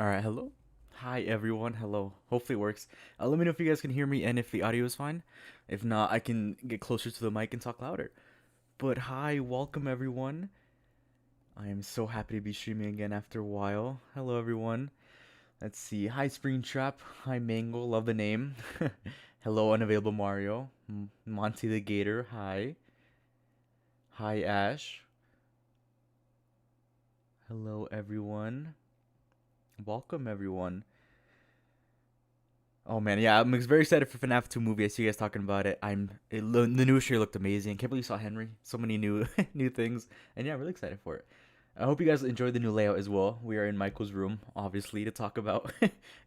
All right, hello. Hi, everyone. Hello. Hopefully it works. Let me know if you guys can hear me and if the audio is fine. If not, I can get closer to the mic and talk louder. But hi, welcome, everyone. I am so happy to be streaming again after a while. Hello, everyone. Let's see. Hi, Springtrap. Hi, Mango. Love the name. Hello, Unavailable Mario. Monty the Gator. Hi. Hi, Ash. Hello, everyone. Welcome, everyone. Oh man, yeah, I'm very excited for FNAF 2 movie. I see you guys talking about it. The new trailer looked amazing. Can't believe you saw Henry. So many new new things, and yeah, I'm really excited for it. I hope you guys enjoyed the new layout as well. We are in Michael's room, obviously, to talk about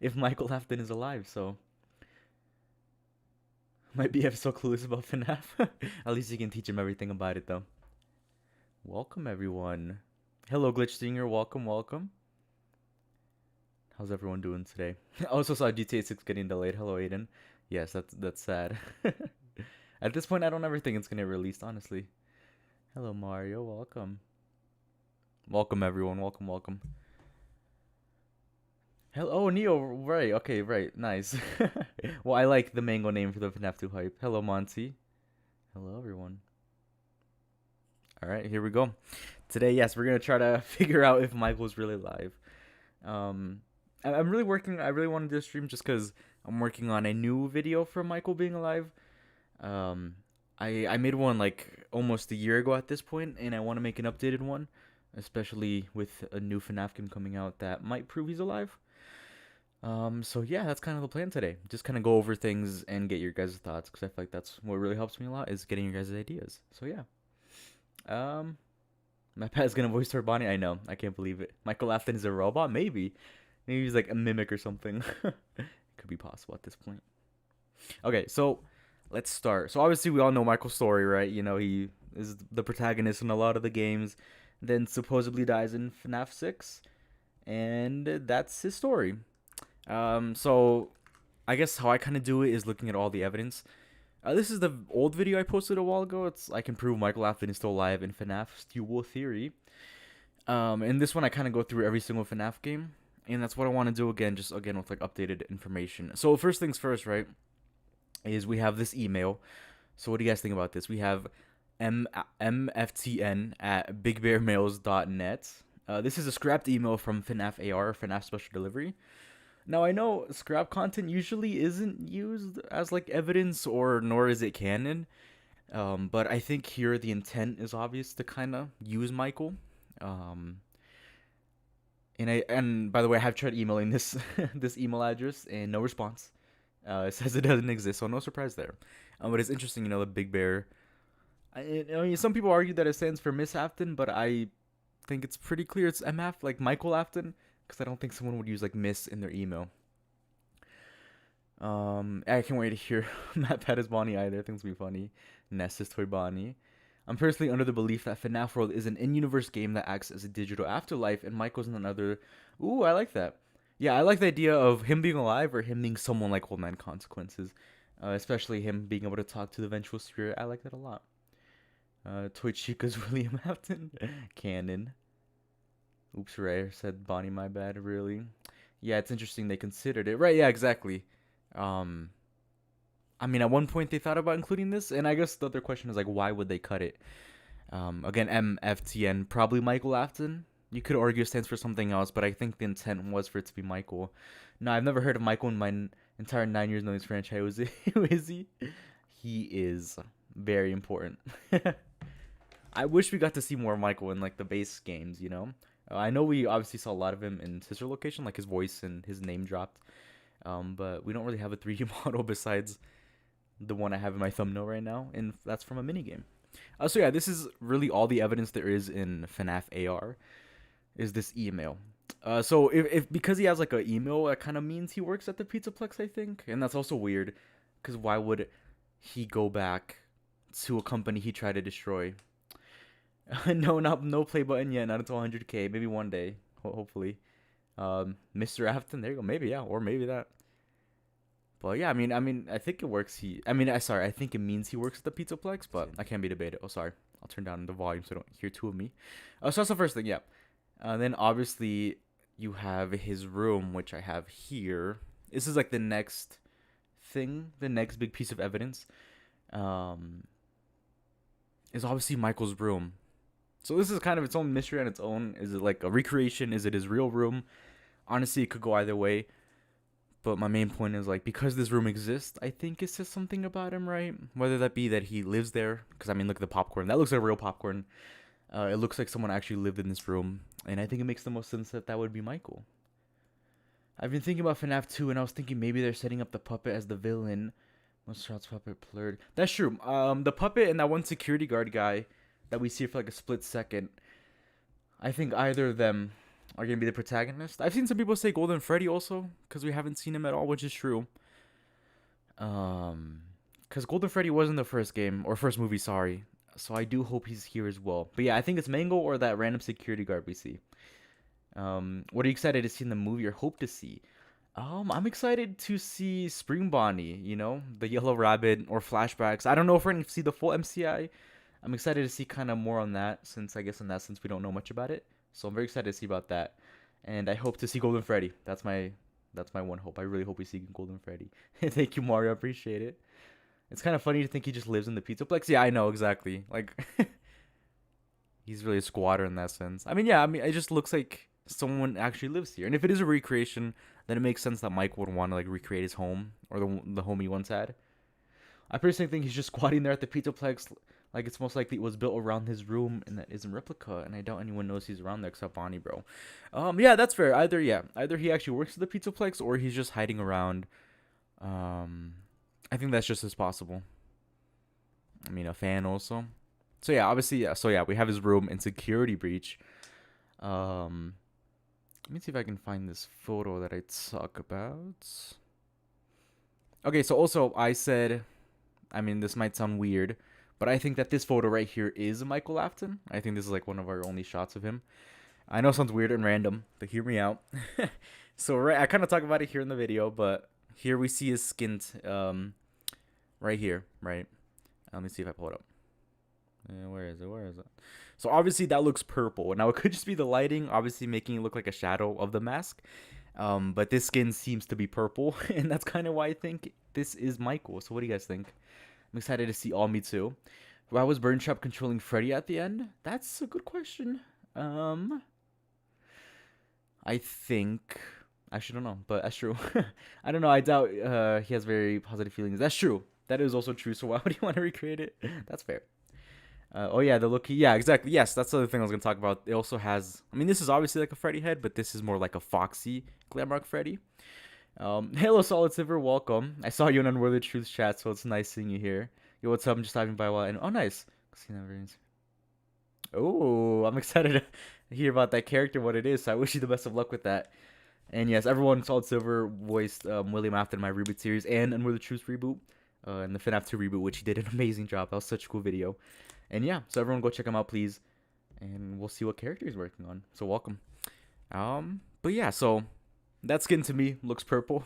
if Michael Afton is alive. So my BF is so clueless about FNAF. At least you can teach him everything about it, though. Welcome everyone. Hello, Glitch Singer. Welcome, welcome. How's everyone doing today? I also saw GTA 6 getting delayed. Hello, Aiden. Yes, that's sad. At this point, I don't ever think it's gonna get released, honestly. Hello, Mario. Welcome. Welcome, everyone. Welcome, welcome. Hello, Neo. Right. Okay. Right. Nice. Well, I like the mango name for the FNAF 2 hype. Hello, Monty. Hello, everyone. All right, here we go. Today, yes, we're gonna try to figure out if Michael's really live. Um, I'm really working. I really want to do a stream just because I'm working on a new video for Michael being alive. Um, I made one like almost a year ago at this point, and I want to make an updated one, especially with a new FNAF game coming out that might prove he's alive. So yeah, that's kind of the plan today. Just kind of go over things and get your guys' thoughts, because I feel like that's what really helps me a lot is getting your guys' ideas. So yeah. Um, my pet's gonna voice her Bonnie. I know. I can't believe it. Michael Afton is a robot? Maybe. Maybe he's like a mimic or something. Could be possible at this point. Okay, so let's start. So obviously we all know Michael's story, right? You know, he is the protagonist in a lot of the games, then supposedly dies in FNAF 6, and that's his story. So I guess how I kind of do it is looking at all the evidence. This is the old video I posted a while ago. It's I can prove Michael Afton is still alive in FNAF's Dual Theory. In this one I kind of go through every single FNAF game, and that's what I want to do again, just again with like updated information. So first things first, right? Is we have this email. So what do you guys think about this? We have mftn at bigbearmails.net. This is a scrapped email from FNAF AR, FNAF Special Delivery. Now I know scrap content usually isn't used as like evidence or nor is it canon. But I think here the intent is obvious to kind of use Michael. Um, and by the way, I have tried emailing this this email address and no response. It says it doesn't exist, so no surprise there. But it's interesting, the Big Bear. I mean, some people argue that it stands for Miss Afton, but I think it's pretty clear it's MF, like Michael Afton, because I don't think someone would use like Miss in their email. I can't wait to hear Matt Pat is Bonnie either. I think it's gonna be funny. Ness is Toy Bonnie. I'm personally under the belief that FNAF World is an in-universe game that acts as a digital afterlife, and Michael's in another. Ooh, I like that. Yeah, I like the idea of him being alive or him being someone like Old Man Consequences, especially him being able to talk to the vengeful spirit. I like that a lot. Toy Chica's William Afton. Canon. Oops, Ray said Bonnie. My bad. Really? Yeah, it's interesting they considered it. Right? Yeah, exactly. Um, I mean, at one point they thought about including this, and I guess the other question is like, why would they cut it? Again, MFTN, probably Michael Afton. You could argue it stands for something else, but I think the intent was for it to be Michael. No, I've never heard of Michael in my entire 9 years knowing this franchise. Who is he? He is very important. I wish we got to see more of Michael in like the base games. I know we obviously saw a lot of him in Sister Location, like his voice and his name dropped. But we don't really have a 3D model besides the one I have in my thumbnail right now, and that's from a minigame. So yeah, this is really all the evidence there is in FNAF AR is this email. So if because he has like an email, that kind of means he works at the Pizzaplex, I think, and that's also weird, because why would he go back to a company he tried to destroy? No play button yet, not until 100K, maybe one day, hopefully. Mr. Afton, there you go, maybe yeah, or maybe that. But yeah, I mean, I think it works. I think it means he works at the Pizzaplex, but I can't be debated. Oh, sorry. I'll turn down the volume so I don't hear two of me. So that's the first thing, yeah. Then obviously, you have his room, which I have here. This is like the next thing, the next big piece of evidence. Um, is obviously Michael's room. So this is kind of its own mystery on its own. Is it like a recreation? Is it his real room? Honestly, it could go either way. But my main point is like because this room exists, I think it says something about him, right? Whether that be that he lives there, because I mean, look at the popcorn. That looks like real popcorn. It looks like someone actually lived in this room, and I think it makes the most sense that that would be Michael. I've been thinking about FNAF 2, and I was thinking maybe they're setting up the puppet as the villain. Most shots puppet blurred. That's true. The puppet and that one security guard guy that we see for like a split second. I think either of them are gonna be the protagonist. I've seen some people say Golden Freddy also, because we haven't seen him at all, which is true. Because Golden Freddy wasn't the first game or first movie, sorry. So I do hope he's here as well. But yeah, I think it's Mango or that random security guard we see. What are you excited to see in the movie or hope to see? I'm excited to see Spring Bonnie, you know, the Yellow Rabbit or flashbacks. I don't know if we're gonna see the full MCI. I'm excited to see kind of more on that since I guess in that sense we don't know much about it. So I'm very excited to see about that. And I hope to see Golden Freddy. That's my one hope. I really hope we see Golden Freddy. Thank you, Mario. I appreciate it. It's kind of funny to think he just lives in the Pizzaplex. Yeah, I know exactly. Like he's really a squatter in that sense. I mean, yeah, I mean it just looks like someone actually lives here. And if it is a recreation, then it makes sense that Mike would want to like recreate his home or the home he once had. I personally think he's just squatting there at the Pizzaplex, like it's most likely it was built around his room and that isn't replica. And I doubt anyone knows he's around there except Bonnie, bro. Yeah, that's fair. Either he actually works at the Pizzaplex or he's just hiding around. I think that's just as possible. I mean, a fan also. So yeah, obviously, yeah. So yeah, we have his room and security breach. Um, Let me see if I can find this photo that I talk about. Okay, so also I said, I mean, this might sound weird, but I think that this photo right here is Michael Afton. I think this is like one of our only shots of him. I know it sounds weird and random, but hear me out. So right, I kind of talk about it here in the video, but here we see his skin, right here, right? Let me see if I pull it up. Where is it? Where is it? So obviously that looks purple. Now it could just be the lighting, obviously making it look like a shadow of the mask. But this skin seems to be purple, and that's kind of why I think this is Michael. So what do you guys think? I'm excited to see all me too. Why was Burn Trap controlling Freddy at the end? That's a good question. I think I actually don't know, but that's true. I don't know. I doubt he has very positive feelings. That's true. That is also true. So why would he want to recreate it? That's fair. Oh yeah, the look. Yeah, exactly. Yes, that's the other thing I was gonna talk about. It also has. I mean, this is obviously like a Freddy head, but this is more like a foxy Glamrock Freddy. Hello, Solid Silver. Welcome. I saw you in Unworthy Truths chat, so it's nice seeing you here. Yo, what's up? I'm just diving by a while. And oh, nice. Oh, I'm excited to hear about that character, what it is. So I wish you the best of luck with that. And yes, everyone, Solid Silver voiced William Afton in my reboot series and Unworthy Truths reboot, and the FNAF 2 reboot, which he did an amazing job. That was such a cool video. And yeah, so everyone go check him out, please. And we'll see what character he's working on. So welcome. But yeah, so that skin to me looks purple.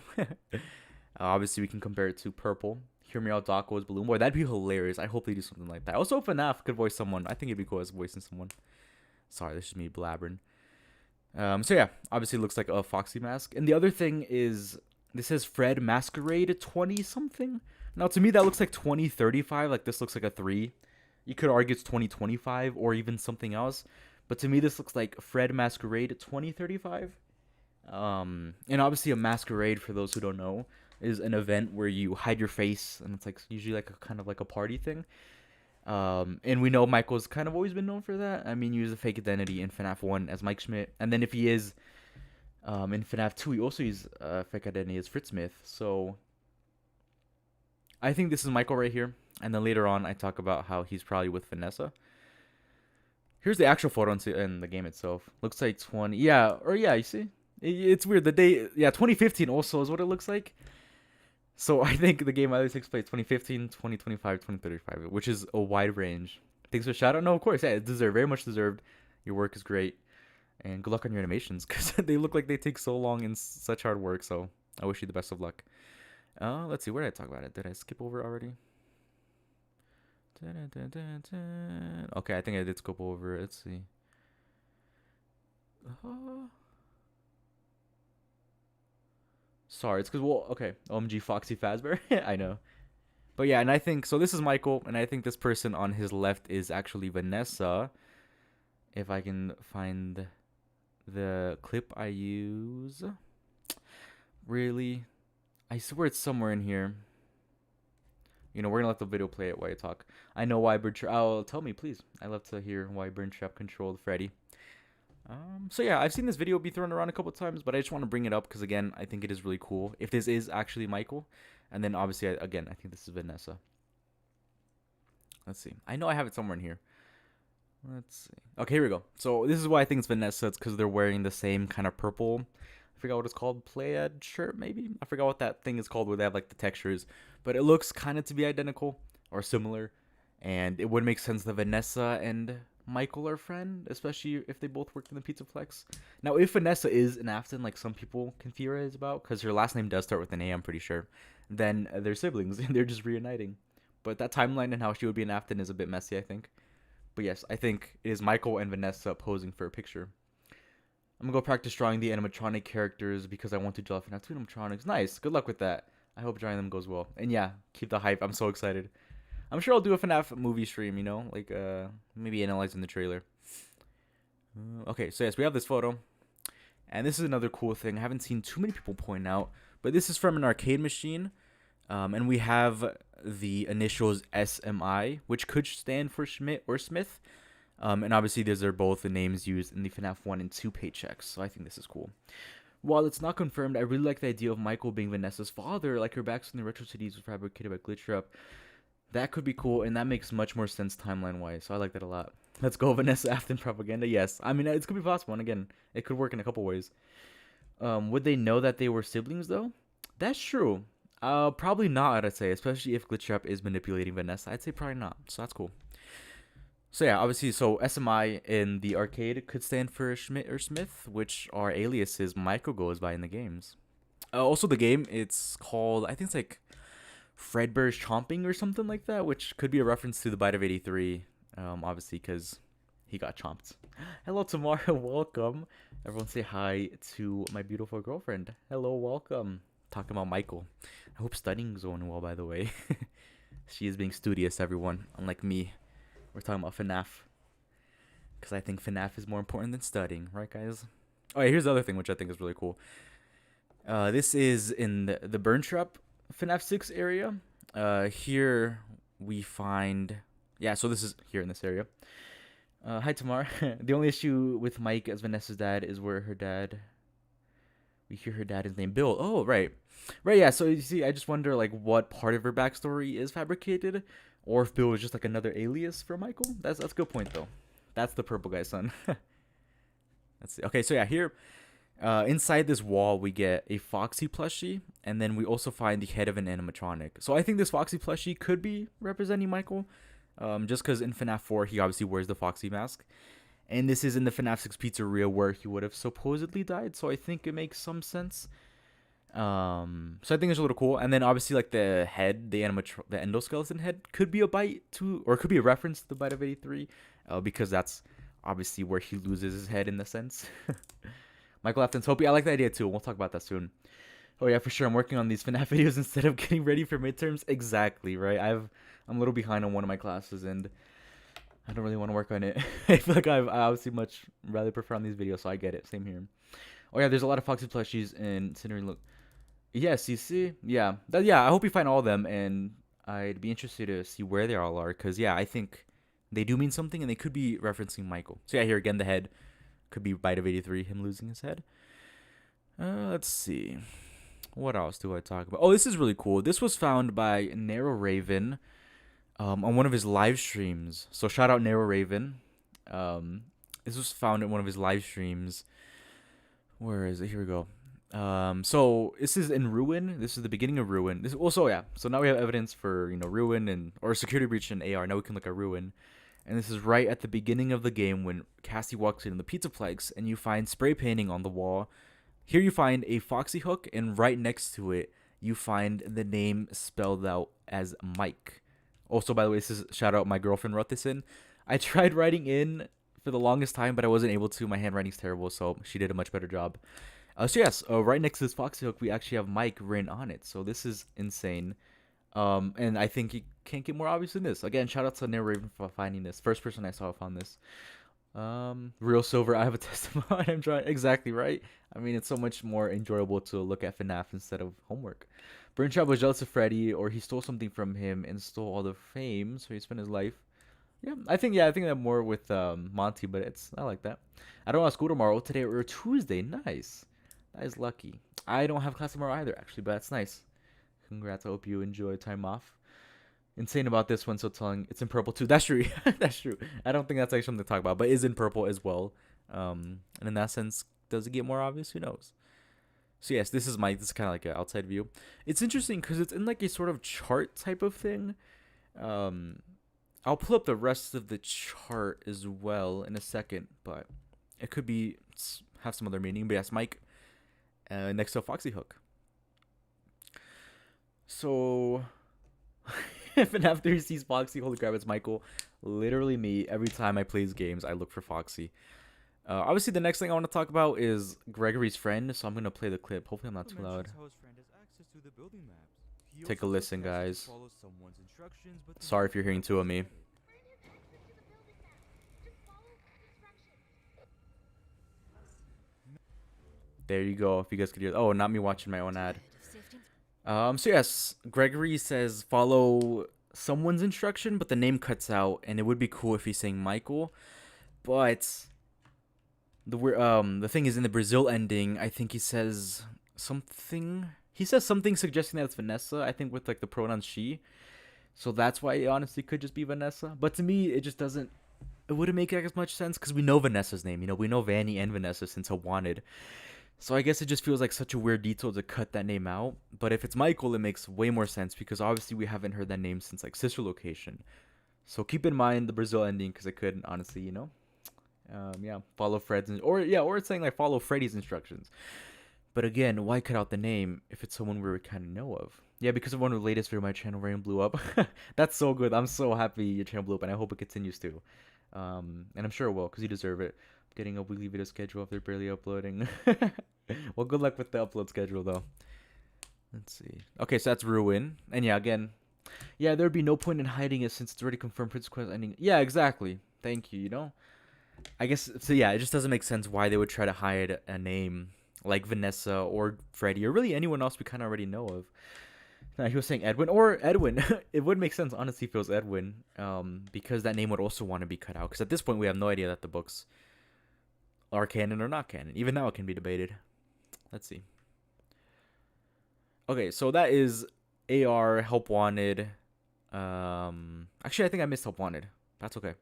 Obviously, we can compare it to purple. Hear Me Out Daco's Balloon Boy. That'd be hilarious. I hope they do something like that. Also, if FNAF could voice someone, I think it'd be cool as voicing someone. Sorry, this is me blabbering. So yeah, obviously it looks like a Foxy mask. And the other thing is, this says Fred Masquerade 20 something. Now to me that looks like 2035. Like this looks like a 3. You could argue it's 2025 or even something else. But to me this looks like Fred Masquerade 2035. And obviously a masquerade, for those who don't know, is an event where you hide your face, and it's like usually like a kind of like a party thing. And we know Michael's kind of always been known for that. I mean, he used a fake identity in FNAF 1 as Mike Schmidt. And then if he is in FNAF 2, he also uses a fake identity as Fritz Smith. So I think this is Michael right here. And then later on, I talk about how he's probably with Vanessa. Here's the actual photo in the game itself. Looks like 20. Yeah, or yeah, you see? It's weird. The day, yeah, 2015 also is what it looks like. So I think the game either takes place 2015, 2025, 2035, which is a wide range. Thanks for shout out. No, of course, yeah, it's deserved, very much deserved. Your work is great, and good luck on your animations because they look like they take so long and such hard work. So I wish you the best of luck. Let's see, where did I talk about it? Did I skip over already? Okay, I think I did skip over it. Let's see. Sorry, it's because, well, okay. OMG Foxy Fazbear. I know. But yeah, and I think, so this is Michael, and I think this person on his left is actually Vanessa. If I can find the clip I use. Really? I swear it's somewhere in here. You know, we're gonna let the video play it while I talk. I know why Burntrap. Oh, tell me, please. I love to hear why Burntrap controlled Freddy. So yeah, I've seen this video be thrown around a couple times, but I just want to bring it up because again, I think it is really cool. If this is actually Michael, and then obviously, again, I think this is Vanessa. Let's see. I know I have it somewhere in here. Let's see. Okay, here we go. So this is why I think it's Vanessa. It's because they're wearing the same kind of purple. I forgot what it's called. Plaid shirt, maybe? I forgot what that thing is called where they have like the textures. But it looks kind of to be identical or similar. And it would make sense that Vanessa and Michael are friend, especially if they both worked in the Pizzaplex. Now, if Vanessa is an Afton, like some people can theorize about, because her last name does start with an A, I'm pretty sure, then they're siblings and they're just reuniting. But that timeline and how she would be an Afton is a bit messy, I think. But yes, I think it is Michael and Vanessa posing for a picture. I'm gonna go practice drawing the animatronic characters because I want to draw FNAF 2 animatronics. Nice. Good luck with that. I hope drawing them goes well. And yeah, keep the hype. I'm so excited. I'm sure I'll do a FNAF movie stream, you know? Like, maybe analyzing the trailer. Okay, so yes, we have this photo. And this is another cool thing I haven't seen too many people point out. But this is from an arcade machine. And we have the initials SMI, which could stand for Schmidt or Smith. And obviously, these are both the names used in the FNAF 1 and 2 paychecks, so I think this is cool. While it's not confirmed, I really like the idea of Michael being Vanessa's father, like her backs in the Retro Cities was fabricated by Glitchup. That could be cool, and that makes much more sense timeline-wise, so I like that a lot. Let's go, Vanessa Afton propaganda, yes. I mean, it could be possible, and again, it could work in a couple ways. Would they know that they were siblings, though? That's true. Probably not, I'd say, especially if Glitchup is manipulating Vanessa. I'd say probably not, so that's cool. So yeah, obviously, so SMI in the arcade could stand for Schmidt or Smith, which are aliases Michael goes by in the games. Also, the game, it's called, I think it's like Fredbear's Chomping or something like that, which could be a reference to the Bite of 83, obviously, because he got chomped. Hello, Tamara, welcome. Everyone say hi to my beautiful girlfriend. Hello, welcome. Talking about Michael. I hope studying's going well, by the way. She is being studious, everyone, unlike me. We're talking about FNAF. Because I think FNAF is more important than studying. Right, guys? Oh, yeah, here's the other thing, which I think is really cool. This is in the Burntrap FNAF 6 area. Here we find... Yeah, so this is here in this area. Hi, Tamar. The only issue with Mike as Vanessa's dad is where her dad... We hear her dad is named Bill. Oh, right. Right, yeah, so you see, I just wonder, like, what part of her backstory is fabricated, or if Bill is just, like, another alias for Michael. That's a good point, though. That's the purple guy's son. Let's see. Okay, so yeah, here, inside this wall, we get a Foxy plushie, and then we also find the head of an animatronic. So I think this Foxy plushie could be representing Michael, just because in FNAF 4, he obviously wears the Foxy mask. And this is in the FNAF 6 pizzeria where he would have supposedly died, so I think it makes some sense. So I think it's a little cool. And then obviously, like, the head, the endoskeleton head could be a bite to, or it could be a reference to the Bite of 83, because that's obviously where he loses his head in the sense. Michael Afton's Hopi, I like the idea too. We'll talk about that soon. Oh yeah, for sure. I'm working on these FNAF videos instead of getting ready for midterms. Exactly, right? I'm a little behind on one of my classes, and I don't really want to work on it. I feel like I obviously much rather prefer on these videos, so I get it. Same here. Oh yeah, there's a lot of Foxy plushies in Cinnamon. Look, yes, you see, yeah, yeah. I hope you find all of them, and I'd be interested to see where they all are, cause yeah, I think they do mean something, and they could be referencing Michael. So yeah, here again, the head could be Bite of 83, him losing his head. Let's see, what else do I talk about? Oh, this is really cool. This was found by Narrow Raven. On one of his live streams. So shout out Narrow Raven. This was found in one of his live streams. Where is it? Here we go. So this is in Ruin. This is the beginning of Ruin. This also, yeah. So now we have evidence for, you know, Ruin and or security breach in AR. Now we can look at Ruin. And this is right at the beginning of the game when Cassie walks in the Pizzaplex and you find spray painting on the wall. Here you find a Foxy hook, and right next to it you find the name spelled out as Mike. Also, by the way, this is shout out, my girlfriend wrote this in. I tried writing in for the longest time, but I wasn't able to. My handwriting's terrible, so she did a much better job. So yes, right next to this Foxy Hook, we actually have Mike written on it. So this is insane. And I think you can't get more obvious than this. Again, shout out to Nair Raven for finding this. First person I saw found this. Real Silver, I have a testimony. I'm trying exactly right. I mean, it's so much more enjoyable to look at FNAF instead of homework. Burntrap was jealous of Freddy, or he stole something from him and stole all the fame, so he spent his life. I think that more with Monty, but I like that. I don't have school tomorrow. Today or Tuesday. Nice. That is lucky. I don't have class tomorrow either, actually, but that's nice. Congrats. I hope you enjoy time off. Insane about this one, so telling it's in purple too. That's true. That's true. I don't think that's actually something to talk about, but is in purple as well. And in that sense, does it get more obvious? Who knows? So yes, this is kind of like an outside view. It's interesting because it's in like a sort of chart type of thing. I'll pull up the rest of the chart as well in a second, but it could have some other meaning. But yes, Mike, next to a Foxy Hook. So, if and after he sees Foxy, holy crap, it's Michael. Literally me. Every time I play these games, I look for Foxy. Obviously, the next thing I want to talk about is Gregory's friend, so I'm going to play the clip. Hopefully, I'm not too loud. Take a listen, guys. Sorry if you're hearing two of me. There you go, if you guys could hear. Oh, not me watching my own ad. So yes, Gregory says follow someone's instruction, but the name cuts out, and it would be cool if he's saying Michael. But the thing is, in the Brazil ending, I think he says something. He says something suggesting that it's Vanessa. I think with like the pronoun she. So that's why it honestly could just be Vanessa. But to me, it just doesn't. It wouldn't make as much sense because we know Vanessa's name. You know, we know Vanny and Vanessa since Wanted. So I guess it just feels like such a weird detail to cut that name out. But if it's Michael, it makes way more sense because obviously we haven't heard that name since like Sister Location. So keep in mind the Brazil ending because it could honestly, you know, follow Fred's or it's saying like follow Freddy's instructions. But again, why cut out the name if it's someone we kind of know of? Yeah, because of one of the latest videos my channel ran blew up. That's so good. I'm so happy your channel blew up, and I hope it continues to. And I'm sure it will because you deserve it. Getting a weekly video schedule if they're barely uploading. Well, good luck with the upload schedule though. Let's see. Okay, so that's Ruin. And yeah, again, there'd be no point in hiding it since it's already confirmed Princess Quest ending. Yeah, exactly. Thank you, you know? I guess, so yeah, it just doesn't make sense why they would try to hide a name like Vanessa or Freddy or really anyone else we kind of already know of. Now, he was saying Edwin or Edwin. It would make sense, honestly, if it was Edwin, because that name would also want to be cut out. Because at this point, we have no idea that the books are canon or not canon. Even now, it can be debated. Let's see. Okay, so that is AR Help Wanted. Actually, I think I missed Help Wanted. That's okay.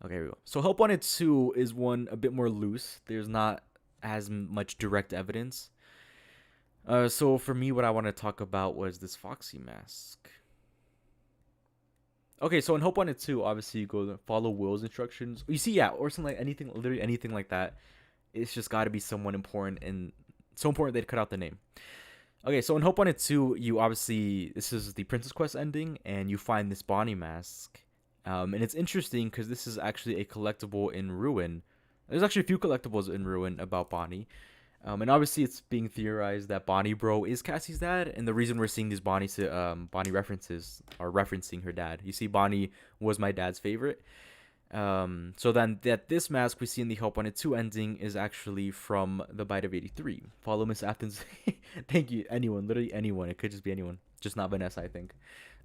Okay, here we go. So Help Wanted 2 is one a bit more loose. There's not as much direct evidence. So for me, what I want to talk about was this Foxy mask. Okay, so in Hope Wanted 2, obviously you go to follow Will's instructions. You see, or something like anything, literally anything like that. It's just got to be someone important, and so important they'd cut out the name. Okay, so in Hope Wanted 2, you obviously, this is the Princess Quest ending, and you find this Bonnie mask. And it's interesting because this is actually a collectible in Ruin. There's actually a few collectibles in Ruin about Bonnie. And obviously it's being theorized that Bonnie Bro is Cassie's dad, and the reason we're seeing these Bonnie references are referencing her dad. You see, Bonnie was my dad's favorite. So then this mask we see in the Help Wanted 2 ending is actually from the Bite of 83. Follow Miss Afton's. Thank you, anyone, literally anyone. It could just be anyone, just not Vanessa, I think.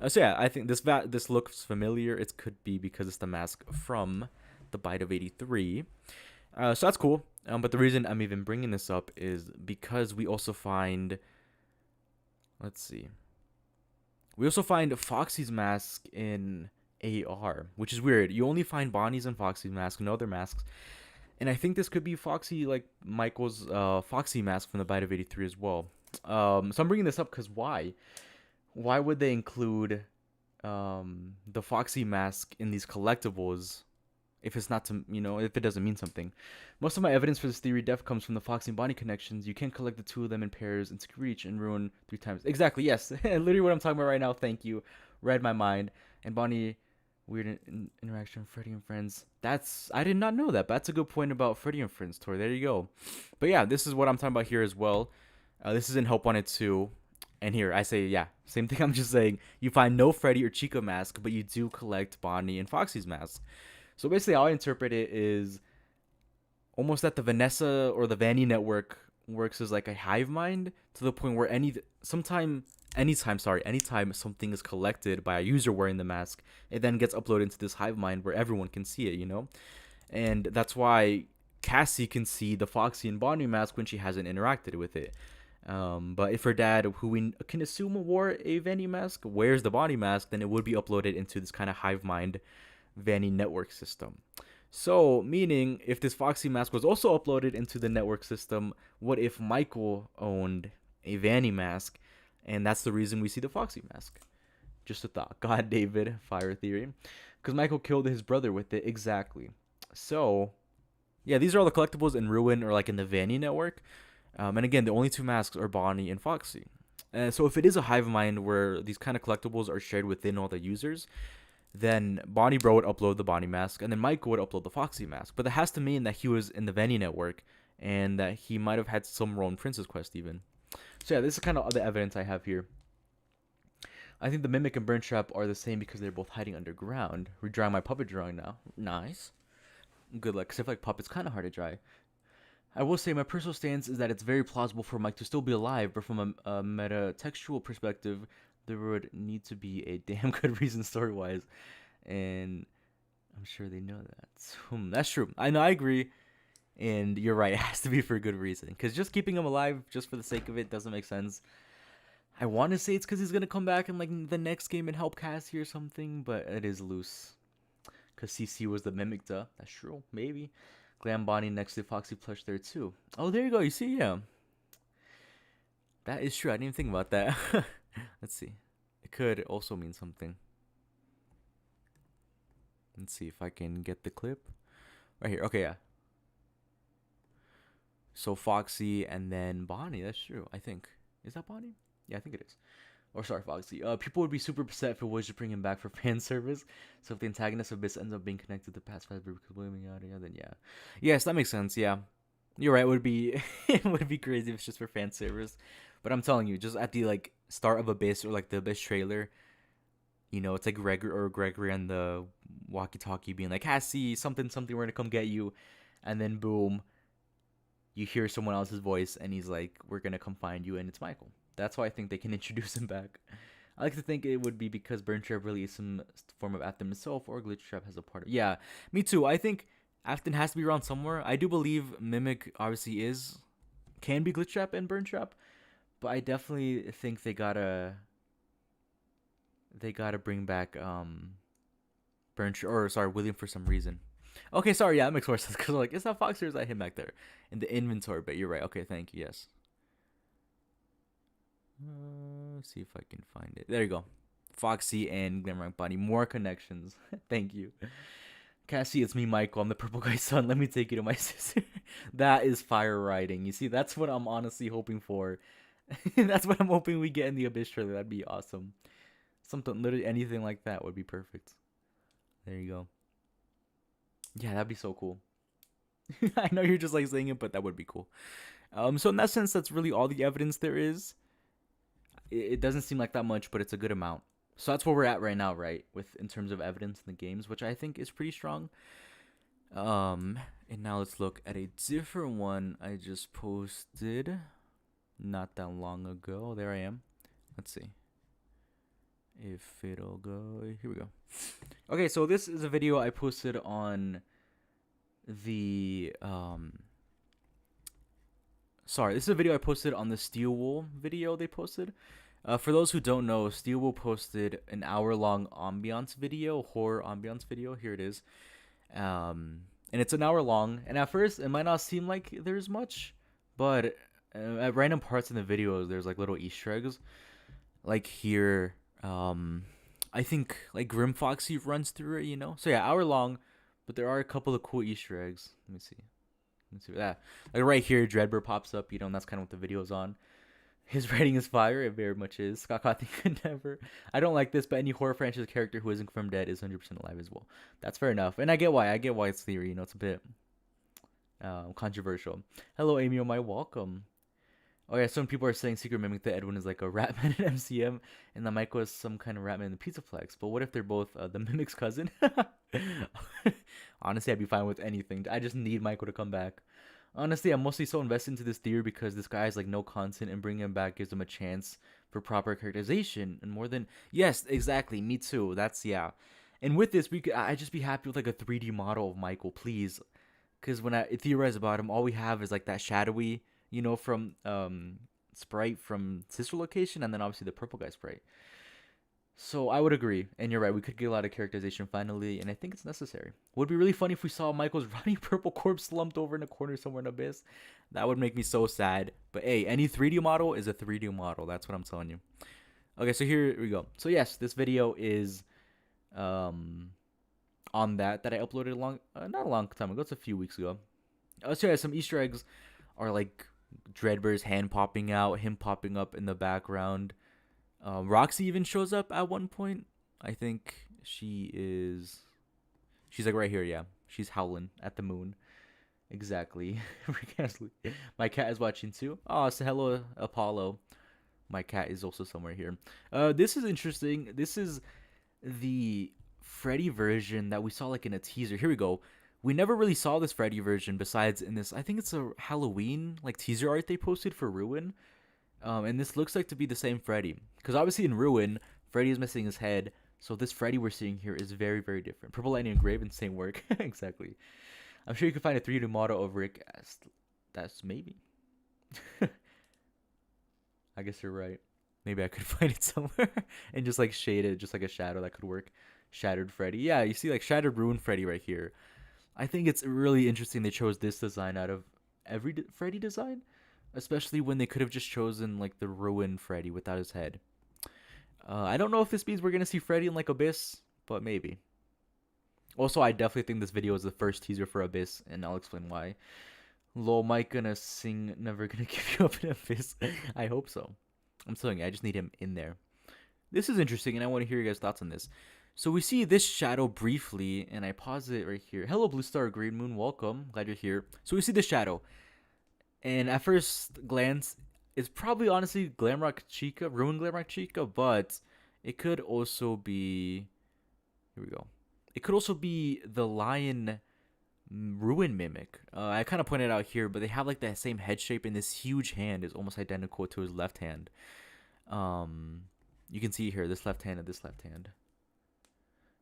So yeah, I think this looks familiar. It could be because it's the mask from the Bite of 83. So that's cool. But the reason I'm even bringing this up is because we also find, let's see, we also find Foxy's mask in AR, which is weird. You only find Bonnie's and Foxy's mask, no other masks. And I think this could be Foxy, like Michael's Foxy mask from the Bite of 83 as well. So I'm bringing this up because why? Why would they include the Foxy mask in these collectibles if it's not to, if it doesn't mean something? Most of my evidence for this theory comes from the Foxy and Bonnie connections. You can collect the two of them in pairs and reach and ruin 3 times. Exactly, yes. Literally what I'm talking about right now. Thank you. Read my mind. And Bonnie Weird interaction with Freddy and friends. I did not know that, but that's a good point about Freddy and friends, Tori. There you go. But yeah, this is what I'm talking about here as well. This is in Help Wanted 2. And here, I say, yeah, same thing I'm just saying. You find no Freddy or Chica mask, but you do collect Bonnie and Foxy's mask. So basically, how I interpret it is almost that the Vanessa or the Vanny network works as like a hive mind to the point where anytime something is collected by a user wearing the mask, it then gets uploaded into this hive mind where everyone can see it. And that's why Cassie can see the Foxy and Bonnie mask when she hasn't interacted with it. But if her dad, who we can assume wore a Vanny mask, wears the Bonnie mask, then it would be uploaded into this kind of hive mind Vanny network system. So, meaning, if this Foxy mask was also uploaded into the network system, what if Michael owned a Vanny mask, and that's the reason we see the Foxy mask? Just a thought. God, David, fire theory. Because Michael killed his brother with it, exactly. So, yeah, these are all the collectibles in Ruin or like in the Vanny network. And again, the only two masks are Bonnie and Foxy. So if it is a hive mind where these kind of collectibles are shared within all the users, then Bonnie Bro would upload the Bonnie mask, and then Michael would upload the Foxy mask. But that has to mean that he was in the Vanny network, and that he might have had some role in Princess Quest even. So yeah, this is kind of the evidence I have here. I think the Mimic and Burn Trap are the same because they're both hiding underground. Redrawing my puppet drawing now. Nice. Good luck, because I feel like puppet's kind of hard to dry. I will say my personal stance is that it's very plausible for Mike to still be alive, but from a meta-textual perspective, there would need to be a damn good reason story-wise, and I'm sure they know that. That's true. I know, I agree, and you're right. It has to be for a good reason, because just keeping him alive just for the sake of it doesn't make sense. I want to say it's because he's gonna come back in like the next game and help Cassie or something, but it is loose. Because CC was the mimic, duh. That's true. Maybe. Glam Bonnie next to Foxy plush there too. Oh, there you go. You see, yeah. That is true. I didn't even think about that. Let's see. It could also mean something. Let's see if I can get the clip. Right here. Okay, yeah. So Foxy and then Bonnie. That's true. I think. Is that Bonnie? Yeah, I think it is. Or sorry, Foxy. People would be super upset if it was to bring him back for fan service. So if the antagonist of Abyss ends up being connected to past Fazbear because blaming out, yeah, then yeah. Yes, that makes sense. Yeah, you're right. It would be it would be crazy if it's just for fan service. But I'm telling you, just at the like start of Abyss or like the Abyss trailer, it's like Gregory on the walkie-talkie being like, "Cassie, something, we're gonna come get you," and then boom, you hear someone else's voice, and he's like, "We're gonna come find you," and it's Michael. That's why I think they can introduce him back. I like to think it would be because Burn Trap really is some form of Afton himself, or Glitch Trap has a part of. Yeah, me too. I think Afton has to be around somewhere. I do believe Mimic obviously can be Glitch Trap and Burn Trap, but I definitely think they gotta bring back William for some reason. Okay, sorry, yeah, that makes more sense because like, is that Foxy or is that him back there in the inventory? But you're right. Okay, thank you. Yes. See if I can find it. There you go. Foxy and Glamrank Bonnie. More connections. Thank you. Cassie, it's me, Michael. I'm the purple guy's son. Let me take you to my sister. That is fire writing. You see, that's what I'm honestly hoping for. That's what I'm hoping we get in the Abyss trailer. That'd be awesome. Something, literally anything like that would be perfect. There you go. Yeah, that'd be so cool. I know you're just like saying it, but that would be cool. So in that sense, that's really all the evidence there is. It doesn't seem like that much, but it's a good amount. So that's where we're at right now, right? In terms of evidence in the games, which I think is pretty strong. And now let's look at a different one I just posted not that long ago. There I am. Let's see if it'll go. Here we go. Okay, so this is a video I posted on the this is a video I posted on the Steel Wool video they posted. For those who don't know, Steel Wool posted an hour-long ambiance video, horror ambiance video. Here it is. And it's an hour long. And at first, it might not seem like there's much, but at random parts in the videos, there's like little Easter eggs. Like here, I think like Grim Foxy runs through it, So yeah, hour long, but there are a couple of cool Easter eggs. Let me see that. Like right here, Dreadbird pops up, and that's kind of what the video's on. His writing is fire. It very much is. Scott Cawthon could never. I don't like this, but any horror franchise character who isn't confirmed dead is 100% alive as well. That's fair enough, and I get why. I get why it's theory. You know, it's a bit controversial. Hello, Amy. My welcome. Oh yeah, some people are saying Secret Mimic that Edwin is like a Ratman in MCM, and that Michael is some kind of Ratman in the Pizza Flex. But what if they're both the Mimic's cousin? Honestly, I'd be fine with anything. I just need Michael to come back. Honestly, I'm mostly so invested into this theory because this guy has like no content, and bringing him back gives him a chance for proper characterization and more than yes, exactly. Me too. That's yeah. And with this, I just be happy with like a 3D model of Michael, please. Because when I theorize about him, all we have is like that shadowy, from sprite from Sister Location, and then obviously the purple guy sprite. So I would agree, and you're right. We could get a lot of characterization finally, and I think it's necessary. Would be really funny if we saw Michael's running purple corpse slumped over in a corner somewhere in Abyss. That would make me so sad. But hey, any 3D model is a 3D model. That's what I'm telling you. Okay, so here we go. So yes, this video is on that I uploaded not a long time ago. It's a few weeks ago. So yeah, some Easter eggs are like Dreadbear's hand popping out, him popping up in the background. Roxy even shows up at one point. I think she's like right here. Yeah, she's howling at the moon. Exactly. My cat is watching too. Oh, so hello, Apollo. My cat is also somewhere here. This is interesting. This is the Freddy version that we saw like in a teaser. Here we go. We never really saw this Freddy version besides in this. I think it's a Halloween like teaser art they posted for Ruin. And this looks like to be the same Freddy. Because obviously in Ruin, Freddy is missing his head. So this Freddy we're seeing here is very, very different. Purple Lightning and Graven, same work. Exactly. I'm sure you can find a 3D model of Rick. That's maybe. I guess you're right. Maybe I could find it somewhere and just like shade it, just like a shadow that could work. Shattered Freddy. Yeah, you see like Shattered Ruin Freddy right here. I think it's really interesting they chose this design out of every Freddy design. Especially when they could have just chosen like the Ruin Freddy without his head. I don't know if this means we're gonna see Freddy in like Abyss, but maybe. Also, I definitely think this video is the first teaser for Abyss, and I'll explain why. Lol, Mike gonna sing Never Gonna Give You Up in Abyss. I hope so. I'm telling you, I just need him in there. This is interesting, and I want to hear your guys' thoughts on this. So we see this shadow briefly, and I pause it right here. Hello, Blue Star Green Moon, welcome. Glad you're here. So we see this shadow. And at first glance, it's probably honestly Glamrock Chica, Ruin Glamrock Chica, but it could also be. Here we go. It could also be the Lion Ruin Mimic. I kind of pointed out here, but they have like that same head shape, and this huge hand is almost identical to his left hand. You can see here this left hand and this left hand.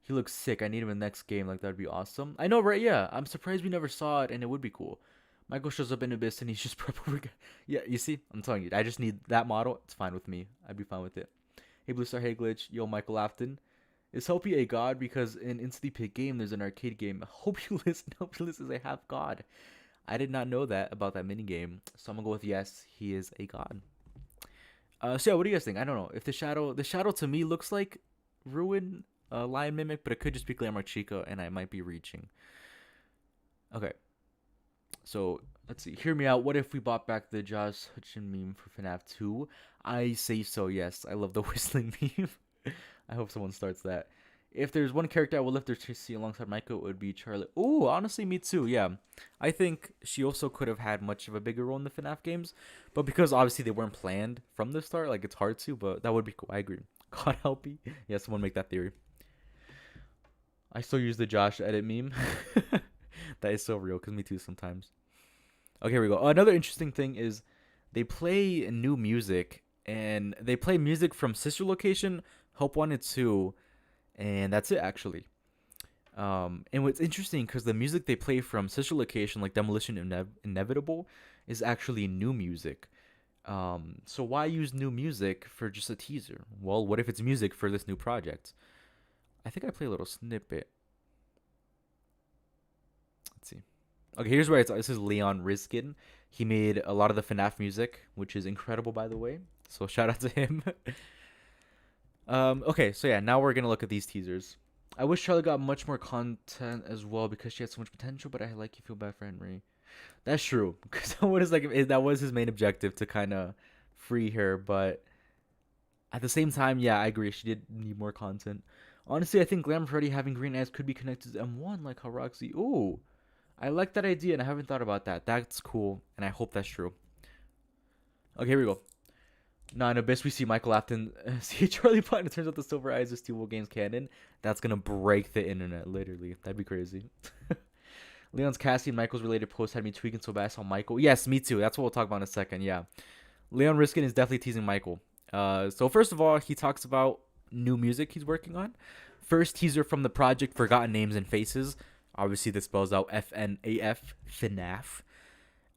He looks sick. I need him in the next game. Like, that'd be awesome. I know, right? Yeah. I'm surprised we never saw it, and it would be cool. Michael shows up in Abyss, and he's just purple. Yeah, you see? I'm telling you. I just need that model. It's fine with me. I'd be fine with it. Hey, Blue Star. Hey, Glitch. Yo, Michael Afton. Is Hopi a god? Because in Instantly Pick Game, there's an arcade game. Hope you listen. Hope you listen is a half god. I did not know that about that minigame. So I'm going to go with yes. He is a god. So, yeah, what do you guys think? I don't know. If the shadow to me looks like Ruin Lion Mimic, but it could just be Glamour Chica, and I might be reaching. Okay. So, let's see. Hear me out. What if we bought back the Josh Hutchin meme for FNAF 2? I say so, yes. I love the whistling meme. I hope someone starts that. If there's one character I would love to see alongside Michael, it would be Charlie. Oh, honestly, me too, yeah. I think she also could have had much of a bigger role in the FNAF games. But because obviously they weren't planned from the start, like it's hard to, but that would be cool. I agree. God help me. Yeah, someone make that theory. I still use the Josh edit meme. That is so real, because me too sometimes. Okay, here we go. Another interesting thing is they play new music, and they play music from Sister Location, Hope 1 and 2, and that's it, actually. And what's interesting, because the music they play from Sister Location, like Demolition Inevitable, is actually new music. So why use new music for just a teaser? Well, what if it's music for this new project? I think I play a little snippet. Let's see. Okay, here's where this is Leon Riskin. He made a lot of the FNAF music, which is incredible, by the way. So shout out to him. Okay, so yeah, now we're gonna look at these teasers. I wish Charlie got much more content as well because she had so much potential, but I feel bad for Henry. That's true. Because that was his main objective, to kind of free her, but at the same time, yeah, I agree. She did need more content. Honestly, I think Glam Freddy having green eyes could be connected to M1, like how Roxy. Ooh, I like that idea, and I haven't thought about that. That's cool, and I hope that's true. Okay, here we go. Now in Abyss, we see Michael Afton see Charlie Putt. It turns out the Silver Eyes is Steel Games canon. That's gonna break the internet, literally. That'd be crazy. Leon's Cassie and Michael's related post had me tweaking so bad I saw Michael. Yes, me too. That's what we'll talk about in a second. Yeah, Leon Riskin is definitely teasing Michael. So first of all, he talks about new music he's working on. First teaser from the project Forgotten Names and Faces. Obviously, this spells out FNAF, FNAF.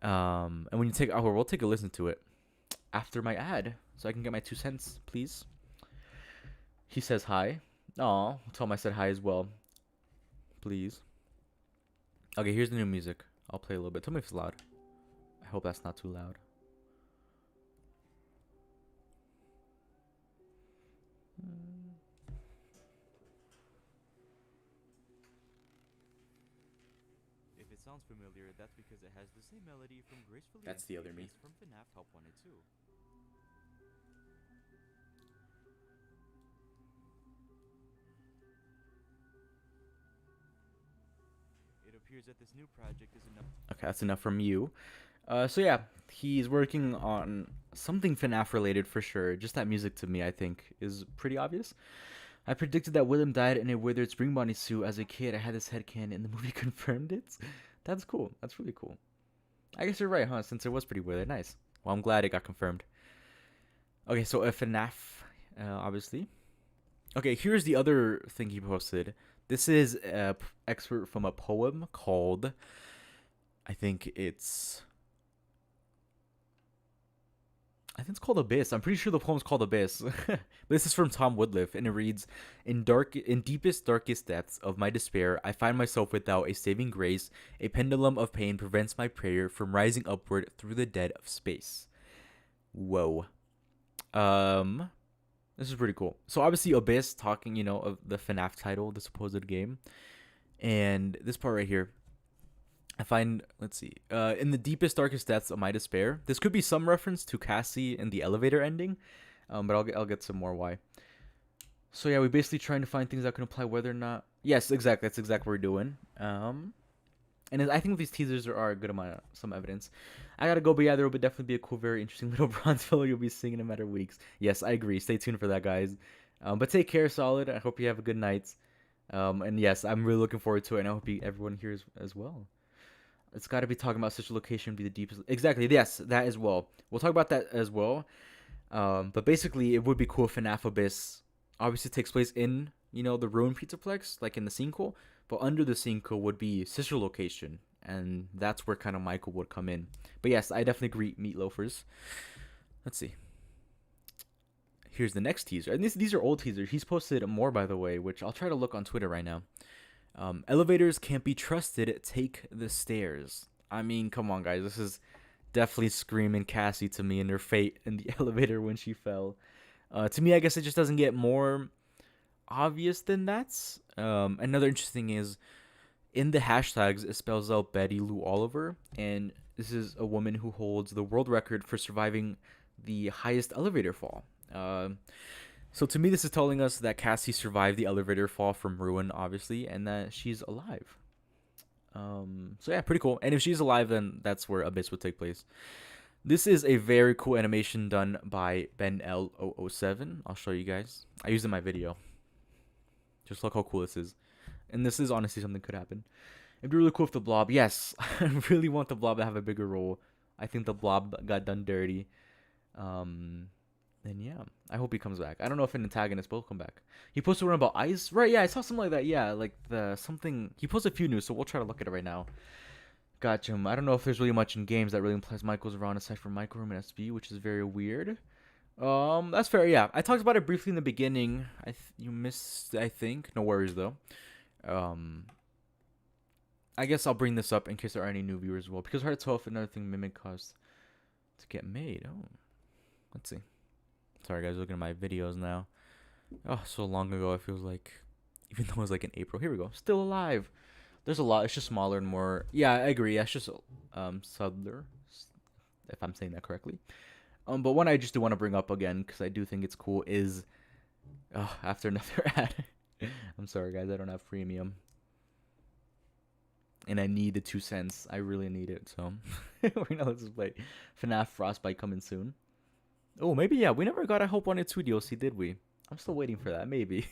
And when you take, we'll take a listen to it after my ad, so I can get my 2 cents, please. He says hi. Aw, tell him I said hi as well, please. Okay, here's the new music. I'll play a little bit. Tell me if it's loud. I hope that's not too loud. If it sounds familiar, that's because it has the same melody from Gracefully. That's the other me. From FNAF Help Wanted 2. It appears that this new project is enough. Okay, that's enough from you. So yeah, he's working on something FNAF related for sure. Just that music to me, I think, is pretty obvious. I predicted that Willem died in a withered Spring Bonnie suit as a kid. I had this headcanon and the movie confirmed it. That's cool. That's really cool. I guess you're right, huh? Since it was pretty withered. Nice. Well, I'm glad it got confirmed. Okay, so a FNAF, obviously. Okay, here's the other thing he posted. This is an excerpt from a poem called, I think it's called Abyss. I'm pretty sure the poem's called Abyss. This is from Tom Woodliff, and it reads, in deepest, darkest depths of my despair, I find myself without a saving grace. A pendulum of pain prevents my prayer from rising upward through the dead of space. Whoa. This is pretty cool. So obviously Abyss talking, of the FNAF title, the supposed game. And this part right here, I find, let's see, in the deepest, darkest depths of my despair. This could be some reference to Cassie in the elevator ending, but I'll get some more why. So yeah, we're basically trying to find things that can apply whether or not. Yes, exactly. That's exactly what we're doing. And I think these teasers are a good amount of some evidence. I gotta go, but yeah, there will definitely be a cool, very interesting little bronze fellow you'll be seeing in a matter of weeks. Yes, I agree. Stay tuned for that, guys. But take care, Solid. I hope you have a good night. And yes, I'm really looking forward to it, and I hope everyone here as well. It's got to be talking about such a location be the deepest. Exactly. Yes, that as well. We'll talk about that as well. But basically, it would be cool if FNAF Abyss obviously takes place in, the Ruined Pizzaplex, like in the sequel. But under the sequel would be sister location. And that's where kind of Michael would come in. But yes, I definitely agree, Meatloafers. Let's see. Here's the next teaser. And these are old teasers. He's posted more, by the way, which I'll try to look on Twitter right now. Elevators can't be trusted. Take the stairs. I mean, come on, guys. This is definitely screaming Cassie to me and her fate in the elevator when she fell. To me, I guess it just doesn't get more obvious than that. Another interesting thing is in the hashtags, it spells out Betty Lou Oliver. And this is a woman who holds the world record for surviving the highest elevator fall. So to me, this is telling us that Cassie survived the elevator fall from Ruin, obviously, and that she's alive. So yeah, pretty cool. And if she's alive, then that's where Abyss would take place. This is a very cool animation done by Ben L007. I'll show you guys. I used it in my video. Just look how cool this is. And this is honestly something could happen. It'd be really cool if the Blob, yes, I really want the Blob to have a bigger role. I think the Blob got done dirty. Then yeah, I hope he comes back. I don't know if an antagonist will come back. He posted one about ice, right? Yeah, I saw something like that. Yeah, like something. He posted a few news, so we'll try to look at it right now. Gotcha. I don't know if there's really much in games that really implies Michael's around aside from Micro Room and SB, which is very weird. That's fair. Yeah, I talked about it briefly in the beginning. You missed, I think. No worries though. I guess I'll bring this up in case there are any new viewers as well, because hard to tell if another thing Mimic caused to get made. Oh, let's see. Sorry guys, looking at my videos now. Oh, so long ago it feels like, even though it was like in April. Here we go. Still alive. There's a lot. It's just smaller and more. Yeah, I agree. That's just subtler, if I'm saying that correctly. But one I just do want to bring up again because I do think it's cool is after another ad. I'm sorry guys, I don't have premium. And I need the 2 cents. I really need it. So we're gonna let's just play FNAF Frostbite coming soon. Oh, maybe yeah. We never got a Hope on It 2 DLC, did we? I'm still waiting for that. Maybe.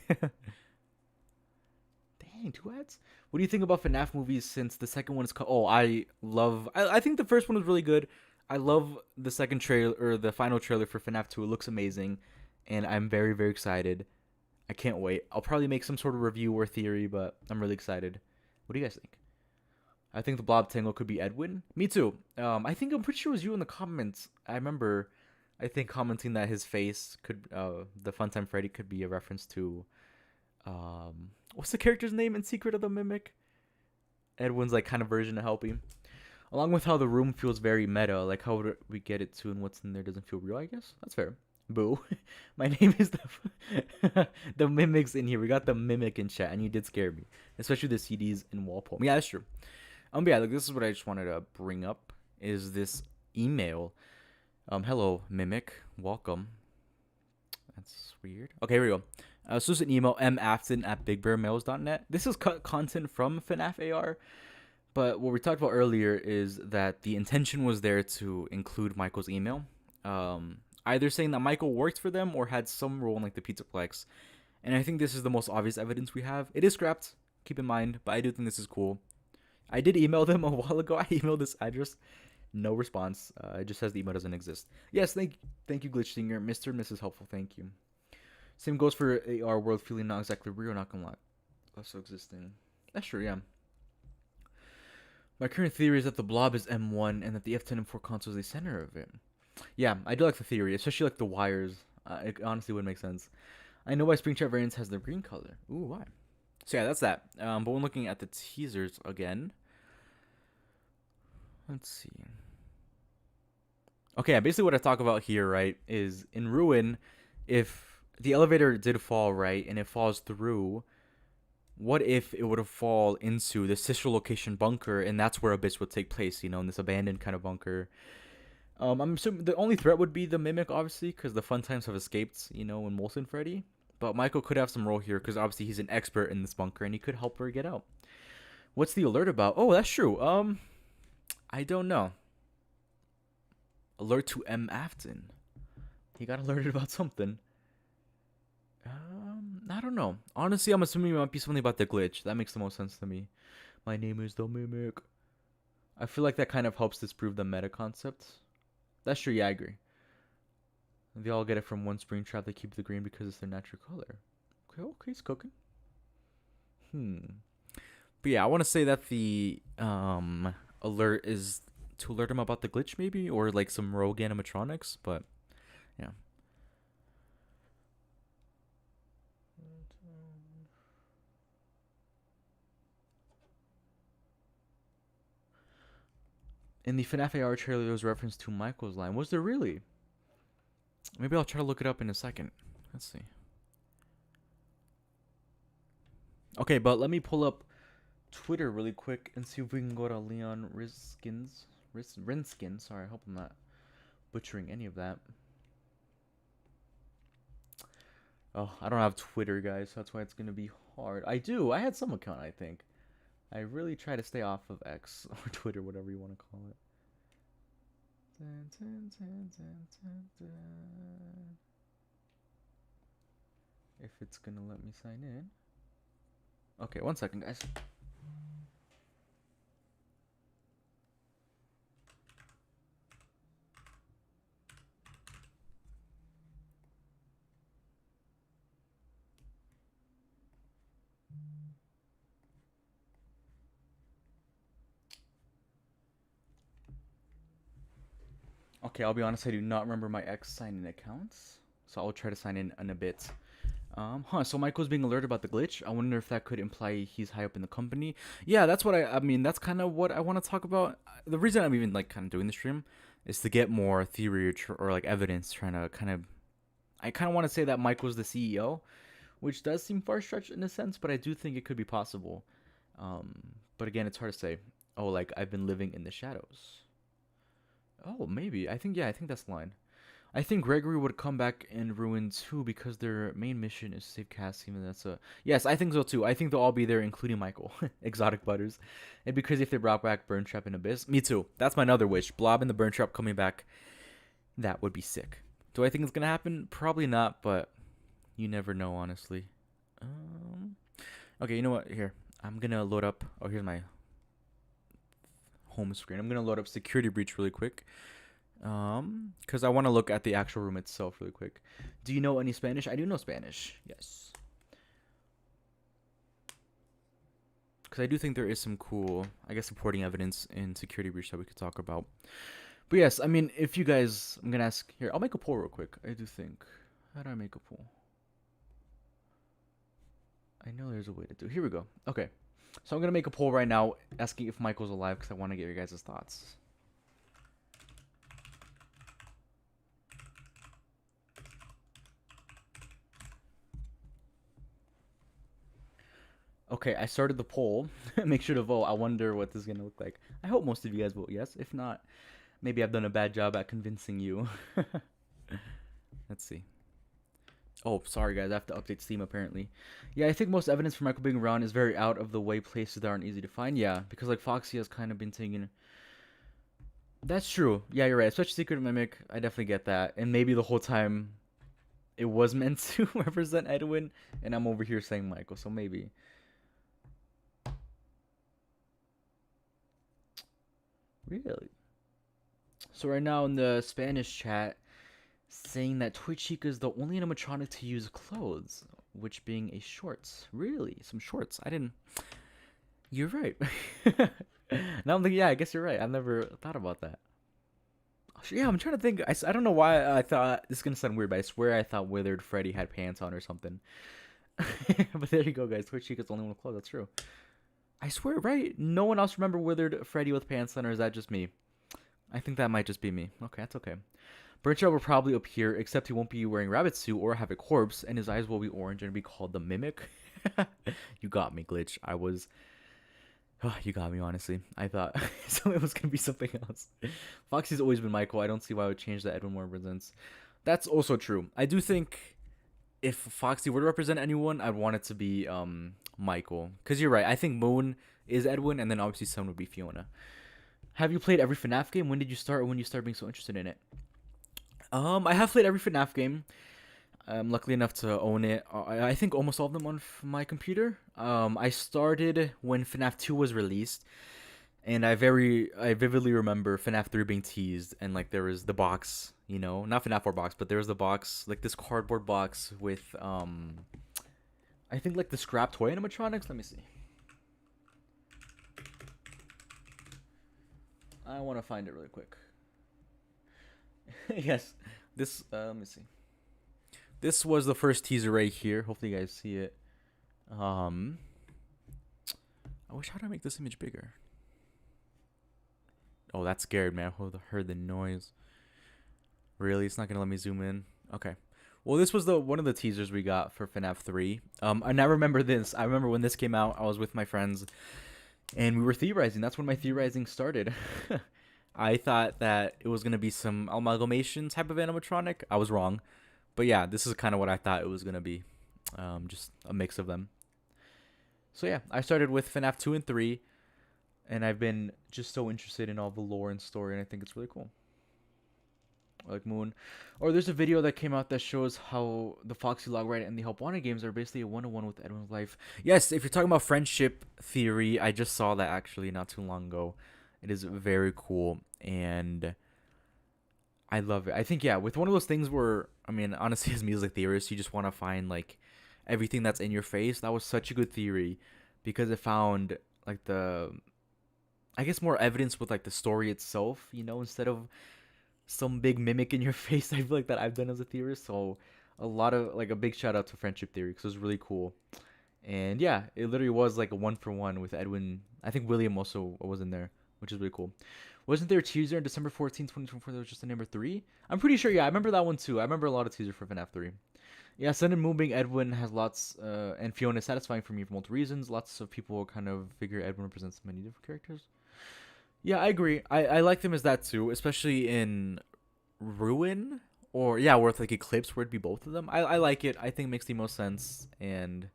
Dang, 2 ads. What do you think about FNAF movies since the second one is called? Oh, I love. I think the first one was really good. I love the second trailer or the final trailer for FNAF 2. It looks amazing, and I'm very very excited. I can't wait. I'll probably make some sort of review or theory, but I'm really excited. What do you guys think? I think the Blob Tango could be Edwin. Me too. I'm pretty sure it was you in the comments. I remember, I think commenting that his face could, the Funtime Freddy could be a reference to, what's the character's name in Secret of the Mimic? Edwin's like kind of version of Helpy. Along with how the room feels very meta, like how would we get it to and what's in there doesn't feel real. I guess that's fair. Boo. My name is the mimics in here. We got the mimic in chat, and you did scare me, especially the CDs in Walpole. Yeah, that's true. But yeah, look, this is what I just wanted to bring up is this email. Hello, Mimic. Welcome. That's weird. Okay, here we go. So this is an email, mafton@bigbearmails.net. This is content from FNAF AR, but what we talked about earlier is that the intention was there to include Michael's email. Either saying that Michael worked for them or had some role in like the Pizzaplex. And I think this is the most obvious evidence we have. It is scrapped, keep in mind, but I do think this is cool. I did email them a while ago. I emailed this address. No response. It just says the email doesn't exist. Yes, thank you, Glitch Singer. Mr. and Mrs. Helpful, thank you. Same goes for AR World feeling not exactly real, not gonna lie. Also existing. That's true, yeah. My current theory is that the Blob is M1 and that the F10 and 4 console is the center of it. Yeah, I do like the theory, especially like the wires. It honestly would make sense. I know why Springtrap Variants has the green color. Ooh, why? So yeah, that's that. But when looking at the teasers again, let's see. Okay, basically what I talk about here, right, is in Ruin, if the elevator did fall, right, and it falls through, what if it would have fall into the sister location bunker, and that's where Abyss would take place, you know, in this abandoned kind of bunker. I'm assuming the only threat would be the Mimic, obviously, because the fun times have escaped, you know, in Molson Freddy. But Michael could have some role here, because obviously he's an expert in this bunker, and he could help her get out. What's the alert about? Oh, that's true. I don't know. Alert to M. Afton. He got alerted about something. I don't know. Honestly, I'm assuming it might be something about the glitch. That makes the most sense to me. My name is the Mimic. I feel like that kind of helps disprove the meta concept. That's true, yeah, I agree. They all get it from one Springtrap. They keep the green because it's their natural color. Okay, it's cooking. But yeah, I want to say that the alert is to alert him about the glitch, maybe, or like some rogue animatronics. But yeah. In the FNAF AR trailer, there was reference to Michael's line. Was there really? Maybe I'll try to look it up in a second. Let's see. Okay, but let me pull up Twitter really quick and see if we can go to Leon Rinskin. Sorry, I hope I'm not butchering any of that. Oh, I don't have Twitter, guys, so that's why it's going to be hard. I do. I had some account, I think. I really try to stay off of X or Twitter, whatever you want to call it. If it's going to let me sign in. Okay, 1 second, guys. Okay, I'll be honest, I do not remember my X sign-in accounts, so I'll try to sign in a bit. So Michael's being alerted about the glitch. I wonder if that could imply he's high up in the company. Yeah, that's what I mean, that's kind of what I want to talk about. The reason I'm even, like, kind of doing the stream is to get more theory or like, evidence, trying to I kind of want to say that Michael's the CEO, which does seem far-stretched in a sense, but I do think it could be possible. But again, it's hard to say. Oh, like, I've been living in the shadows. Oh, maybe. I think that's the line. I think Gregory would come back and ruin too because their main mission is to save Cassie. And that's a yes. I think so too. I think they'll all be there, including Michael, Exotic Butters. It'd be crazy if they brought back Burn Trap and Abyss. Me too. That's my another wish. Blob and the Burn Trap coming back. That would be sick. Do I think it's gonna happen? Probably not, but you never know, honestly. Okay, you know what? Here, I'm gonna load up. Oh, here's my home screen. I'm gonna load up Security Breach really quick. Because I want to look at the actual room itself really quick. Do you know any Spanish? I do know Spanish. Yes. Because I do think there is some cool, I guess, supporting evidence in Security Breach that we could talk about. But yes, I mean, if you guys, I'm gonna ask here. I'll make a poll real quick. I do think. How do I make a poll? I know there's a way to do. Here we go. Okay. So I'm gonna make a poll right now, asking if Michael's alive because I want to get your guys' thoughts. Okay, I started the poll. Make sure to vote. I wonder what this is gonna look like. I hope most of you guys vote yes. If not, maybe I've done a bad job at convincing you. Let's see. Oh, sorry guys, I have to update Steam apparently. Yeah, I think most evidence for Michael being around is very out of the way places that aren't easy to find. Yeah, because like Foxy has kind of been taken. That's true. Yeah, you're right. Especially Secret Mimic, I definitely get that. And maybe the whole time it was meant to represent Edwin, and I'm over here saying Michael, so maybe. Really? So right now in the Spanish chat, saying that Toy Chica is the only animatronic to use clothes, which being a shorts. Really? Some shorts. I didn't. You're right. Now I'm thinking, yeah, I guess you're right. I've never thought about that. Yeah, I'm trying to think. I don't know why I thought this is gonna sound weird, but I swear I thought Withered Freddy had pants on or something. But there you go, guys. Toy Chica's the only one with clothes. That's true. I swear, right? No one else remember Withered Freddy with pants on, or is that just me? I think that might just be me. Okay, that's okay. Birchall will probably appear, except he won't be wearing rabbit suit or have a corpse, and his eyes will be orange and be called the Mimic. You got me, Glitch. I was... Oh, you got me, honestly. I thought so it was going to be something else. Foxy's always been Michael. I don't see why I would change that Edwin Moore represents. That's also true. I do think if Foxy were to represent anyone, I'd want it to be Michael. Because you're right. I think Moon is Edwin, and then obviously Sun would be Fiona. Have you played every FNAF game? When did you start, or when you started being so interested in it? I have played every FNAF game. I'm lucky enough to own it. I think almost all of them on my computer. I started when FNAF 2 was released, and I vividly remember FNAF 3 being teased, and like there was the box, you know, not FNAF 4 box, but there was the box, like this cardboard box with I think like the scrap toy animatronics. Let me see. I want to find it really quick. Yes, this. Let me see. This was the first teaser right here. Hopefully you guys see it. I wish how do I make this image bigger? Oh, that scared me. I heard the noise. Really, it's not gonna let me zoom in. Okay. Well, this was the one of the teasers we got for FNAF 3. And I remember this. I remember when this came out. I was with my friends, and we were theorizing. That's when my theorizing started. I thought that it was gonna be some amalgamation type of animatronic. I was wrong. But yeah, this is kind of what I thought it was going to be. Just a mix of them. So yeah, I started with FNAF 2 and 3. And I've been just so interested in all the lore and story. And I think it's really cool. Like Moon. Or there's a video that came out that shows how the Foxy Log Ride and the Help Wanted games are basically a one-on-one with Edwin's life. Yes, if you're talking about friendship theory, I just saw that actually not too long ago. It is very cool. And I love it. I think, yeah, with one of those things where, I mean, honestly, as music theorist, you just want to find, like, everything that's in your face. That was such a good theory because it found, like, I guess more evidence with, like, the story itself, you know, instead of some big mimic in your face. I feel like that I've done as a theorist. So a lot of, like, a big shout out to friendship theory because it was really cool. And, yeah, it literally was, like, a 1-for-1 with Edwin. I think William also was in there, which is really cool. Wasn't there a teaser on December 14th, 2024 that was just the number 3? I'm pretty sure, yeah, I remember that one too. I remember a lot of teaser for FNAF 3. Yeah, Sun and Moon being Edwin has lots, and Fiona is satisfying for me for multiple reasons. Lots of people kind of figure Edwin represents many different characters. Yeah, I agree. I like them as that too, especially in Ruin Or yeah, worth like Eclipse, where it'd be both of them. I like it. I think it makes the most sense. And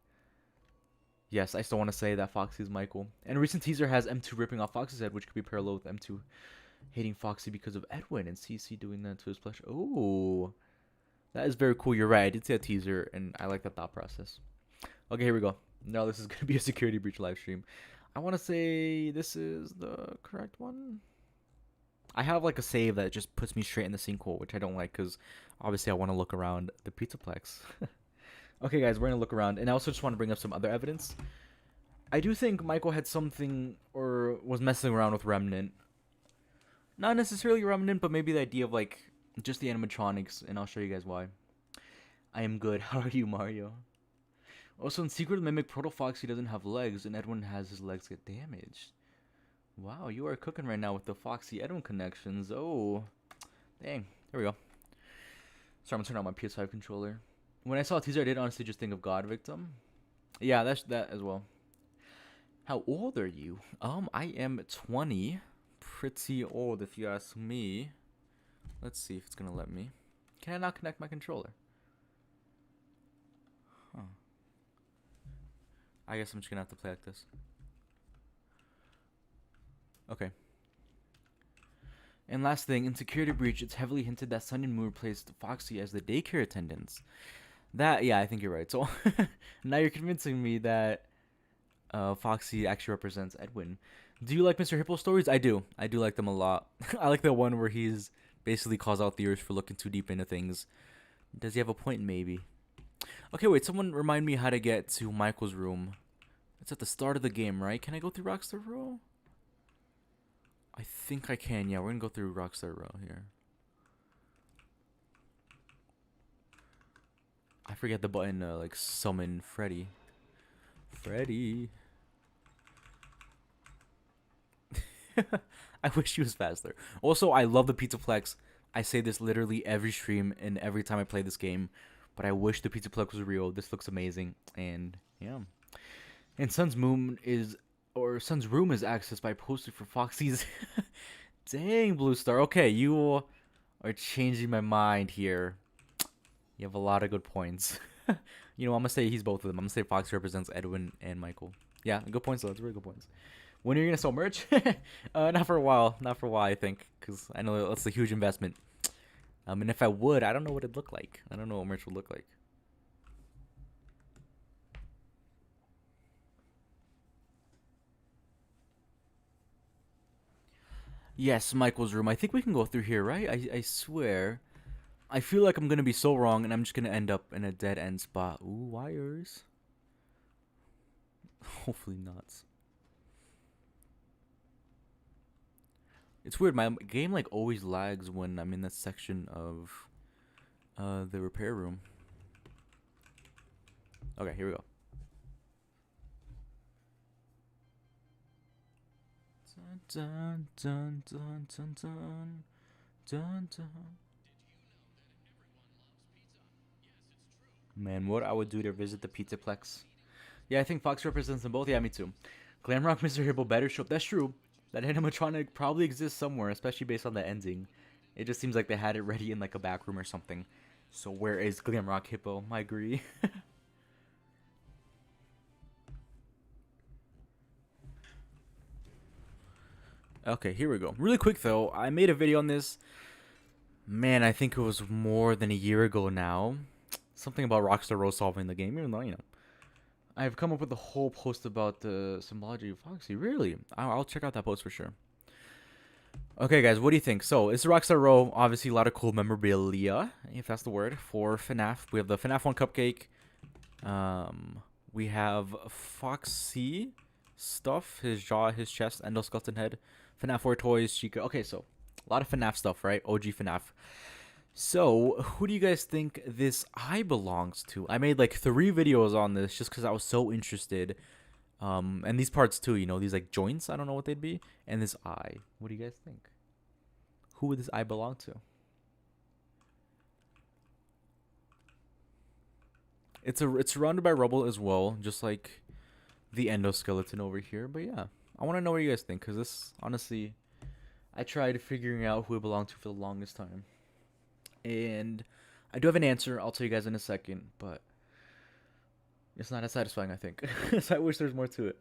yes, I still want to say that Foxy is Michael. And a recent teaser has M2 ripping off Foxy's head, which could be parallel with M2 hating Foxy because of Edwin and CC doing that to his flesh. Oh, that is very cool. You're right. I did see a teaser, and I like that thought process. Okay, here we go. Now this is going to be a security breach live stream. I want to say this is the correct one. I have like a save that just puts me straight in the sinkhole, which I don't like because obviously I want to look around the Pizzaplex. Okay, guys, we're going to look around. And I also just want to bring up some other evidence. I do think Michael had something or was messing around with Remnant. Not necessarily Remnant, but maybe the idea of like just the animatronics, and I'll show you guys why. I am good. How are you, Mario? Also, in Secret Mimic, Proto Foxy doesn't have legs, and Edwin has his legs get damaged. Wow, you are cooking right now with the Foxy Edwin connections. Oh, dang. There we go. Sorry, I'm gonna turn on my PS5 controller. When I saw a teaser, I did honestly just think of God Victim. Yeah, that's that as well. How old are you? I am 20. Pretty old if you ask me. Let's see if it's gonna let me. Can I not connect my controller? Huh. I guess I'm just gonna have to play like this. Okay. And last thing, in Security Breach, it's heavily hinted that Sun and Moon replaced Foxy as the daycare attendants. That, yeah, I think you're right. So now you're convincing me that Foxy actually represents Edwin. Do you like Mr. Hippo's stories? I do. I do like them a lot. I like the one where he's basically calls out theories for looking too deep into things. Does he have a point? Maybe. Okay, wait. Someone remind me how to get to Michael's room. It's at the start of the game, right? Can I go through Rockstar Row? I think I can. Yeah, we're gonna go through Rockstar Row here. I forget the button to like summon Freddy. Freddy. I wish he was faster. Also, I love the Pizzaplex. I say this literally every stream and every time I play this game. But I wish the Pizzaplex was real. This looks amazing. And yeah. And Sun's room is accessed by poster for Foxy's. Dang, Blue Star. Okay, you are changing my mind here. You have a lot of good points. You know, I'm gonna say he's both of them. I'm gonna say Foxy represents Edwin and Michael. Yeah, good points though. That's really good points. When are you gonna sell merch? Not for a while. Not for a while, I think, because I know that's a huge investment. And if I would, I don't know what it'd look like. I don't know what merch would look like. Yes, Michael's room. I think we can go through here, right? I swear. I feel like I'm gonna be so wrong, and I'm just gonna end up in a dead end spot. Ooh, wires. Hopefully not. It's weird. My game like always lags when I'm in that section of the repair room. Okay, here we go. Dun dun dun dun dun dun dun. Man, what I would do to visit the Pizzaplex. Yeah, I think Fox represents them both. Yeah, me too. Glamrock Mr. Hippo better show up. That's true. That animatronic probably exists somewhere, especially based on the ending. It just seems like they had it ready in like a back room or something. So where is Glamrock Hippo? I agree. Okay, here we go. Really quick though, I made a video on this. Man, I think it was more than a year ago now. Something about Rockstar Rose solving the game, even though, you know. I've come up with a whole post about the symbology of Foxy. Really? I'll check out that post for sure. Okay, guys, what do you think? So, it's Rockstar Row. Obviously, a lot of cool memorabilia, if that's the word, for FNAF. We have the FNAF 1 cupcake. We have Foxy stuff. His jaw, his chest, endoskeleton head. FNAF 4 toys, Chica. Okay, so, a lot of FNAF stuff, right? OG FNAF. So, who do you guys think this eye belongs to? I made like 3 videos on this just because I was so interested. And these parts too, you know, these like joints, I don't know what they'd be. And this eye. What do you guys think? Who would this eye belong to? It's surrounded by rubble as well, just like the endoskeleton over here. But yeah, I want to know what you guys think, because this, honestly, I tried figuring out who it belonged to for the longest time. And I do have an answer. I'll tell you guys in a second, but it's not as satisfying, I think. So I wish there's more to it.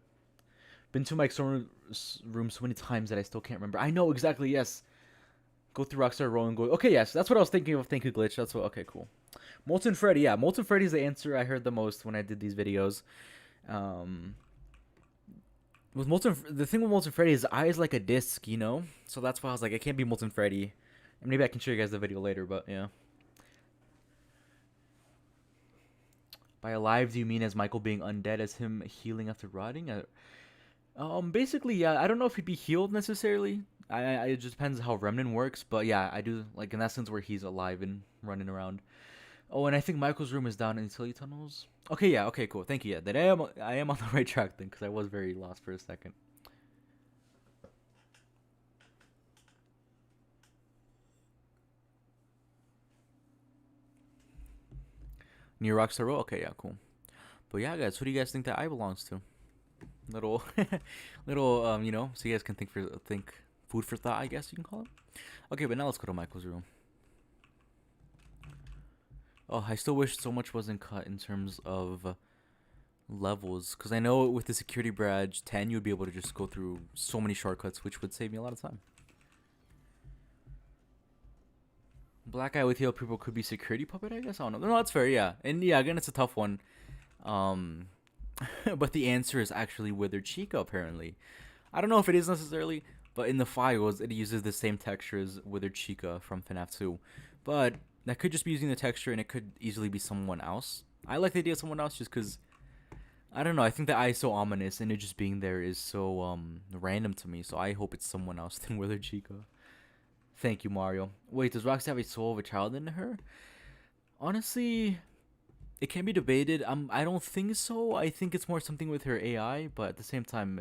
Been to Mike's room so many times that I still can't remember. I know exactly. Yes. Go through Rockstar Row and go. Okay, yes, that's what I was thinking of. Thank you, Glitch. That's what. Okay, cool. Molten Freddy. Yeah, Molten Freddy is the answer I heard the most when I did these videos. Um, with the thing with Molten Freddy is the eye is like a disc, you know. So that's why I was like, it can't be Molten Freddy. And maybe I can show you guys the video later, but yeah. By alive, do you mean as Michael being undead, as him healing after rotting? Basically, yeah. I don't know if he'd be healed necessarily. It just depends how Remnant works, but yeah, I do like in that sense where he's alive and running around. Oh, and I think Michael's room is down in utility tunnels. Okay, yeah, okay, cool. Thank you. Yeah, that I am on the right track then, because I was very lost for a second. Near Rockstar Row. Okay, yeah, cool. But yeah, guys, who do you guys think that eye belongs to? Little, little, you know, so you guys can think food for thought, I guess you can call it. Okay, but now let's go to Michael's room. Oh, I still wish so much wasn't cut in terms of levels, because I know with the security badge 10 you'd be able to just go through so many shortcuts, which would save me a lot of time. Black eye with heal people could be security puppet, I guess. I don't know. No, that's fair. Yeah, and yeah, again, it's a tough one. But the answer is actually Withered Chica. Apparently, I don't know if it is necessarily, but in the files it uses the same texture as Withered Chica from FNAF 2. But that could just be using the texture, and it could easily be someone else. I like the idea of someone else just because I don't know. I think the eye is so ominous, and it just being there is so random to me. So I hope it's someone else than Withered Chica. Thank you, Mario. Wait, does Roxy have a soul of a child in her? Honestly, it can be debated. I don't think so. I think it's more something with her AI, but at the same time,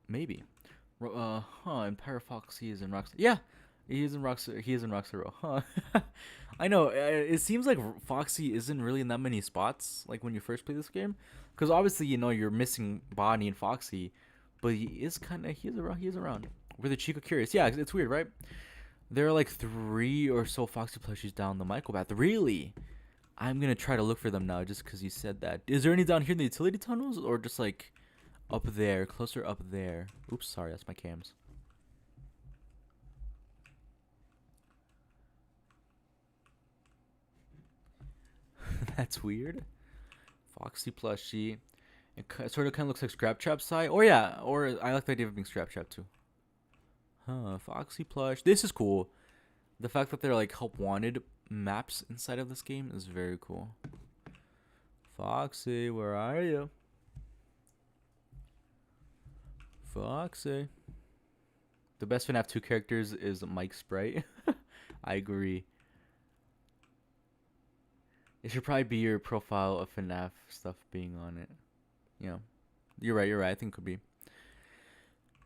maybe. And Parafoxy is in Rockstar. Yeah, he is in Rockstar. He is in Rockstar Row. Huh. I know. It seems like Foxy isn't really in that many spots. Like when you first play this game, because obviously you know you're missing Bonnie and Foxy, but he is around. He is around. We're the Chica Curious. Yeah, it's weird, right? There are like 3 or so Foxy plushies down the Michael path. Really? I'm gonna try to look for them now, just because you said that. Is there any down here in the utility tunnels, or just like up there, closer up there? Oops, sorry, that's my cams. That's weird. Foxy plushie. It sort of kind of looks like Scrap Trap side. Or yeah, or I like the idea of being Scrap Trap too. Huh, Foxy plush. This is cool. The fact that they're like help wanted maps inside of this game is very cool. Foxy, where are you? Foxy. The best FNAF 2 characters is Mike Sprite. I agree. It should probably be your profile of FNAF stuff being on it. Yeah. You're right. I think it could be.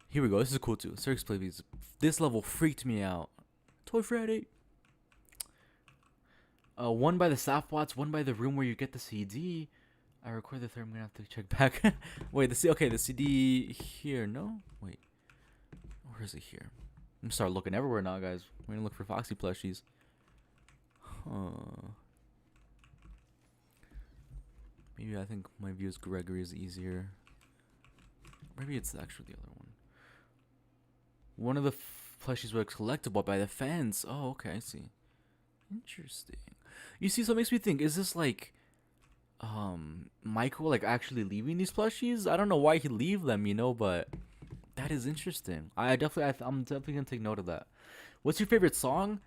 Here we go. This is cool too. Circus play these. This level freaked me out. Toy Freddy. One by the softbots, one by the room where you get the CD. I record the third. I'm gonna have to check back. Wait, the CD here. No, wait. Where is it here? I'm gonna start looking everywhere now, guys. We're gonna look for Foxy plushies. Huh. Maybe I think my view as Gregory is easier. Maybe it's actually the other one. One of the plushies was collectible by the fans. Oh, okay, I see. Interesting. You see, so it makes me think, is this like Michael like actually leaving these plushies? I don't know why he'd leave them, you know, but that is interesting. I'm definitely gonna take note of that. What's your favorite song?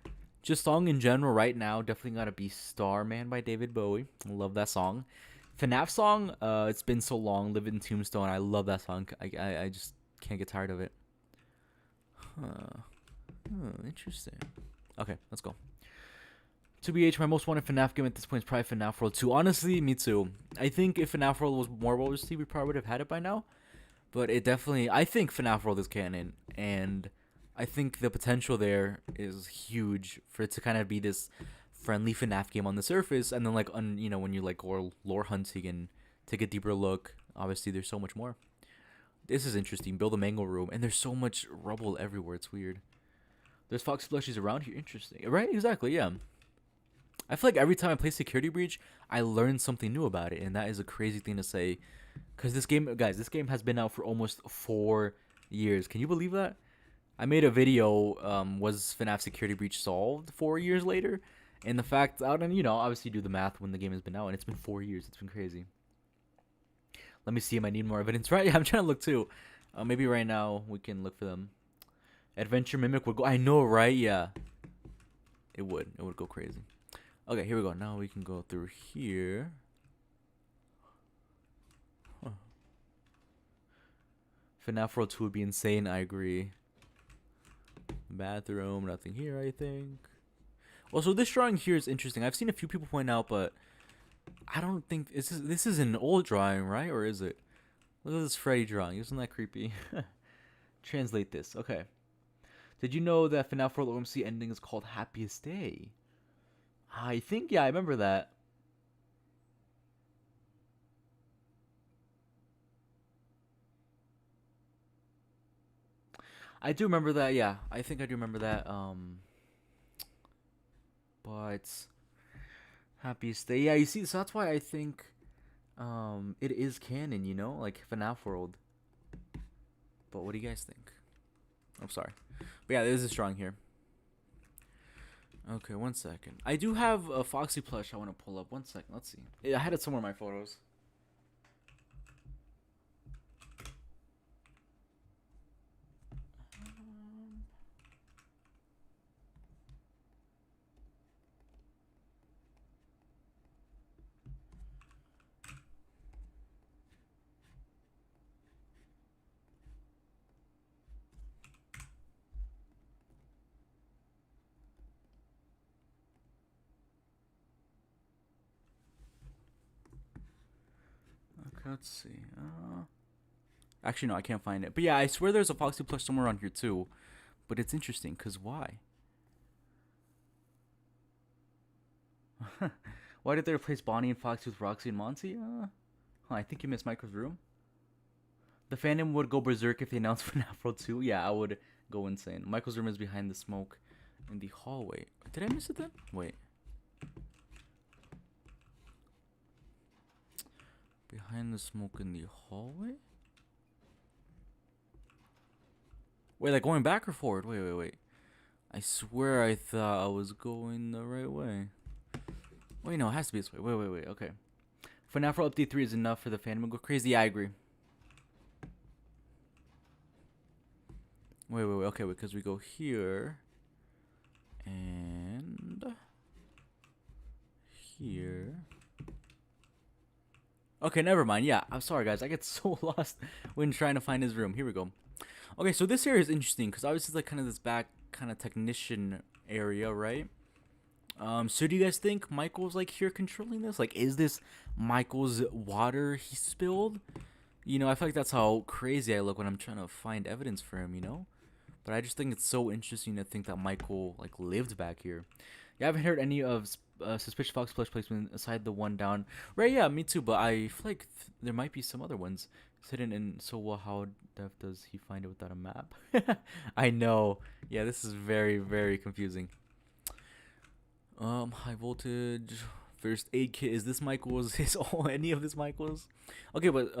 Just song in general right now, definitely gotta be Starman by David Bowie. I love that song. FNAF song, It's Been So Long, Live in Tombstone. I love that song. I just can't get tired of it. Huh. Interesting. Okay, let's go. 2BH, my most wanted FNAF game at this point is probably FNAF World 2. Honestly, me too. I think if FNAF World was more well received, we probably would have had it by now. But it definitely, I think FNAF World is canon. And I think the potential there is huge for it to kind of be this friendly FNAF game on the surface. And then, like, you know, when you like lore hunting and take a deeper look, obviously there's so much more. This is interesting. Build a mango room. And there's so much rubble everywhere. It's weird. There's Foxy plushies around here. Interesting. Right? Exactly. Yeah. I feel like every time I play Security Breach, I learn something new about it, and that is a crazy thing to say. Because this game, guys, this game has been out for almost 4 years. Can you believe that? I made a video, was FNAF Security Breach solved 4 years later? And the fact, and obviously do the math when the game has been out, and it's been 4 years. It's been crazy. Let me see if I need more evidence. Right? Yeah, I'm trying to look too. Maybe right now we can look for them. Adventure Mimic would go. I know, right? Yeah. It would. It would go crazy. Okay, here we go. Now we can go through here. Huh. FNAF World 2 would be insane. I agree. Bathroom. Nothing here, I think. Also, this drawing here is interesting. I've seen a few people point out, but I don't think this is an old drawing, right? Or is it? Look at this Freddy drawing. Isn't that creepy? Translate this. Okay. Did you know that FNAF World OMC ending is called Happiest Day? I think, yeah, I remember that. I do remember that, yeah. I think I do remember that. But Happiest Day. Yeah, you see, so that's why I think it is canon, like FNAF World. But what do you guys think? I'm sorry. But yeah, there's this drawing here. Okay, 1 second. I do have a Foxy plush I want to pull up. 1 second. Let's see. I had it somewhere in my photos. Okay, let's see. Actually, no, I can't find it. But yeah, I swear there's a Foxy plush somewhere on here too. But it's interesting, because why? Why did they replace Bonnie and Foxy with Roxy and Monty? I think you missed Michael's room. The fandom would go berserk if they announced FNAF World 2. Yeah, I would go insane. Michael's room is behind the smoke in the hallway. Did I miss it then? Wait. Behind the smoke in the hallway? Wait, like going back or forward? Wait. I swear I thought I was going the right way. Wait, no, it has to be this way. Wait. Okay. FNAF World Update 3 is enough for the fandom to go crazy. Yeah, I agree. Wait. Okay, because we go here. And here. Okay, never mind. Yeah, I'm sorry, guys. I get so lost when trying to find his room. Here we go. Okay, so this area is interesting because obviously it's like kind of this back kind of technician area, right? So do you guys think Michael's like here controlling this? Like, is this Michael's water he spilled? I feel like that's how crazy I look when I'm trying to find evidence for him. But I just think it's so interesting to think that Michael like lived back here. Yeah, I haven't heard any of suspicious Fox plush placement aside the one down. Right, yeah, me too. But I feel like there might be some other ones hidden in. So how does he find it without a map? I know. Yeah, this is very, very confusing. High voltage. First aid kit. Is this Michael's? Is any of this Michael's? Okay, but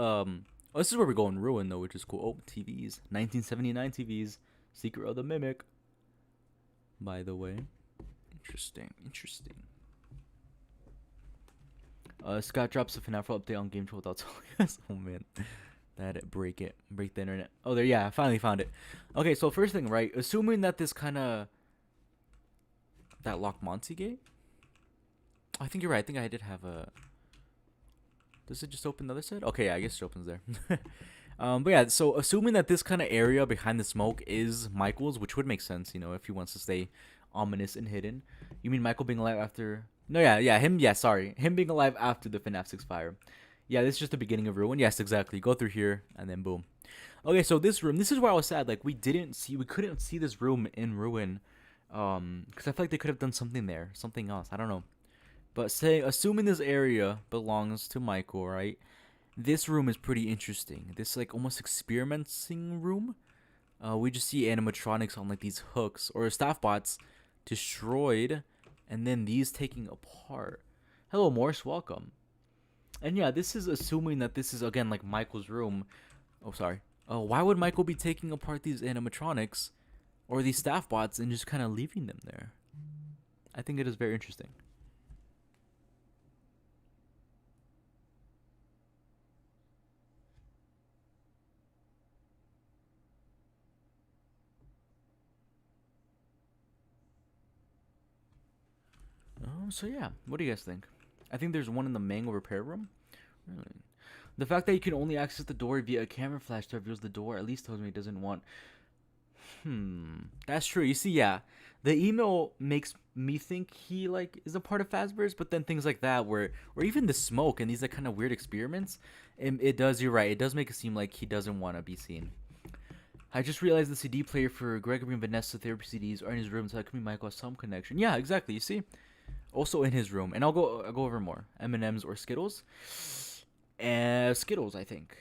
this is where we're going. Ruin though, which is cool. Oh, TVs. 1979 TVs. Secret of the Mimic. By the way. Interesting. Scott drops a FNAF update on Game Troll without telling us. Oh man, that break the internet. Oh, there, yeah, I finally found it. Okay, so first thing, right? Assuming that this that locked Monty gate. I think you're right. I think I did have a. Does it just open the other side? Okay, yeah, I guess it opens there. But yeah, so assuming that this kind of area behind the smoke is Michael's, which would make sense, if he wants to stay ominous and hidden. You mean Michael being alive after? No, him being alive after the FNAF 6 fire. Yeah, this is just the beginning of Ruin. Yes, exactly. Go through here and then boom. Okay, so this room, this is where I was sad. Like we couldn't see this room in Ruin, because I feel like they could have done something there, something else. I don't know. But assuming this area belongs to Michael, right? This room is pretty interesting. This like almost experimenting room. We just see animatronics on like these hooks or staff bots destroyed, and then these taking apart. Hello, Morse. Welcome. And yeah, this is assuming that this is again like Michael's room. Oh, sorry. Oh, why would Michael be taking apart these animatronics or these staff bots and just kind of leaving them there? I think it is very interesting. So yeah, what do you guys think? I think there's one in the mango repair room. Really? The fact that you can only access the door via a camera flash that reveals the door at least tells me it doesn't want. That's true. You see, yeah, the email makes me think he like is a part of Fazbear's, but then things like that, where or even the smoke and these like kind of weird experiments, it does. You're right. It does make it seem like he doesn't want to be seen. I just realized the CD player for Gregory and Vanessa therapy CDs are in his room, so that could be Michael has some connection. Yeah, exactly. You see, also in his room, and I'll go over more M&Ms or Skittles. Skittles, I think.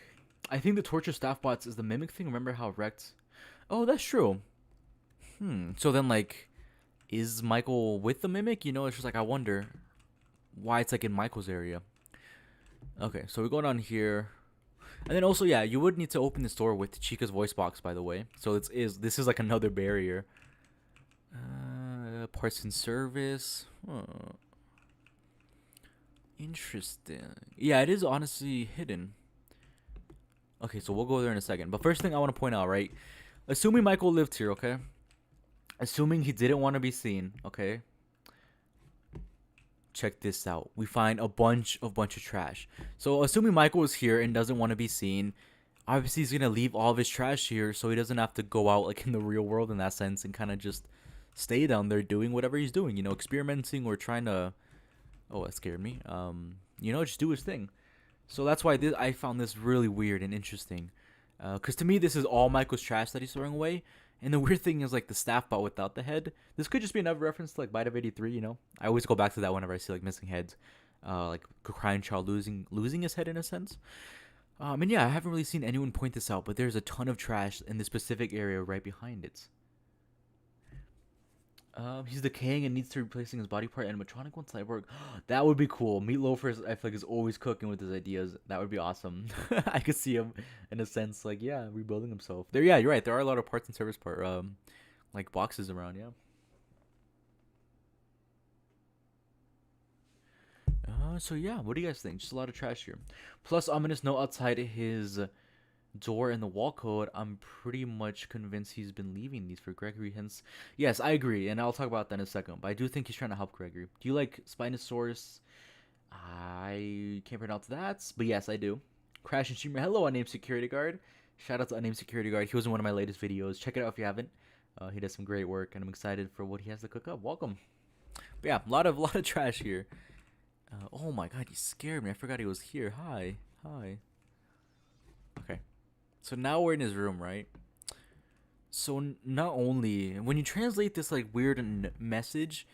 I think the torture staff bots is the mimic thing. Remember how wrecked? Oh, that's true. So then, like, is Michael with the mimic? You know, it's just like I wonder why it's like in Michael's area. Okay, so we go down here, and then also, yeah, you would need to open this door with Chica's voice box, by the way. So this is like another barrier. Parts in service. Interesting. Yeah, it is honestly hidden. Okay, so we'll go there in a second. But first thing I want to point out, right? Assuming Michael lived here, okay? Assuming he didn't want to be seen, okay? Check this out. We find a bunch of trash. So assuming Michael is here and doesn't want to be seen, obviously he's gonna leave all of his trash here, so he doesn't have to go out like in the real world in that sense and kind of just stay down there doing whatever he's doing. You know, experimenting or trying to. Oh, that scared me. You know, just do his thing. So that's why I found this really weird and interesting. Because to me, this is all Michael's trash that he's throwing away. And the weird thing is, like, the staff bot without the head. This could just be another reference to, like, Bite of 83, you know? I always go back to that whenever I see, like, missing heads. Like, a crying child losing his head, in a sense. And yeah, I haven't really seen anyone point this out, but there's a ton of trash in the specific area right behind it. He's decaying and needs to replacing his body part animatronic one cyborg. That would be cool. Meatloaf, I feel like, is always cooking with his ideas. That would be awesome. I could see him in a sense, like, yeah, rebuilding himself. There, yeah, you're right. There are a lot of parts and service part, like boxes around. Yeah. So yeah, what do you guys think? Just a lot of trash here. Plus, ominous note outside his door and the wall code. I'm pretty much convinced he's been leaving these for Gregory. Hence, yes, I agree, and I'll talk about that in a second. But I do think he's trying to help Gregory. Do you like Spinosaurus? I can't pronounce that, but yes, I do. Crash and Streamer. Hello, Unnamed Security Guard. Shout out to Unnamed Security Guard. He was in one of my latest videos. Check it out if you haven't. He does some great work, and I'm excited for what he has to cook up. Welcome. But yeah, lot of trash here. Oh my god, he scared me. I forgot he was here. Hi, hi. Okay. So now we're in his room, right? So not only when you translate this like weird message,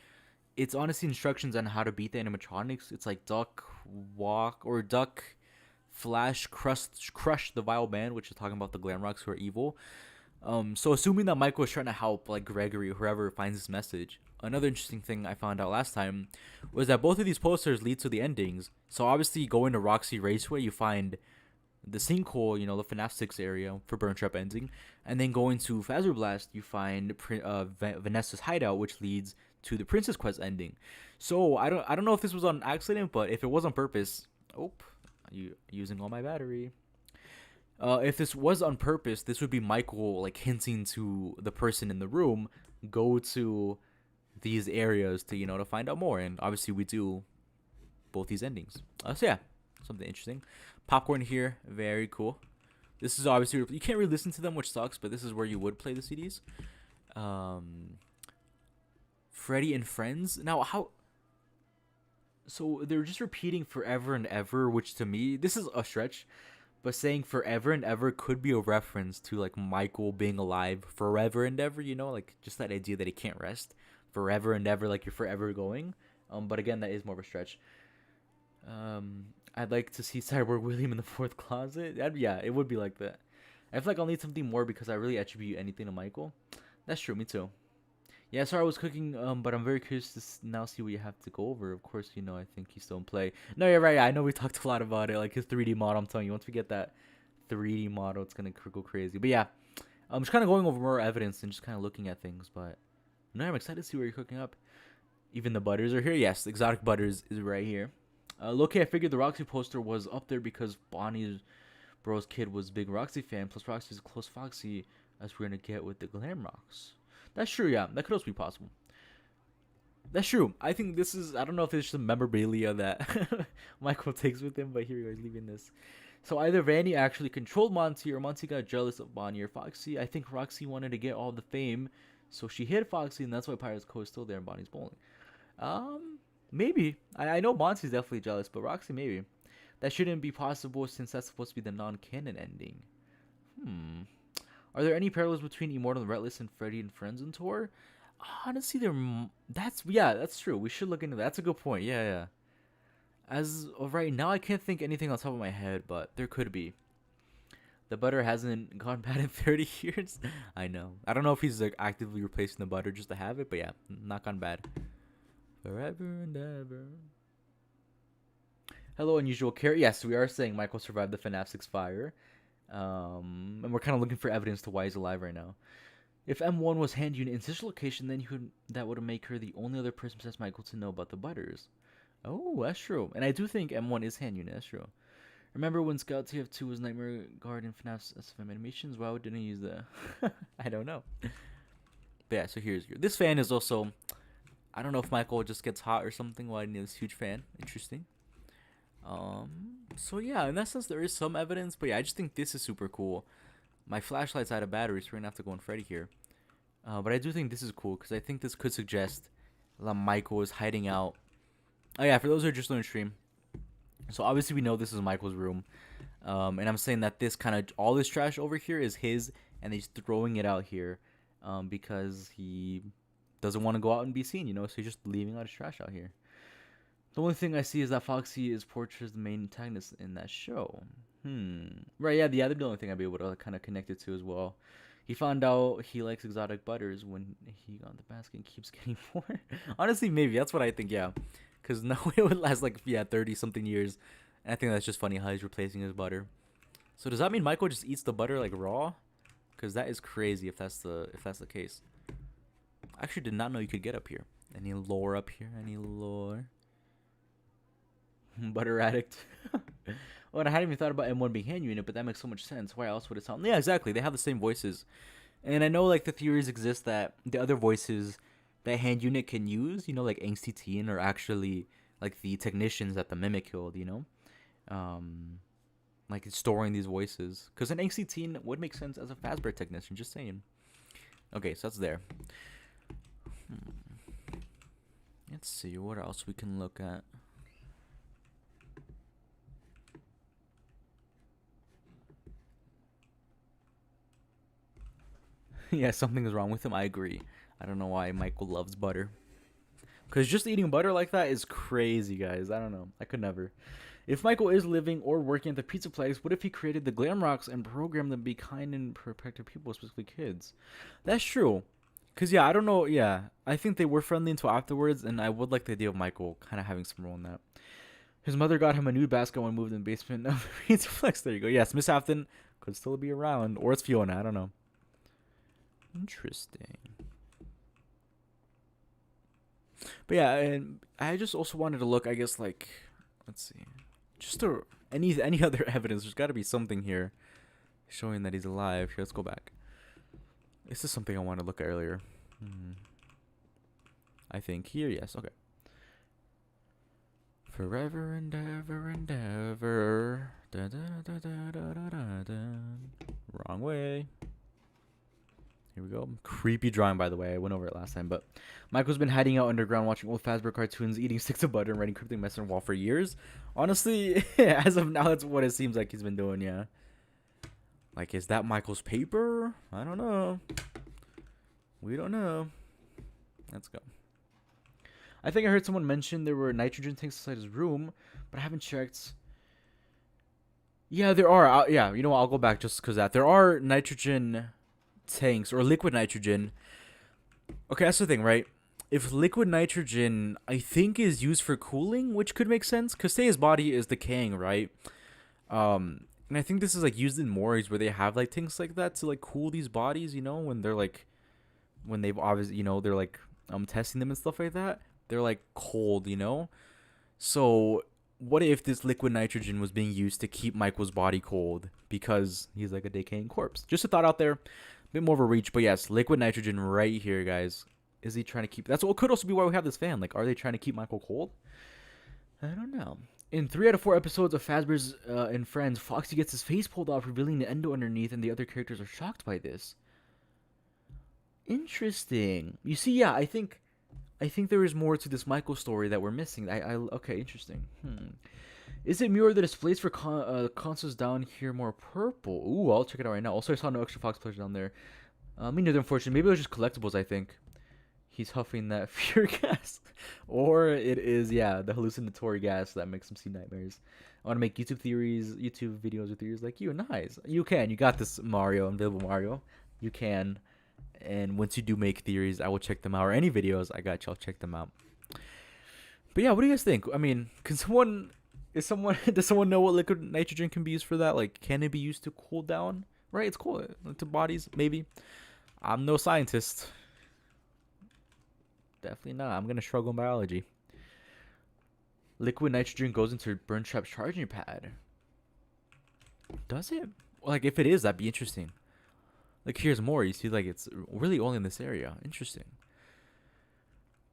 it's honestly instructions on how to beat the animatronics. It's like duck, walk, or duck, flash, crush the vile band, which is talking about the Glamrocks who are evil. So assuming that Michael is trying to help like Gregory, whoever finds this message. Another interesting thing I found out last time was that both of these posters lead to the endings. So obviously going to Roxy Raceway, you find the sinkhole, you know, the FNAF 6 area for Burn Trap ending, and then going to Fazbear Blast, you find Vanessa's hideout, which leads to the Princess Quest ending. So I don't know if this was on accident, but if it was on purpose, you using all my battery. If this was on purpose, this would be Michael like hinting to the person in the room, go to these areas to to find out more, and obviously we do both these endings. So yeah, something interesting. Popcorn here, very cool. This is obviously you can't really listen to them, which sucks, but this is where you would play the CDs. Freddy and Friends. Now how? So they're just repeating forever and ever, which to me this is a stretch. But saying forever and ever could be a reference to like Michael being alive forever and ever, like just that idea that he can't rest forever and ever, like you're forever going. But again, that is more of a stretch. I'd like to see Cyborg William in the fourth closet. Yeah, it would be like that. I feel like I'll need something more because I really attribute anything to Michael. That's true, me too. Yeah, sorry I was cooking, but I'm very curious to now see what you have to go over. Of course, you know, I think he's still in play. No, you're right. I know we talked a lot about it, like his 3D model. I'm telling you, once we get that 3D model, it's gonna go crazy. But yeah, I'm just kind of going over more evidence and just kind of looking at things. But no, I'm excited to see what you're cooking up. Even the butters are here. Yes, the exotic butters is right here. Loki, I figured the Roxy poster was up there because Bonnie's bro's kid was a big Roxy fan. Plus, Roxy's a close Foxy, as we're gonna get with the Glam Rocks. That's true, yeah. That could also be possible. That's true. I think this is, I don't know if it's just a memorabilia that Michael takes with him, but here he is leaving this. So either Vanny actually controlled Monty or Monty got jealous of Bonnie or Foxy. I think Roxy wanted to get all the fame, so she hid Foxy, and that's why Pirates Co. is still there and Bonnie's bowling. Maybe. I know Monty's definitely jealous, but Roxy maybe. That shouldn't be possible since that's supposed to be the non-canon ending. Are there any parallels between Immortal and Relentless and Freddy and Friends on tour? Honestly, that's true. We should look into that. That's a good point. Yeah. As of right now, I can't think anything on top of my head, but there could be. The butter hasn't gone bad in 30 years. I know. I don't know if he's like actively replacing the butter just to have it, but yeah, not gone bad. Forever and ever. Hello, unusual care. Yes, we are saying Michael survived the FNAF 6 fire. And we're kind of looking for evidence to why he's alive right now. If M1 was hand unit in this location, then that would make her the only other person besides Michael to know about the butters. Oh, that's true. And I do think M1 is hand unit. That's true. Remember when Scout TF2 was Nightmare Guard in FNAF's SFM animations? Why didn't he use the... I don't know. But yeah, so here's your... This fan is also... I don't know if Michael just gets hot or something while he's this huge fan. Interesting. So yeah, in that sense, there is some evidence. But yeah, I just think this is super cool. My flashlight's out of battery, so we're going to have to go on Freddy here. But I do think this is cool, because I think this could suggest that Michael is hiding out. Oh yeah, for those who are just on stream. So obviously we know this is Michael's room. And I'm saying that this kind of, all this trash over here is his, and he's throwing it out here. Because he doesn't want to go out and be seen, you know, so he's just leaving out his trash out here. The only thing I see is that Foxy is portrayed as the main antagonist in that show. Right, yeah, the only thing I'd be able to kind of connect it to as well. He found out he likes exotic butters when he got the basket and keeps getting more. Honestly, maybe. That's what I think, yeah. Because no, it would last like, 30-something years. And I think that's just funny how he's replacing his butter. So does that mean Michael just eats the butter like raw? Because that is crazy if that's the case. I actually did not know you could get up here. Any lore up here? Any lore? Butter addict. Oh, and I hadn't even thought about M1 being hand unit, but that makes so much sense. Why else would it sound? Yeah, exactly. They have the same voices. And I know, like, the theories exist that the other voices that hand unit can use, you know, like Angsty Teen, are actually, like, the technicians that the Mimic killed, you know? Like, storing these voices. Because an Angsty Teen would make sense as a Fazbear technician, just saying. Okay, so that's there. Let's see what else we can look at. Yeah, something is wrong with him. I agree. I don't know why Michael loves butter. Because just eating butter like that is crazy, guys. I don't know. I could never. If Michael is living or working at the pizza place, what if he created the Glam Rocks and programmed them to be kind and protect their people, specifically kids? That's true. Because, yeah, I don't know. Yeah, I think they were friendly until afterwards, and I would like the idea of Michael kind of having some role in that. His mother got him a new basket when moved in the basement of the pizza flex. There you go. Yes, Miss Afton could still be around. Or it's Fiona. I don't know. Interesting. But yeah, and I just also wanted to look, I guess, like, let's see, just any other evidence. There's got to be something here showing that he's alive. Here, let's go back. This is something I wanted to look at earlier. I think here, yes, okay. Forever and ever and ever. Da, da, da, da, da, da, da, da. Wrong way. Here we go. Creepy drawing, by the way. I went over it last time, but Michael's been hiding out underground, watching old Fazbear cartoons, eating sticks of butter, and writing cryptic messages on the wall for years. Honestly, as of now, that's what it seems like he's been doing, yeah. Like, is that Michael's paper? I don't know. We don't know. Let's go. I think I heard someone mention there were nitrogen tanks inside his room, but I haven't checked. Yeah, there are. Yeah, you know what? I'll go back just because that there are nitrogen tanks or liquid nitrogen. Okay, that's the thing, right? If liquid nitrogen, I think, is used for cooling, which could make sense, because say his body is decaying, right? And I think this is like used in mores where they have like things like that to like cool these bodies, you know, when they're like when they've obviously, you know, they're like testing them and stuff like that. They're like cold, you know. So what if this liquid nitrogen was being used to keep Michael's body cold because he's like a decaying corpse? Just a thought out there, a bit more of a reach, but yes, liquid nitrogen right here, guys. Is he trying to keep? That's what could also be why we have this fan. Like, are they trying to keep Michael cold? I don't know. In 3 out of 4 episodes of Fazbear's and Friends, Foxy gets his face pulled off, revealing the endo underneath, and the other characters are shocked by this. Interesting. You see, yeah, I think there is more to this Michael story that we're missing. Okay, interesting. Is it mirror the displays for consoles down here more purple? Ooh, I'll check it out right now. Also, I saw no extra Fox players down there. Me neither, unfortunately. Maybe it was just collectibles, I think. He's huffing that fear gas. Or it is, yeah, the hallucinatory gas that makes him see nightmares. I want to make YouTube videos with theories like you. Nice. You can. You got this, Mario, Invisible Mario. You can. And once you do make theories, I will check them out. Or any videos, I got you. I'll check them out. But yeah, what do you guys think? I mean, does someone know what liquid nitrogen can be used for that? Like, can it be used to cool down? Right? It's cool to bodies, maybe. I'm no scientist. Definitely not. I'm gonna struggle in biology. Liquid nitrogen goes into burn trap's charging pad. Does it? Like, if it is, that'd be interesting. Like, here's more. You see, like, it's really only in this area. Interesting.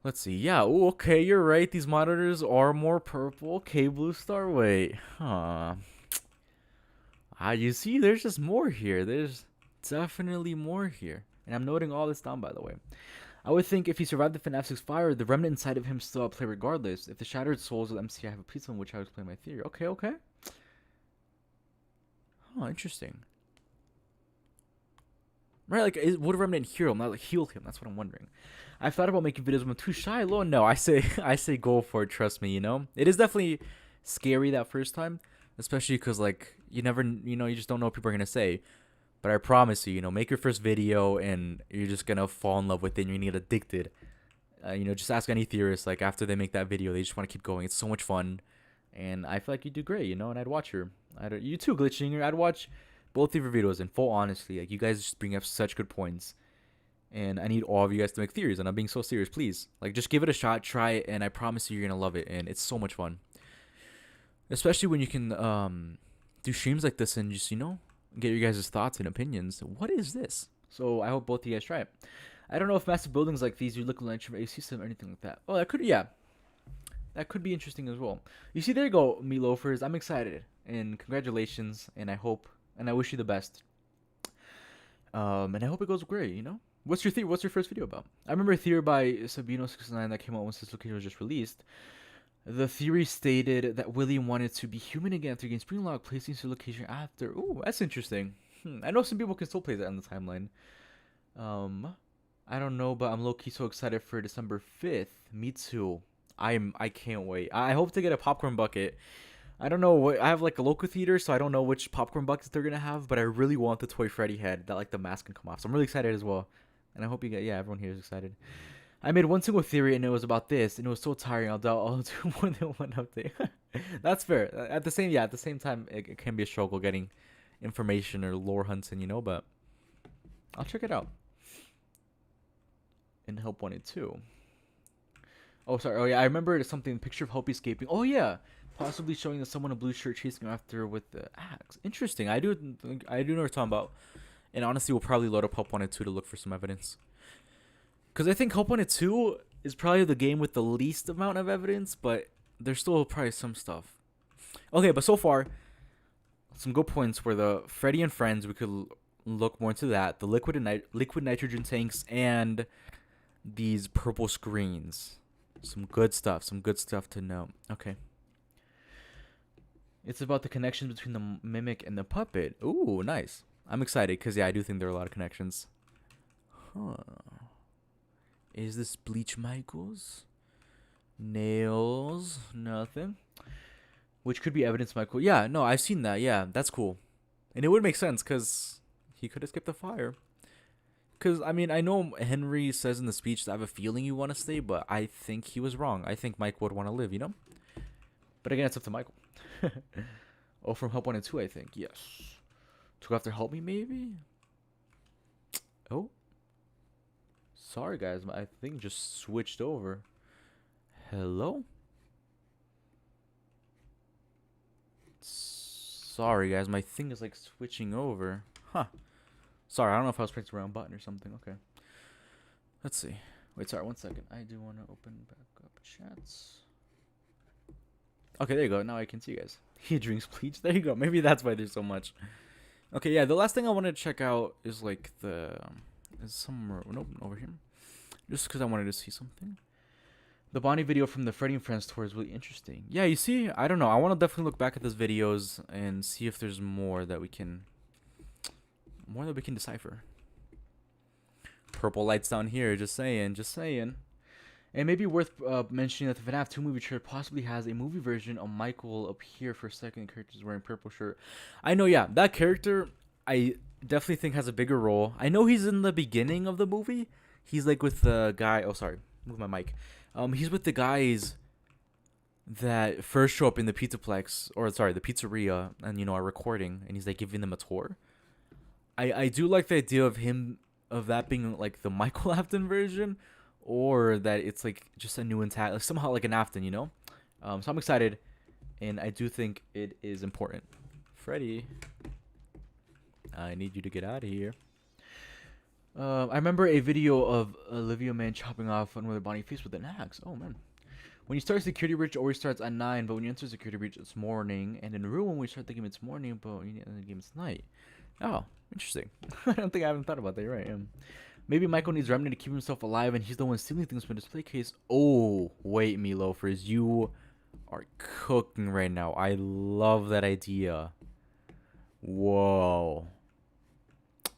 Let's see. Yeah. Ooh, okay, you're right. These monitors are more purple. Okay, Blue Star. Wait. Huh. You see, there's just more here. There's definitely more here. And I'm noting all this down, by the way. I would think if he survived the FNAF 6 fire, the remnant inside of him still play regardless. If the shattered souls of MCI have a piece on which I would explain my theory. Okay, okay. Huh, interesting. Right, like, would a remnant heal him, not like heal him? That's what I'm wondering. I've thought about making videos when I'm too shy alone. No, I say go for it. Trust me, you know. It is definitely scary that first time, especially because like you never, you just don't know what people are gonna say. But I promise you, make your first video and you're just gonna fall in love with it. And you're gonna get addicted. Just ask any theorist. Like after they make that video, they just want to keep going. It's so much fun, and I feel like you do great. And I'd watch her. You too, glitching. I'd watch both of your videos in full honesty. Like you guys just bring up such good points, and I need all of you guys to make theories. And I'm being so serious. Please, like just give it a shot, try it, and I promise you, you're gonna love it. And it's so much fun, especially when you can do streams like this and just get your guys' thoughts and opinions. What is this? So I hope both of you guys try it. I don't know if massive buildings like these you look like from AC system or anything like that. Oh, that could be interesting as well. You see, there you go, me loafers. I'm excited and congratulations, and I hope and I wish you the best. And I hope it goes great. What's your theory? What's your first video about? I remember a theory by Sabino69 that came out once this location was just released. The theory stated that Willie wanted to be human again after getting Springlock, placing his location after. Ooh, that's interesting. I know some people can still play that on the timeline. I don't know, but I'm low-key so excited for December 5th. Me too. I can't wait. I hope to get a popcorn bucket. I don't know what I have, like a local theater, so I don't know which popcorn buckets they're gonna have, but I really want the toy Freddy head that like the mask can come off. So I'm really excited as well, and I hope everyone here is excited. I made one single theory and it was about this, and it was so tiring. I'll do more than one update. That's fair. At the same time, it can be a struggle getting information or lore hunting, but I'll check it out. And Help wanted too. Oh, sorry. Oh yeah, I remember something. Picture of Hope escaping. Oh yeah, possibly showing that someone in a blue shirt chasing him after with the axe. Interesting. I do know what you're talking about. And honestly, we'll probably load up Help Wanted 2 to look for some evidence. Because I think Help Wanted 2 is probably the game with the least amount of evidence, but there's still probably some stuff. Okay, but so far, some good points were the Freddy and Friends. We could look more into that. The liquid nitrogen tanks and these purple screens. Some good stuff to know. Okay. It's about the connections between the mimic and the puppet. Ooh, nice. I'm excited because, I do think there are a lot of connections. Huh. Is this Bleach Michaels? Nails? Nothing. which could be evidence, Michael. Yeah, no, I've seen that. Yeah, that's cool, and it would make sense because he could have skipped the fire. Because I mean, I know Henry says in the speech that I have a feeling you want to stay, but I think he was wrong. I think Mike would want to live, you know. But again, it's up to Michael. Oh, from Help 1 and 2, I think. Yes. Took after Help Me, maybe? Oh. Sorry, guys. My thing just switched over. Hello? Sorry, guys. My thing is, like, switching over. Huh. Sorry, I don't know if I was pressing the wrong button or something. Okay. Let's see. Wait, sorry. 1 second. I do want to open back up chats. Okay, there you go. Now I can see you guys. He drinks bleach. There you go. Maybe that's why there's so much. Okay, yeah. The last thing I wanted to check out is like is somewhere. Nope, over here. Just because I wanted to see something. The Bonnie video from the Freddy and Friends tour is really interesting. Yeah, you see, I don't know. I want to definitely look back at those videos and see if there's more that we can decipher. Purple lights down here. Just saying. Just saying. And maybe worth mentioning that the FNAF 2 movie trailer possibly has a movie version of Michael up here for a second. The character's wearing purple shirt. I know, yeah, that character I definitely think has a bigger role. I know he's in the beginning of the movie. He's like with the guy. Oh, sorry, move my mic. He's with the guys that first show up in the Pizzaplex, or sorry, the pizzeria, and are recording, and he's like giving them a tour. I do like the idea of that being like the Michael Afton version. Or that it's like just a new intact, like somehow like an Afton, So I'm excited, and I do think it is important. Freddy, I need you to get out of here. I remember a video of Olivia Mann chopping off another Bonnie face with an axe. Oh man. When you start security breach, it always starts at 9, but when you enter security breach, it's morning. And in room, when we start the game, it's morning, but when you end the game, it's night. Oh, interesting. I haven't thought about that. You're right. Maybe Michael needs Remnant to keep himself alive, and he's the one stealing things from the display case. Oh, wait, me loafers. You are cooking right now. I love that idea. Whoa.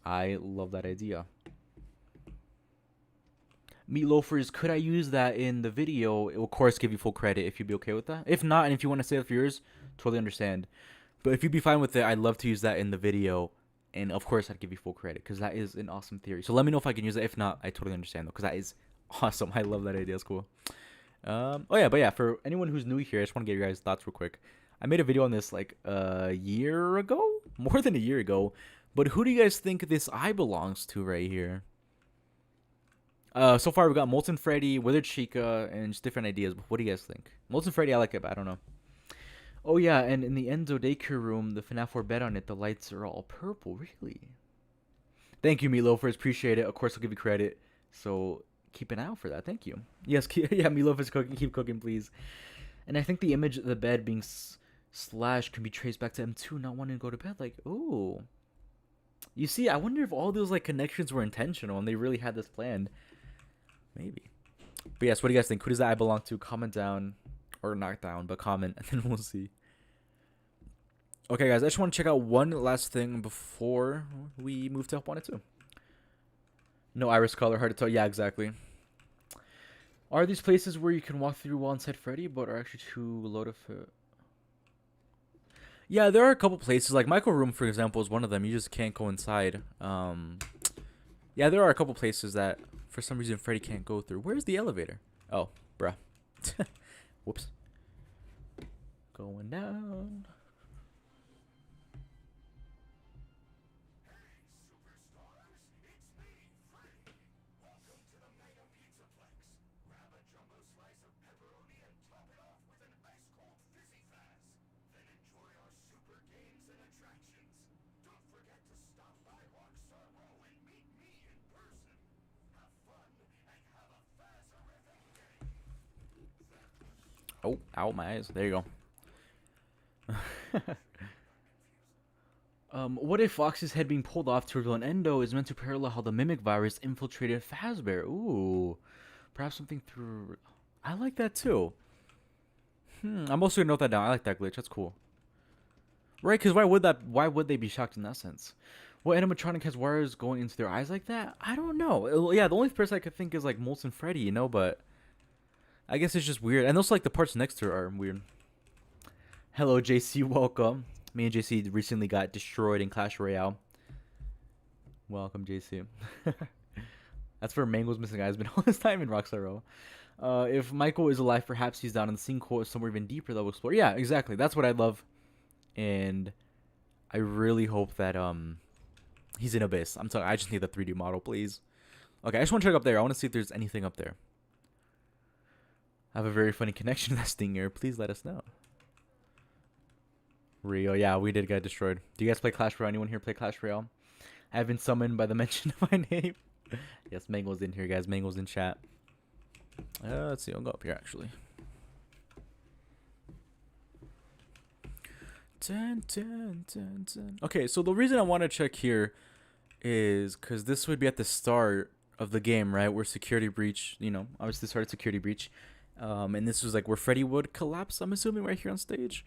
I love that idea. Meat loafers, could I use that in the video? It will, of course, give you full credit if you'd be okay with that. If not, and if you want to save it for yours, totally understand. But if you'd be fine with it, I'd love to use that in the video. And of course, I'd give you full credit because that is an awesome theory. So let me know if I can use it. If not, I totally understand though, because that is awesome. I love that idea. It's cool. Oh yeah, but yeah, for anyone who's new here, I just want to get your guys' thoughts real quick. I made a video on this like a year ago, more than a year ago. But who do you guys think this eye belongs to right here? So far we've got Molten Freddy, Withered Chica, and just different ideas. But what do you guys think? Molten Freddy, I like it, but I don't know. Oh, yeah, and in the Enzo daycare room, the FNAF 4 bed on it, the lights are all purple. Really? Thank you, Meatloafers. Appreciate it. Of course, I'll give you credit. So keep an eye out for that. Thank you. Yes, yeah, Meatloafers cooking. Keep cooking, please. And I think the image of the bed being slashed can be traced back to M2 not wanting to go to bed. Like, ooh. You see, I wonder if all those like connections were intentional and they really had this planned. Maybe. But yes, what do you guys think? Who does that eye belong to? Comment down. Or knock down, but comment, and then we'll see. Okay, guys, I just want to check out one last thing before we move to Help 1 and 2. No iris color, hard to tell. Yeah, exactly. Are these places where you can walk through while inside Freddy, but are actually too low to fit? Yeah, there are a couple places. Like Michael Room, for example, is one of them. You just can't go inside. Yeah, there are a couple places that, for some reason, Freddy can't go through. Where's the elevator? Oh, bruh. Whoops. Going down. Oh, ow, my eyes. There you go. What if Fox's head being pulled off to reveal an endo is meant to parallel how the mimic virus infiltrated Fazbear? Ooh. Perhaps something through... I like that too. I'm also gonna note that down. I like that glitch. That's cool. Right, because why would they be shocked in that sense? What animatronic has wires going into their eyes like that? I don't know. Yeah, the only person I could think is like Molten Freddy, but... I guess it's just weird. And also, like, the parts next to her are weird. Hello, JC. Welcome. Me and JC recently got destroyed in Clash Royale. Welcome, JC. That's where Mango's missing guy has been all this time in Rockstar Row. If Michael is alive, perhaps he's down in the sinkhole somewhere even deeper that we'll explore. Yeah, exactly. That's what I love. And I really hope that he's in Abyss. I'm sorry, I just need the 3D model, please. Okay, I just want to check up there. I want to see if there's anything up there. I have a very funny connection to that stinger. Please let us know. Rio, yeah, we did get destroyed. Do you guys play Clash Royale? Anyone here play Clash Royale? I have been summoned by the mention of my name. Yes, Mango's in here, guys. Mango's in chat. Let's see. I'll go up here, actually. Dun, dun, dun, dun. Okay, so the reason I want to check here is because this would be at the start of the game, right? Where security breach, you know, obviously started security breach. And this was like where Freddy would collapse, I'm assuming, right here on stage.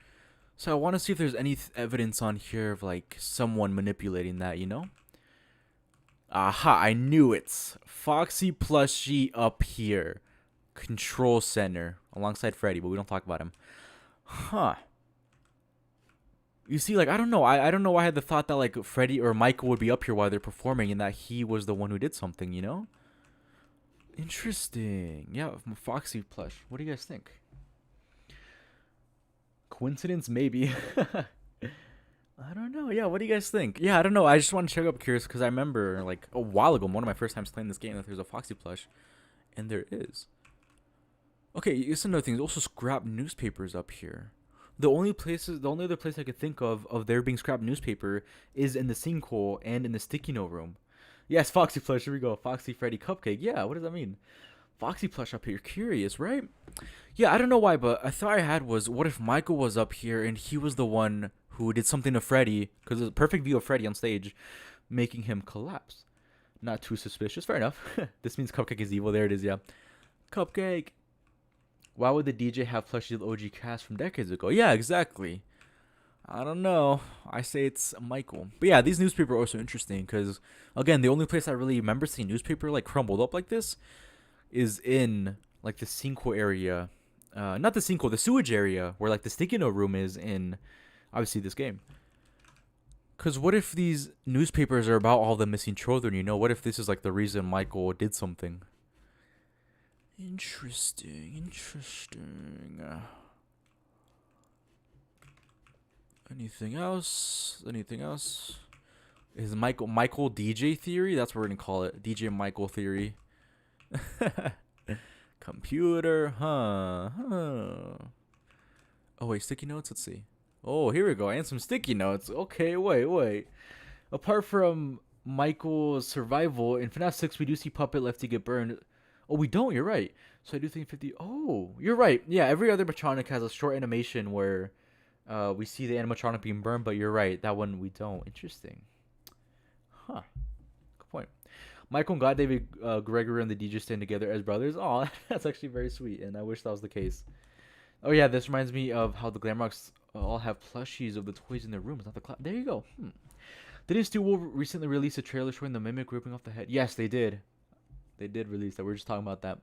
So I want to see if there's any evidence on here of like someone manipulating that, you know? Aha, I knew it. Foxy plushie up here. Control center alongside Freddy, but we don't talk about him. Huh. You see, like, I don't know. I don't know why I had the thought that like Freddy or Michael would be up here while they're performing and that he was the one who did something, you know? Interesting. Yeah, Foxy plush. What do you guys think? Coincidence, maybe. I don't know. Yeah, what do you guys think? Yeah, I don't know. I just want to check up curious because I remember like a while ago, one of my first times playing this game, that there's a Foxy plush, and there is. Okay, it's another thing. There's also scrap newspapers up here. The only other place I could think of there being scrap newspaper is in the sinkhole and in the sticky note room. Yes, Foxy plush. Here we go. Foxy Freddy cupcake. Yeah, what does that mean? Foxy plush up here. Curious, right? Yeah, I don't know why, but a thought I had was, what if Michael was up here and he was the one who did something to Freddy, because it's a perfect view of Freddy on stage, making him collapse. Not too suspicious. Fair enough. This means Cupcake is evil. There it is, yeah. Cupcake. Why would the DJ have plushie the OG cast from decades ago? Yeah, exactly. I don't know. I say it's Michael. But yeah, these newspapers are also interesting because, again, the only place I really remember seeing newspaper like crumbled up like this is in like the sinkhole area. Not the sinkhole, the sewage area where like the sticky note room is in, obviously, this game. Because what if these newspapers are about all the missing children, you know? What if this is like the reason Michael did something? Interesting. Anything else? Is Michael DJ theory? That's what we're gonna call it. DJ Michael theory. Computer, huh? Oh wait, sticky notes. Let's see. Oh, here we go. And some sticky notes. Okay, wait. Apart from Michael's survival in FNAF 6, we do see Puppet Lefty get burned. Oh, we don't. You're right. So I do think 50. Oh, you're right. Yeah, every other animatronic has a short animation where we see the animatronic being burned, but you're right. That one we don't. Interesting. Huh. Good point. Michael and God David Gregory and the DJ stand together as brothers. Oh, that's actually very sweet, and I wish that was the case. Oh yeah, this reminds me of how the Glamrocks all have plushies of the toys in their rooms, not the cloud. There you go. Did Steel Wool recently release a trailer showing the mimic ripping off the head? Yes, they did. They did release that. We were just talking about that.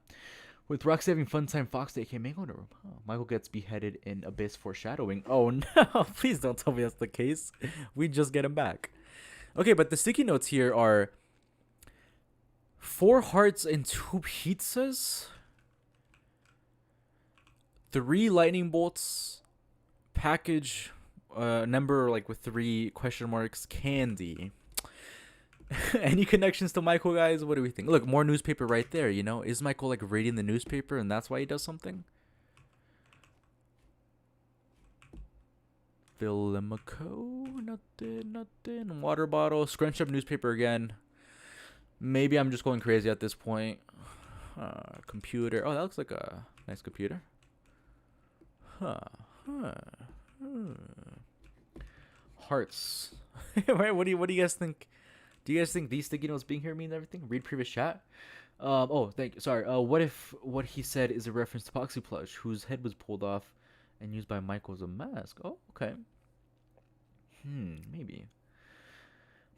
With Roxy having fun time, Fox Day came Mango in the room. Oh, Michael gets beheaded in Abyss foreshadowing. Oh no! Please don't tell me that's the case. We just get him back. Okay, but the sticky notes here are 4 hearts and 2 pizzas, 3 lightning bolts, package, number like with 3 question marks, candy. Any connections to Michael, guys? What do we think? Look, more newspaper right there, you know? Is Michael like reading the newspaper and that's why he does something? Filmico, nothing. Water bottle, scrunch up newspaper again. Maybe I'm just going crazy at this point. Computer. Oh, that looks like a nice computer. Hearts. Right? What do you guys think? Do you guys think these sticky notes being here means everything? Read previous chat. Oh, thank you. Sorry. What if what he said is a reference to Foxy Plush, whose head was pulled off and used by Michael as a mask? Oh, okay. Maybe.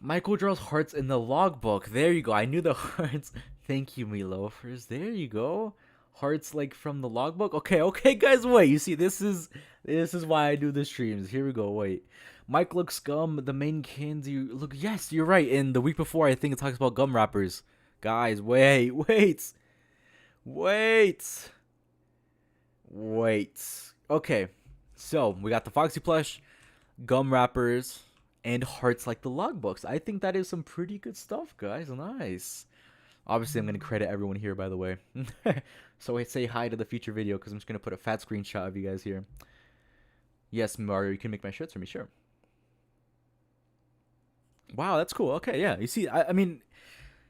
Michael draws hearts in the logbook. There you go. I knew the hearts. Thank you, me loafers. There you go. Hearts like from the logbook. Okay, guys. Wait. You see, this is This is why I do the streams. Here we go. Wait. Mike looks gum. The main candy. Look, yes, you're right. And the week before, I think it talks about gum wrappers. Guys, wait. Okay. So, we got the Foxy plush, gum wrappers, and hearts like the logbooks. I think that is some pretty good stuff, guys. Nice. Obviously, I'm going to credit everyone here, by the way. So, I say hi to the future video because I'm just going to put a fat screenshot of you guys here. Yes, Mario, you can make my shirts for me, sure. Wow, that's cool. Okay, yeah. You see, I mean,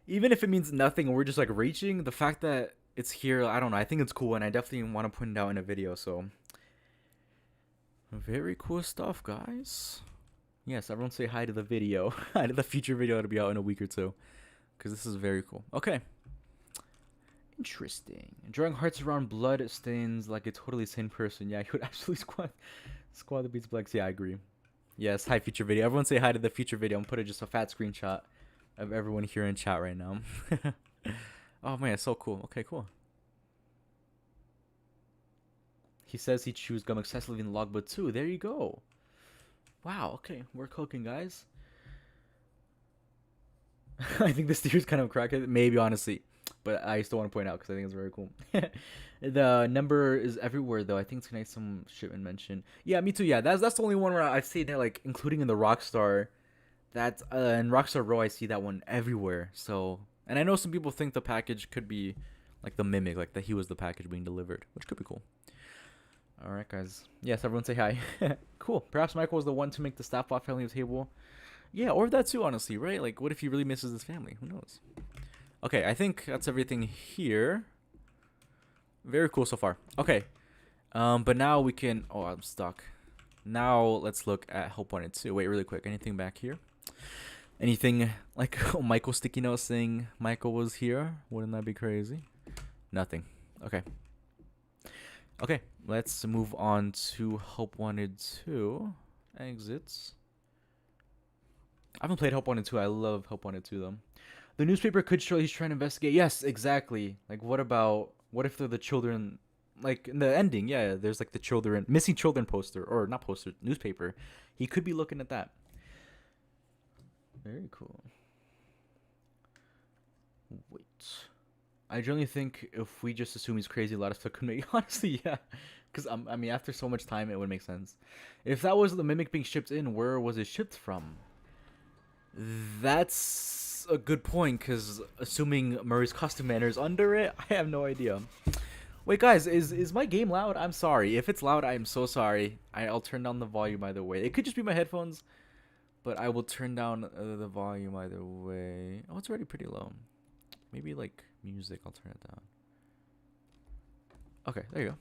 even if it means nothing and we're just like reaching, the fact that it's here, I don't know. I think it's cool, and I definitely want to point it out in a video. So, very cool stuff, guys. Yes, everyone say hi to the video. Hi to the future video that'll be out in a week or two. Because this is very cool. Okay. Interesting. Drawing hearts around blood stains like a totally sane person. Yeah, you would absolutely squad the beats flex. Yeah, I agree. Yes, hi future video. Everyone say hi to the future video. I'm putting just a fat screenshot of everyone here in chat right now. Oh man, so cool. Okay, cool. He says he chews gum excessively in the logbook too. There you go. Wow, okay. We're cooking, guys. I think this theory is kind of cracked. Maybe, honestly. But I still want to point out because I think it's very cool. The number is everywhere, though. I think tonight some shipment mentioned. Yeah, me too. Yeah, that's the only one where I've seen that, like, including in the Rockstar. That in Rockstar Row, I see that one everywhere. So, and I know some people think the package could be like the Mimic, like that he was the package being delivered, which could be cool. All right, guys. Yes, everyone say hi. Cool. Perhaps Michael was the one to make the staff bot family table. Yeah, or that too, honestly, right? Like, what if he really misses his family? Who knows? Okay, I think that's everything here. Very cool so far. Okay. But now we can... Oh, I'm stuck. Now let's look at Help Wanted 2. Wait, really quick. Anything back here? Anything like Michael sticky note saying Michael was here? Wouldn't that be crazy? Nothing. Okay. Okay, let's move on to Help Wanted 2. Exits. I haven't played Help Wanted 2. I love Help Wanted 2, though. The newspaper could show he's trying to investigate. Yes, exactly. Like, what if they're the children? Like, in the ending, yeah, there's like the missing children poster, or not poster, newspaper. He could be looking at that. Very cool. Wait. I generally think if we just assume he's crazy, a lot of stuff could make... Honestly, yeah. Because, I mean, after so much time, it would make sense. If that was the Mimic being shipped in, where was it shipped from? That's a good point, because assuming Murray's costume manner is under it, I have no idea. Wait, guys, is my game loud? I'm sorry. If it's loud, I am so sorry. I'll turn down the volume either way. It could just be my headphones, but I will turn down the volume either way. Oh, it's already pretty low. Maybe, like, music, I'll turn it down. Okay, there you go.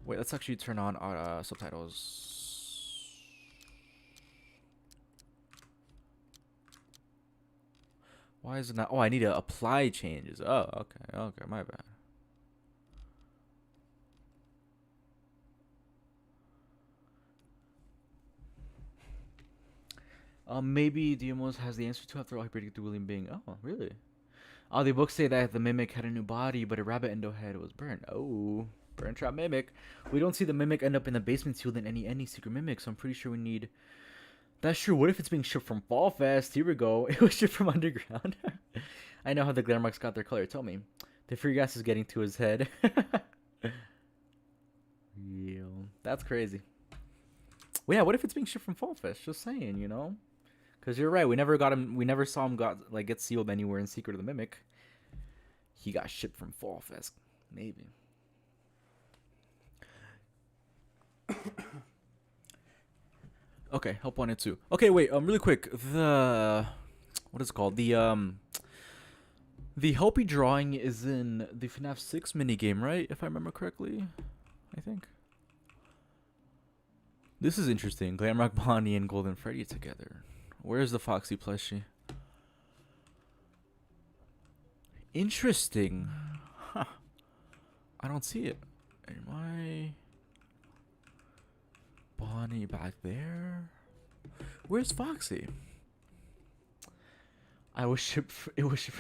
Wait, let's actually turn on subtitles. Why is it not? Oh, I need to apply changes. Oh, okay, my bad. Maybe DMOS has the answer to after all he predicted William being. Oh, really? Oh, the books say that the Mimic had a new body, but a rabbit endo head was burned. Oh, burn trap Mimic. We don't see the Mimic end up in the basement sealed in any secret Mimic, so I'm pretty sure we need... That's true. What if it's being shipped from Fall Fest? Here we go. It was shipped from underground. I know how the glare marks got their color. Tell me. The free gas is getting to his head. Yeah, that's crazy. Well, yeah, what if it's being shipped from Fall Fest? Just saying, you know? Because you're right. We never got him. We never saw him get sealed anywhere in Secret of the Mimic. He got shipped from Fall Fest. Maybe. Okay, Help Wanted 2. Okay, wait, really quick. What is it called? The Helpy drawing is in the FNAF 6 minigame, right? If I remember correctly. I think. This is interesting. Glamrock Bonnie and Golden Freddy together. Where's the Foxy plushie? Interesting. Huh. I don't see it. Am I... Bonnie back there? Where's Foxy? I was shipped. It was shipped.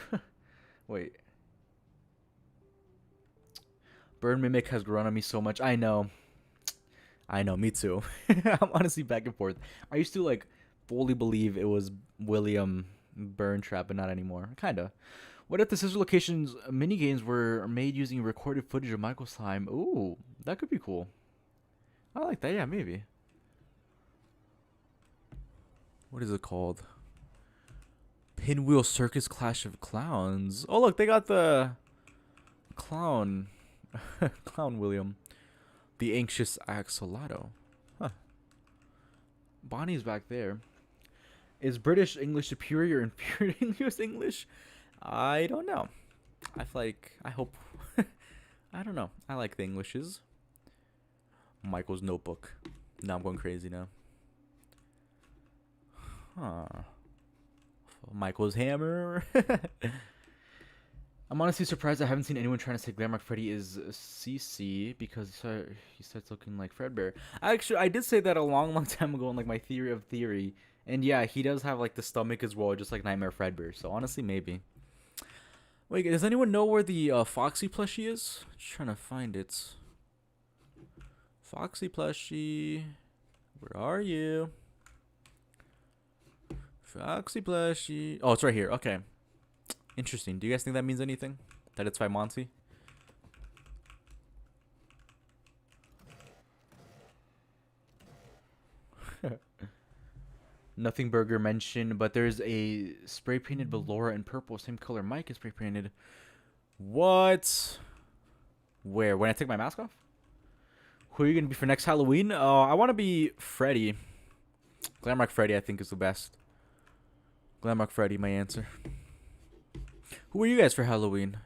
Wait. Burn Mimic has grown on me so much. I know. I know, me too. I'm honestly back and forth. I used to like fully believe it was William Burntrap, but not anymore. Kinda. What if the Scissor Locations mini games were made using recorded footage of Michael's time? Ooh, that could be cool. I like that. Yeah, maybe. What is it called? Pinwheel Circus Clash of Clowns. Oh, look, they got the clown. Clown William. The Anxious Axolotl. Huh. Bonnie's back there. Is British English superior or inferior to English English? I don't know. I feel like, I hope. I don't know. I like the Englishes. Michael's notebook. Now I'm going crazy now. Huh. Michael's hammer. I'm honestly surprised I haven't seen anyone trying to say Glamrock Freddy is CC because he starts looking like Fredbear. Actually, I did say that a long time ago in like my theory of theory. And yeah, he does have like the stomach as well, just like Nightmare Fredbear. So honestly, maybe. Wait, does anyone know where the Foxy plushie is? Just trying to find it. Foxy plushie. Where are you? Foxy plushie. Oh, it's right here. Okay. Interesting. Do you guys think that means anything? That it's by Monty? Nothing Burger mentioned, but there's a spray painted Ballora in purple, same color Mike is spray painted. What? Where? When I take my mask off? Who are you gonna be for next Halloween? I want to be Freddy. Glamrock Freddy, I think, is the best. Glamrock Freddy, my answer. Who are you guys for Halloween?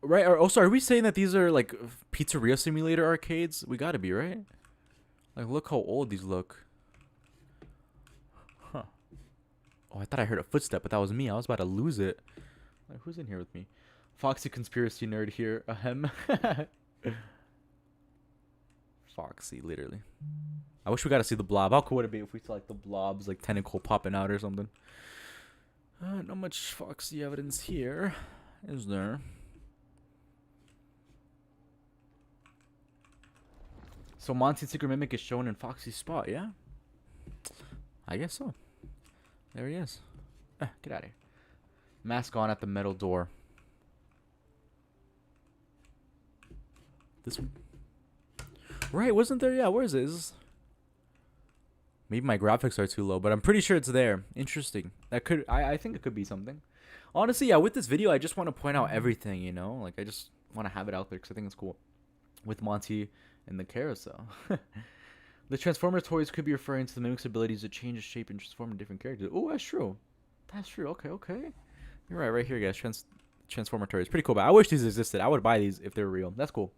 Right? Also, are we saying that these are like Pizzeria Simulator arcades? We gotta be, right? Like, look how old these look. Huh. Oh, I thought I heard a footstep, but that was me. I was about to lose it. Like, who's in here with me? Foxy conspiracy nerd here. Ahem. Foxy, literally. I wish we got to see the blob. How cool would it be if we saw like the blob's like tentacle popping out or something? Not much Foxy evidence here, is there? So Monty's secret mimic is shown in Foxy's spot, yeah? I guess so. There he is. Get out of here. Mask on at the metal door. This one? Right, wasn't there? Yeah, where is it? Maybe my graphics are too low, but I'm pretty sure it's there. Interesting. That could, I think it could be something. Honestly, yeah, with this video, I just want to point out everything, you know? Like, I just want to have it out there because I think it's cool. With Monty and the carousel. The Transformer toys could be referring to the mimic's abilities to change its shape and transform into different characters. Oh, that's true. That's true. Okay, okay. You're right here, guys. Transformer toys. Pretty cool, but I wish these existed. I would buy these if they were real. That's cool.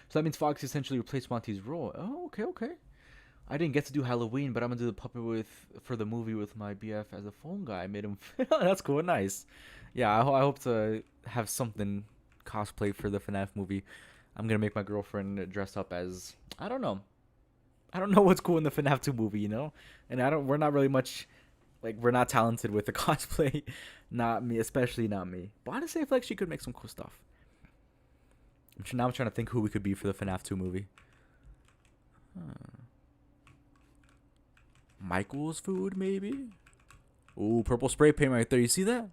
So that means Fox essentially replaced Monty's role. Oh, okay, okay. I didn't get to do Halloween, but I'm gonna do the puppet for the movie with my BF as a phone guy. I made him. That's cool, nice. Yeah, I hope to have something cosplay for the FNAF movie. I'm gonna make my girlfriend dress up as, I don't know. I don't know what's cool in the FNAF 2 movie, you know, and we're not really much, like, we're not talented with the cosplay. Not me, especially not me. But honestly, I feel like she could make some cool stuff. Now I'm trying to think who we could be for the FNAF 2 movie. Michael's food, maybe? Ooh, purple spray paint right there. You see that?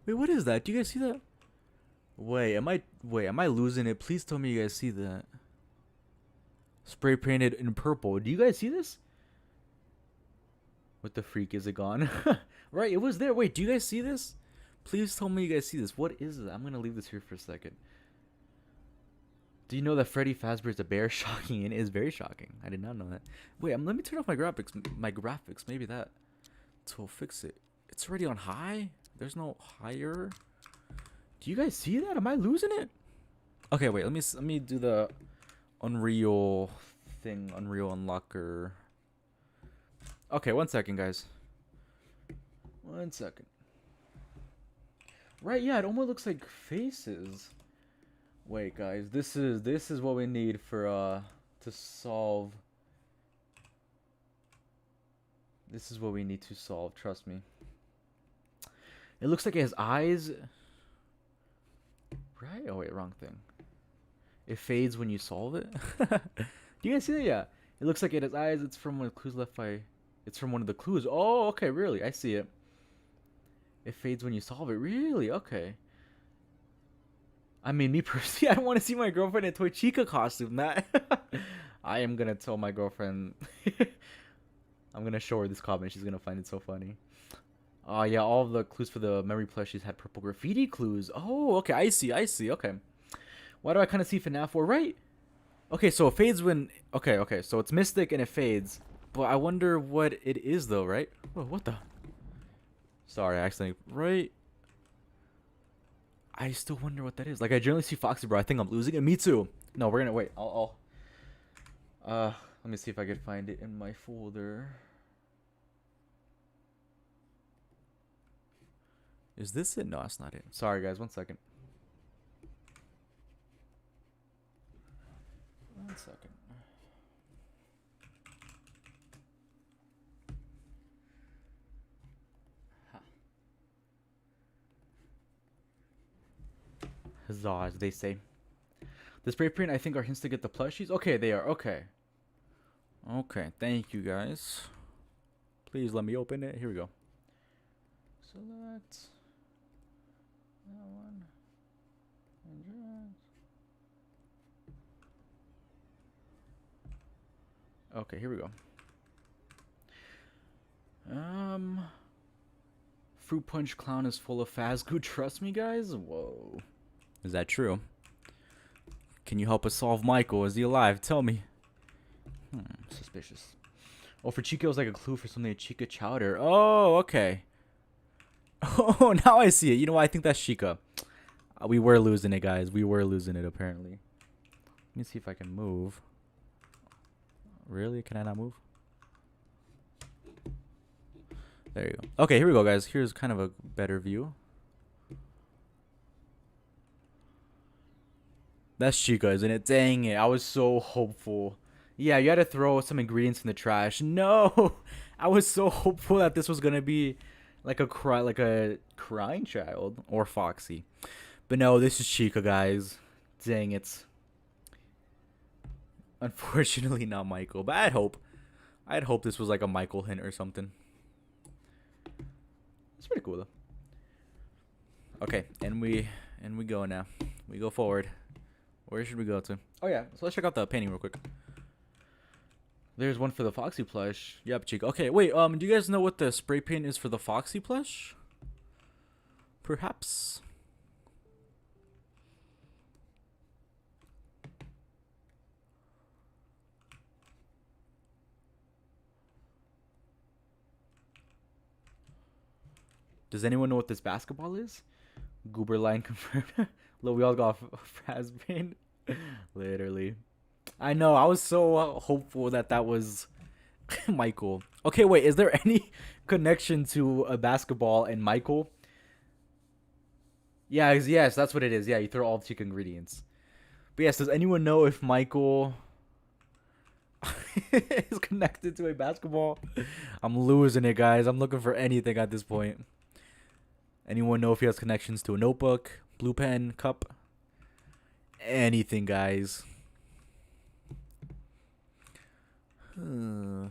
Wait, what is that? Do you guys see that? Wait, am I losing it? Please tell me you guys see that. Spray painted in purple. Do you guys see this? What the freak? Is it gone? Right, it was there. Wait, do you guys see this? Please tell me you guys see this. What is it? I'm going to leave this here for a second. Do you know that Freddy Fazbear is a bear? Shocking, and it is very shocking. I did not know that. Wait, let me turn off my graphics. Maybe that will fix it. It's already on high? There's no higher? Do you guys see that? Am I losing it? Okay, wait. Let me do the Unreal thing. Unreal Unlocker. Okay, 1 second, guys. 1 second. Right, yeah, it almost looks like faces. Wait, guys, this is what we need for to solve. This is what we need to solve, trust me. It looks like it has eyes. Right? Oh wait, wrong thing. It fades when you solve it. Do you guys see that? Yeah. It looks like it has eyes. It's from one of the clues left by. It's from one of the clues. Oh, okay, really? I see it. It fades when you solve it. Really? Okay. I mean, me personally, I don't want to see my girlfriend in a Toy Chica costume. That I am gonna tell my girlfriend. I'm gonna show her this comment. She's gonna find it so funny. Oh yeah, all of the clues for the memory plushies had purple graffiti clues. Oh, okay, I see, I see. Okay, why do I kind of see FNAF 4? Right? Okay, so it fades when. Okay, okay, so it's Mystic and it fades, but I wonder what it is though, right? Whoa, what the? Sorry, I accidentally. Right. I still wonder what that is. Like, I generally see Foxy, bro. I think I'm losing it. Me too. No, we're gonna wait. Let me see if I can find it in my folder. Is this it? No, that's not it. Sorry, guys. 1 second. 1 second. Huzzah, as they say. The spray paint, I think, are hints to get the plushies. Okay, they are. Okay. Okay, thank you, guys. Please let me open it. Here we go. Select that one. Okay, here we go. Fruit Punch Clown is full of Fazgoo. Trust me, guys. Whoa. Is that true? Can you help us solve Michael? Is he alive? Tell me. Suspicious. Oh, for Chica, it was like a clue for something. Chica Chowder. Oh, okay. Oh, now I see it. You know what? I think that's Chica. We were losing it, guys. We were losing it, apparently. Let me see if I can move. Really? Can I not move? There you go. Okay, here we go, guys. Here's kind of a better view. That's Chica, isn't it? Dang it. I was so hopeful. Yeah, you had to throw some ingredients in the trash. No! I was so hopeful that this was going to be like a crying child or Foxy. But no, this is Chica, guys. Dang it. Unfortunately, not Michael. But I'd hope this was like a Michael hint or something. It's pretty cool though. Okay, and we go now. We go forward. Where should we go to? Oh yeah, so let's check out the painting real quick. There's one for the Foxy plush. Yep, Chica. Okay, wait. Do you guys know what the spray paint is for the Foxy plush? Perhaps. Does anyone know what this basketball is? Goober line confirmed. Look, we all got Frazbane. Literally. I know. I was so hopeful that was Michael. Okay, wait. Is there any connection to a basketball and Michael? Yeah, yes, that's what it is. Yeah, you throw all the chicken ingredients. But yes, does anyone know if Michael is connected to a basketball? I'm losing it, guys. I'm looking for anything at this point. Anyone know if he has connections to a notebook, blue pen, cup? Anything, guys. The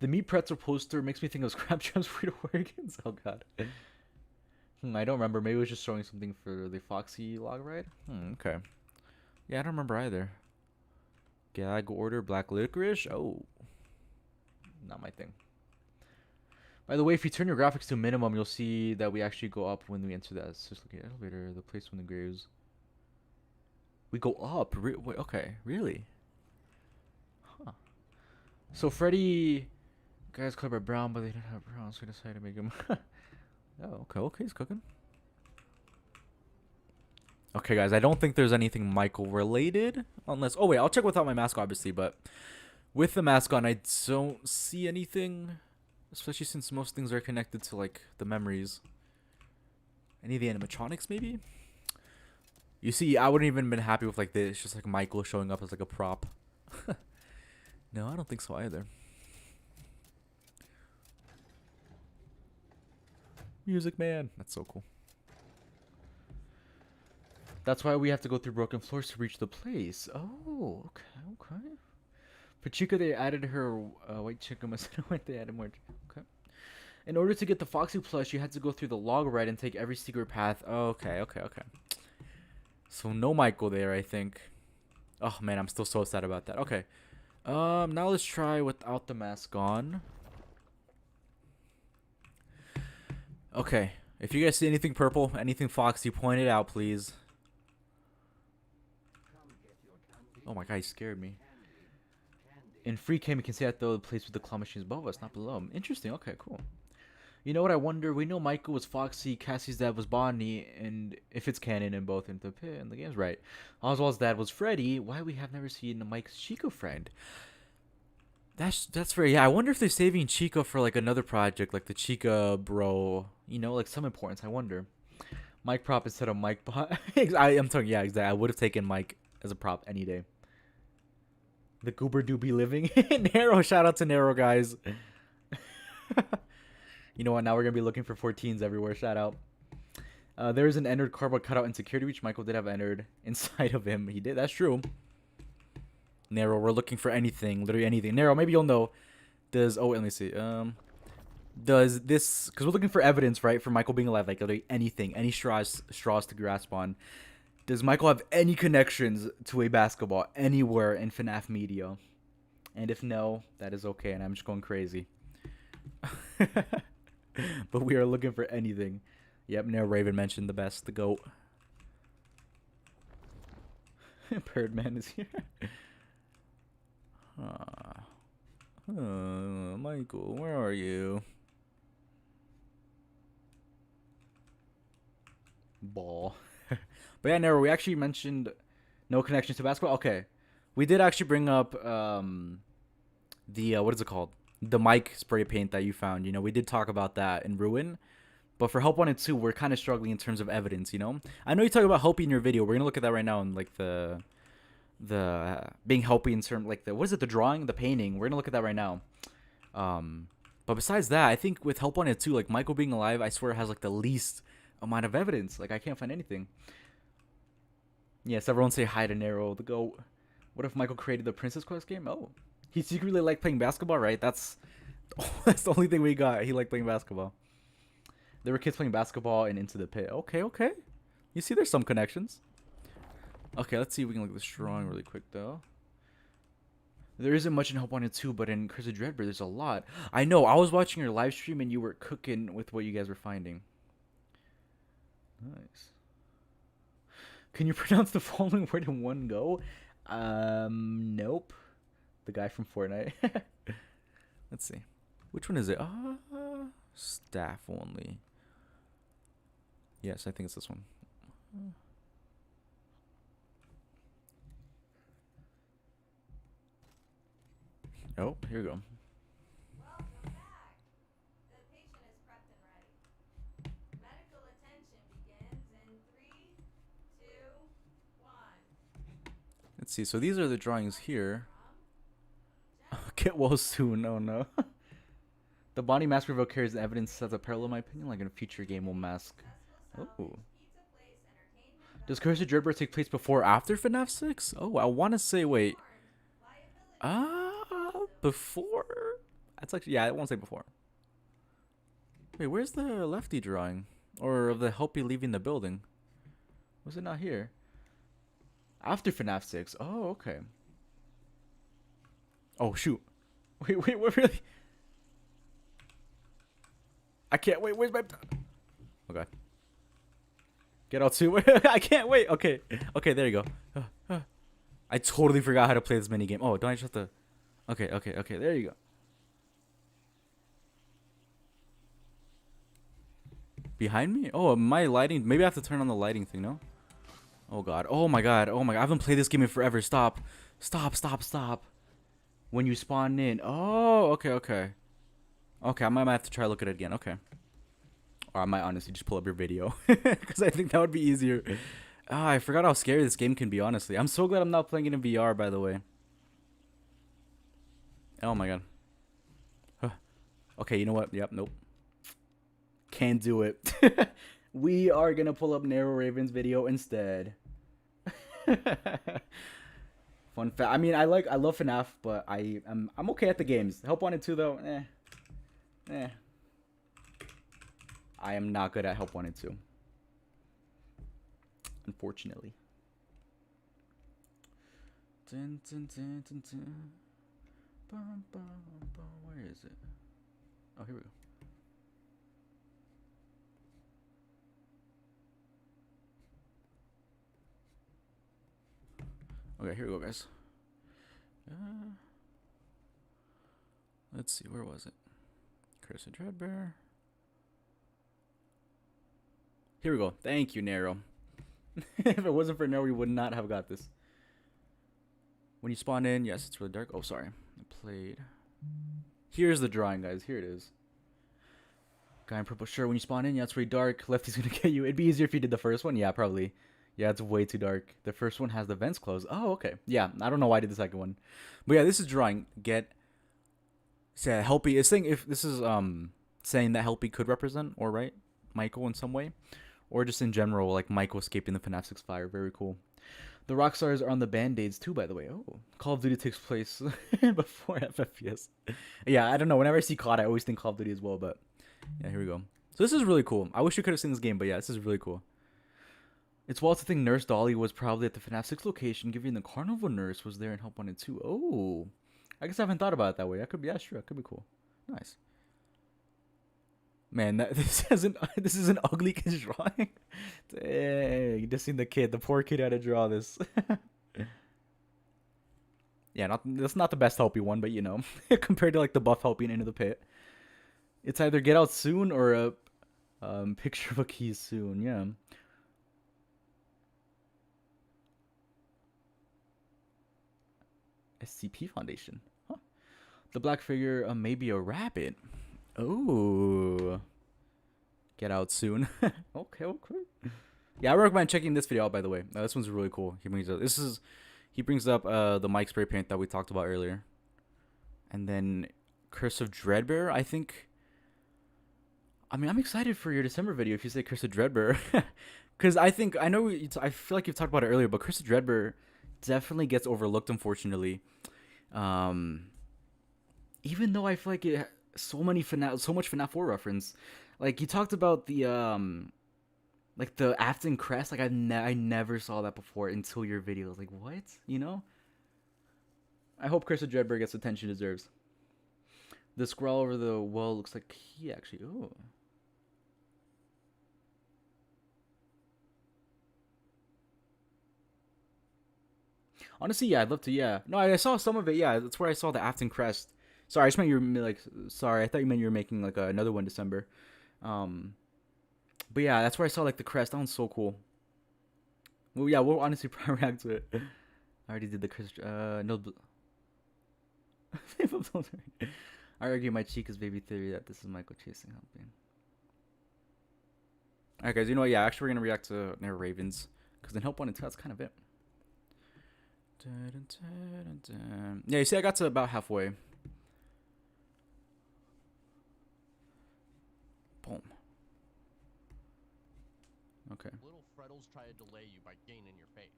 Meat Pretzel poster makes me think of Scrap Jams Frito Organs. Oh, God. I don't remember. Maybe it was just showing something for the Foxy log ride. Okay. Yeah, I don't remember either. Gag order black licorice. Oh. Not my thing. By the way, if you turn your graphics to minimum, you'll see that we actually go up when we enter that looking elevator. The place when the graves. We go up. Wait, okay, really? Huh. So Freddy, guys called by Brown, but they didn't have Brown, so we decided to make him. Oh, okay, he's cooking. Okay, guys, I don't think there's anything Michael related, unless. Oh wait, I'll check without my mask, obviously, but with the mask on, I don't see anything. Especially since most things are connected to, like, the memories. Any of the animatronics, maybe? You see, I wouldn't even been happy with, like, this. Just, like, Michael showing up as, like, a prop. No, I don't think so either. Music Man. That's so cool. That's why we have to go through broken floors to reach the place. Oh, okay, okay. For Chica, they added her white chicken masala. They added more. Okay. In order to get the Foxy plush, you had to go through the log ride and take every secret path. Okay, okay, okay. So no Michael there, I think. Oh man, I'm still so sad about that. Okay. Now let's try without the mask on. Okay. If you guys see anything purple, anything foxy, point it out, please. Oh my god, he scared me. In free cam, you can see that the place with the claw machines above us, not below. Interesting. Okay, cool. You know what I wonder? We know Michael was Foxy, Cassie's dad was Bonnie, and if it's canon in both into the pit and the game's right. Oswald's dad was Freddy. Why we have never seen Mike's Chico friend? That's very, yeah. I wonder if they're saving Chico for like another project, like the Chica bro. You know, like some importance. I wonder. Mike prop instead of Mike bot. I'm talking. Yeah, exactly. I would have taken Mike as a prop any day. The goober do be living. Nero, shout out to Nero, guys. You know what? Now we're gonna be looking for 14s everywhere. Shout out. There is an entered cardboard cutout in security, which Michael did have entered inside of him. He did. That's true. Nero, we're looking for anything, literally anything. Nero, maybe you'll know. Does let me see. Does this? Because we're looking for evidence, right, for Michael being alive, like literally anything, any straws to grasp on. Does Michael have any connections to a basketball anywhere in FNAF media? And if no, that is okay, and I'm just going crazy. But we are looking for anything. Yep, Nero Raven mentioned the best, the GOAT. Birdman is here. Michael, where are you? Ball. But yeah, Nero, we actually mentioned no connections to basketball. Okay. We did actually bring up the what is it called? The mic spray paint that you found. You know, we did talk about that in Ruin. But for Help Wanted 2, we're kind of struggling in terms of evidence, you know? I know you talk about helping in your video. We're going to look at that right now in like the being helping in terms like the what is it, the drawing, the painting. We're going to look at that right now. But besides that, I think with Help Wanted 2, like Michael being alive, I swear has like the least amount of evidence. Like I can't find anything. Yes, everyone say hi to Nero, the GOAT. What if Michael created the Princess Quest game? Oh, he secretly liked playing basketball, right? That's the only thing we got. He liked playing basketball. There were kids playing basketball and Into the Pit. Okay, okay. You see, there's some connections. Okay, let's see if we can look at this drawing really quick, though. There isn't much in Hope Wanted 2, but in Curse of Dreadbird, there's a lot. I know. I was watching your live stream, and you were cooking with what you guys were finding. Nice. Can you pronounce the following word in one go? Nope. The guy from Fortnite. Let's see. Which one is it? Staff only. Yes, I think it's this one. Oh, here we go. Welcome back. The patient is prepped and ready. Medical attention begins in 3, 2, 1. Let's see. So these are the drawings here. Get well soon. Oh no. The Bonnie mask reveal carries evidence as a parallel, in my opinion, like in a future game will mask. Oh. Does Curse of Dreadbird take place before or after FNAF 6? Oh, I want to say, wait. Before? That's actually, yeah, I won't say before. Wait, where's the lefty drawing? Or of the Helpy leaving the building? Was it not here? After FNAF 6. Oh, okay. Oh, shoot. Wait, what really? I can't wait. Where's my... Oh, God. Get out too. I can't wait. Okay. Okay, there you go. I totally forgot how to play this minigame. Oh, don't I just have to... Okay. There you go. Behind me? Oh, my lighting... Maybe I have to turn on the lighting thing, no? Oh, God. Oh, my God. Oh, my God. I haven't played this game in forever. Stop. When you spawn in. Oh, okay. Okay, I might have to try to look at it again. Okay. Or I might honestly just pull up your video. Because I think that would be easier. I forgot how scary this game can be, honestly. I'm so glad I'm not playing it in VR, by the way. Oh, my God. Okay, you know what? Yep, nope. Can't do it. We are going to pull up Narrow Raven's video instead. Fun fact. I mean, I love FNAF, but I'm okay at the games. Help Wanted 2 though, I am not good at Help Wanted 2. Unfortunately. Dun, dun, dun, dun, dun. Bum, bum, bum. Where is it? Oh, here we go. Okay, here we go, guys. Let's see, where was it? Curse of Dreadbear. Here we go. Thank you, Nero. If it wasn't for Nero, we would not have got this. When you spawn in, yes, it's really dark. Oh, sorry. I played. Here's the drawing, guys. Here it is. Guy in purple shirt. When you spawn in, yeah, it's really dark. Lefty's gonna get you. It'd be easier if you did the first one. Yeah, probably. Yeah, it's way too dark. The first one has the vents closed. Oh, okay. Yeah, I don't know why I did the second one. But yeah, this is drawing. Say Helpy is saying if this is saying that Helpy could represent or right Michael in some way. Or just in general, like Michael escaping the FNAF 6 fire. Very cool. The rock stars are on the band-aids too, by the way. Oh, Call of Duty takes place before FFPS. Yeah, I don't know. Whenever I see COD, I always think Call of Duty as well. But yeah, here we go. So this is really cool. I wish you could have seen this game, but yeah, this is really cool. It's wild to think Nurse Dolly was probably at the FNAF 6 location, given the carnival nurse was there in Help Wanted 2. Oh, I guess I haven't thought about it that way. That could be, yeah, sure. That could be cool. Nice. Man, this is an ugly kid's drawing. Dang, just seen the kid. The poor kid had to draw this. Yeah, that's not the best Helpy one, but you know, compared to like the buff Helpy Into the Pit, it's either Get Out Soon or a picture of a key soon. Yeah. SCP Foundation. Huh. The black figure, maybe a rabbit. Oh. Get Out Soon. Okay. Yeah, I recommend checking this video out, by the way. This one's really cool. He brings up the mic spray paint that we talked about earlier. And then Curse of Dreadbear, I think. I mean, I'm excited for your December video if you say Curse of Dreadbear. Because I feel like you've talked about it earlier, but Curse of Dreadbear definitely gets overlooked, unfortunately. Even though I feel like it so much FNAF 4 reference. Like you talked about the like the Afton crest. Like I never saw that before until your video. I was like, what? You know? I hope Curse of Dreadbear gets the attention it deserves. The scroll over the wall looks like he actually. Oh. Honestly, yeah, I'd love to. Yeah, no, I saw some of it. Yeah, that's where I saw the Afton crest. Sorry, I just meant you were like. Sorry, I thought you meant you were making like another one December. But yeah, that's where I saw like the crest. That one's so cool. Well, yeah, we'll honestly probably react to it. I already did the crest. No. I argue my cheek is baby theory that this is Michael chasing something. Alright, guys, you know what? Yeah, actually, we're gonna react to Never Ravens because then Help 1 and 2. That's kind of it. Yeah, you see, I got to about halfway. Boom. Okay. Little Freddles try to delay you by gaining your faith.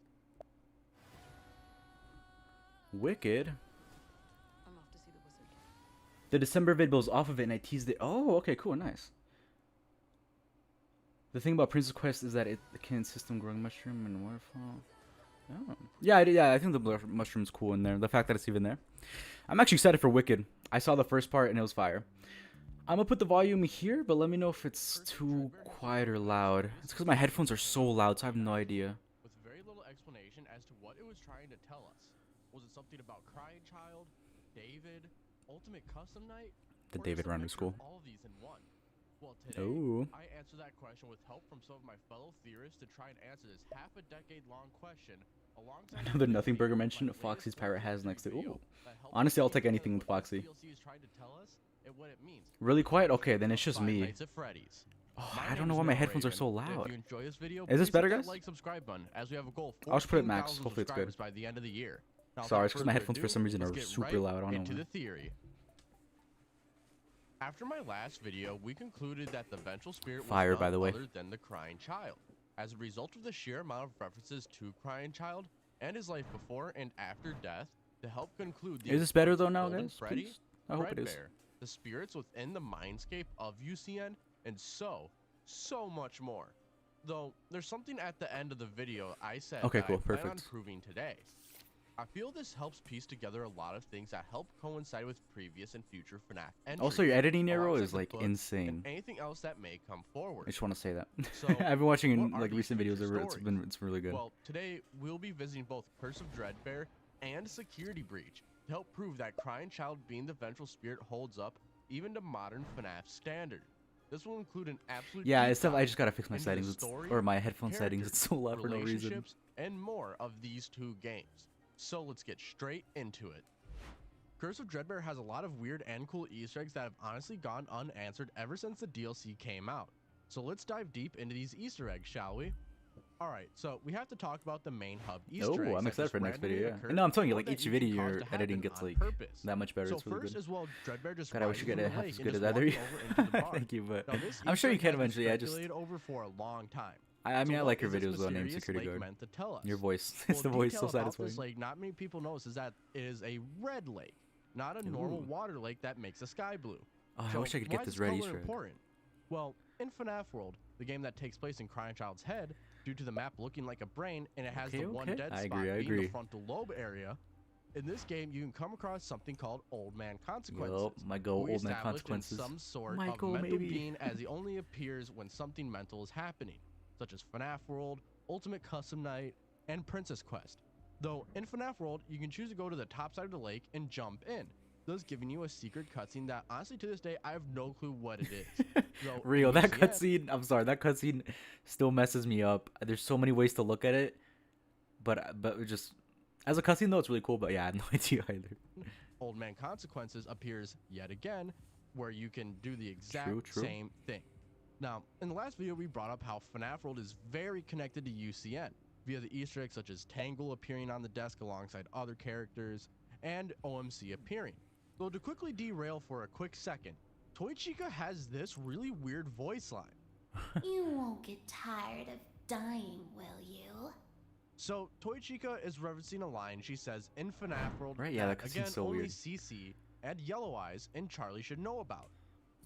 Wicked. I'm off to see the wizard. The December vid was off of it and I teased it. Oh, okay, cool, nice. The thing about Princess Quest is that it can system growing mushroom and waterfall. Oh. Yeah, I think the mushroom's cool in there. The fact that it's even there. I'm actually excited for Wicked. I saw the first part and it was fire. I'm gonna put the volume here, but let me know if it's too quiet or loud. It's because my headphones are so loud, so I have no idea. With very little explanation as to what it was trying to tell us. Was it something about Crying Child, David, Ultimate Custom Night? The David Runner School. All of these in one. Well, today, I answer that question with help from some of my fellow theorists to try and answer this half-a-decade-long question alongside Another Nothing Burger mention of Foxy's Pirate has next to. Ooh. Honestly, I'll take anything with Foxy. Really quiet? Okay, then it's just me. Oh, I don't know why my headphones are so loud. Is this better, guys? I'll just put it max. Hopefully it's good. Sorry, it's because my headphones for some reason are super loud. I don't know why. After my last video, we concluded that the vengeful spirit was by the way. other than the Crying Child. As a result of the sheer amount of references to Crying Child, and his life before and after death to help conclude the Is this better though events now, of Golden guys? Freddy, Please? I hope it is. Fredbear, the spirits within the mindscape of UCN, and so much more. Though there's something at the end of the video I said Okay, that cool, I plan on perfect. proving today. I feel this helps piece together a lot of things that help coincide with previous and future FNAF entries. Also, your editing arrow alongside is the like book insane. and anything else that may come forward. I just want to say that. So, I've been watching what are like these recent videos. future It's really good. Well, today we'll be visiting both Curse of Dreadbear and Security Breach to help prove that Crying Child being the vengeful spirit holds up even to modern FNAF standard. This will include an absolute Yeah, deep it's stuff I dive just gotta fix my into the settings story, or my headphone settings. characters, It's so loud for no reason. relationships, and more of these two games. So let's get straight into it. Curse of Dreadbear has a lot of weird and cool Easter eggs that have honestly gone unanswered ever since the DLC came out. So let's dive deep into these Easter eggs, shall we? Alright, so we have to talk about the main hub Easter eggs. Oh, I'm that excited just for the next randomly video. Yeah. occur No, I'm telling you, or like that each you can video cause your to editing happen gets on like purpose. that much better. So It's really first good. as well, Dreadbear just God, I wish you rises could from the have lake as and good just as either. walks over into the bar. Thank you, but Now, this I'm sure Easter you egg can has been eventually. I just, speculated over for a long time. I mean, So I what like your is this videos though, named mysterious Security lake Guard. meant to tell us? Your voice, Well, it's the voice so detail about satisfying. this lake not many people know is that it is a red lake, not a normal Ooh. water lake that makes a sky blue. Oh, I So wish I could why get is this red color Easter egg. important? Well, in FNAF World, the game that takes place in Crying Child's head, due to the map looking like a brain and it has Okay, the one okay. dead I spot agree, I being agree. the frontal lobe area, in this game you can come across something called Old Man Consequences. Yup, my go who we Old Man established in Consequences. some sort Michael, of mental maybe. being as he only appears when something mental is happening, such as FNAF World, Ultimate Custom Night, and Princess Quest. Though in FNAF World, you can choose to go to the top side of the lake and jump in, thus giving you a secret cutscene that honestly to this day I have no clue what it is. Though, in Real, that UCN cutscene. I'm sorry, that cutscene still messes me up. There's so many ways to look at it, but it just as a cutscene though, it's really cool. But yeah, I have no idea either. Old Man Consequences appears yet again, where you can do the exact True. same thing. Now, in the last video, we brought up how FNAF World is very connected to UCN via the Easter eggs such as Tangle appearing on the desk alongside other characters, and OMC appearing. So to quickly derail for a quick second, Toy Chica has this really weird voice line. You won't get tired of dying, will you? So Toy Chica is referencing a line she says in FNAF World Right, yeah, that that cutscene's again so only weird. CC and Yellow Eyes and Charlie should know about.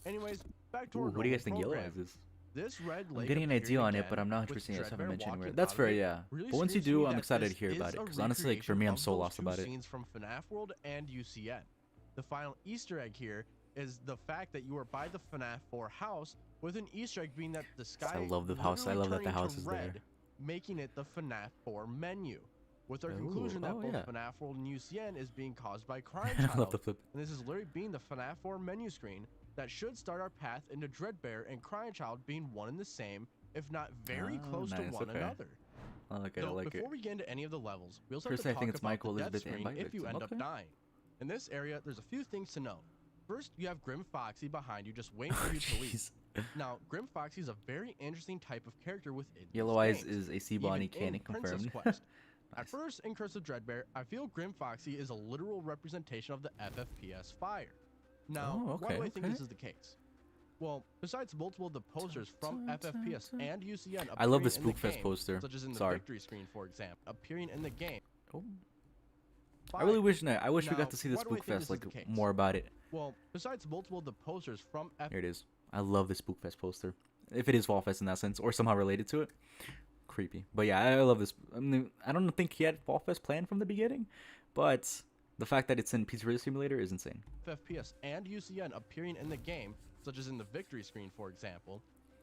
Anyways, back to Ooh, our what do you guys think normal Yellow program. Eyes is? This red I'm lake getting an appearing idea on it, again but I'm not with 100% yes, I haven't Dreadbear mentioned walking it. That's out of fair, it yeah. really But once you screams to me do, I'm that excited to this hear is about it a because honestly, like for me, recreation I'm of so those lost two about it. scenes from FNAF World and UCN. The final Easter egg here is the fact that you are by the FNAF 4 house, with an Easter egg being that the sky I love the house. I literally love that the turning house to is red, there. making it the FNAF 4 menu. With our Ooh, conclusion that oh, both yeah. FNAF World and UCN is being caused by Crying I love Child. the flip. And this is literally being the FNAF 4 menu screen that should start our path into Dreadbear and Crying Child being one and the same, if not very Oh, close to nice, one okay. another. I like it. I Though, like it. before we get into any of the levels, we also First, have I to think talk it's about Michael, the death Elizabeth, and screen Bite if you Victim. end up Okay. dying. In this area, there's a few things to know. First, you have Grim Foxy behind you, just waiting for you to leave. Jeez. Now, Grim Foxy is a very interesting type of character within Yellow these Eyes games, is a sea even bonnie in canon Princess confirmed. Quest. At Nice. first, in Curse of Dreadbear, I feel Grim Foxy is a literal representation of the FFPS fire. Now, Oh, why do I okay, think okay. this is the case? Well, besides multiple of the posters from FFPS and UCN I love the appearing in Spookfest game, poster. such as in the Sorry. victory screen, for example, appearing in the game. Oh. I really wish we Now, got to see the why do I think this Spookfest is like the case? more about it. Well, besides multiple of the posters from Here it is. I love the Spookfest poster. If it is Fall Fest in that sense, or somehow related to it. Creepy. But yeah, I love this. I mean, I don't think he had Fall Fest planned from the beginning, but the fact that it's in Pizzeria Simulator is insane. FFPS and UCN appearing in the game, such as in the victory screen, for example,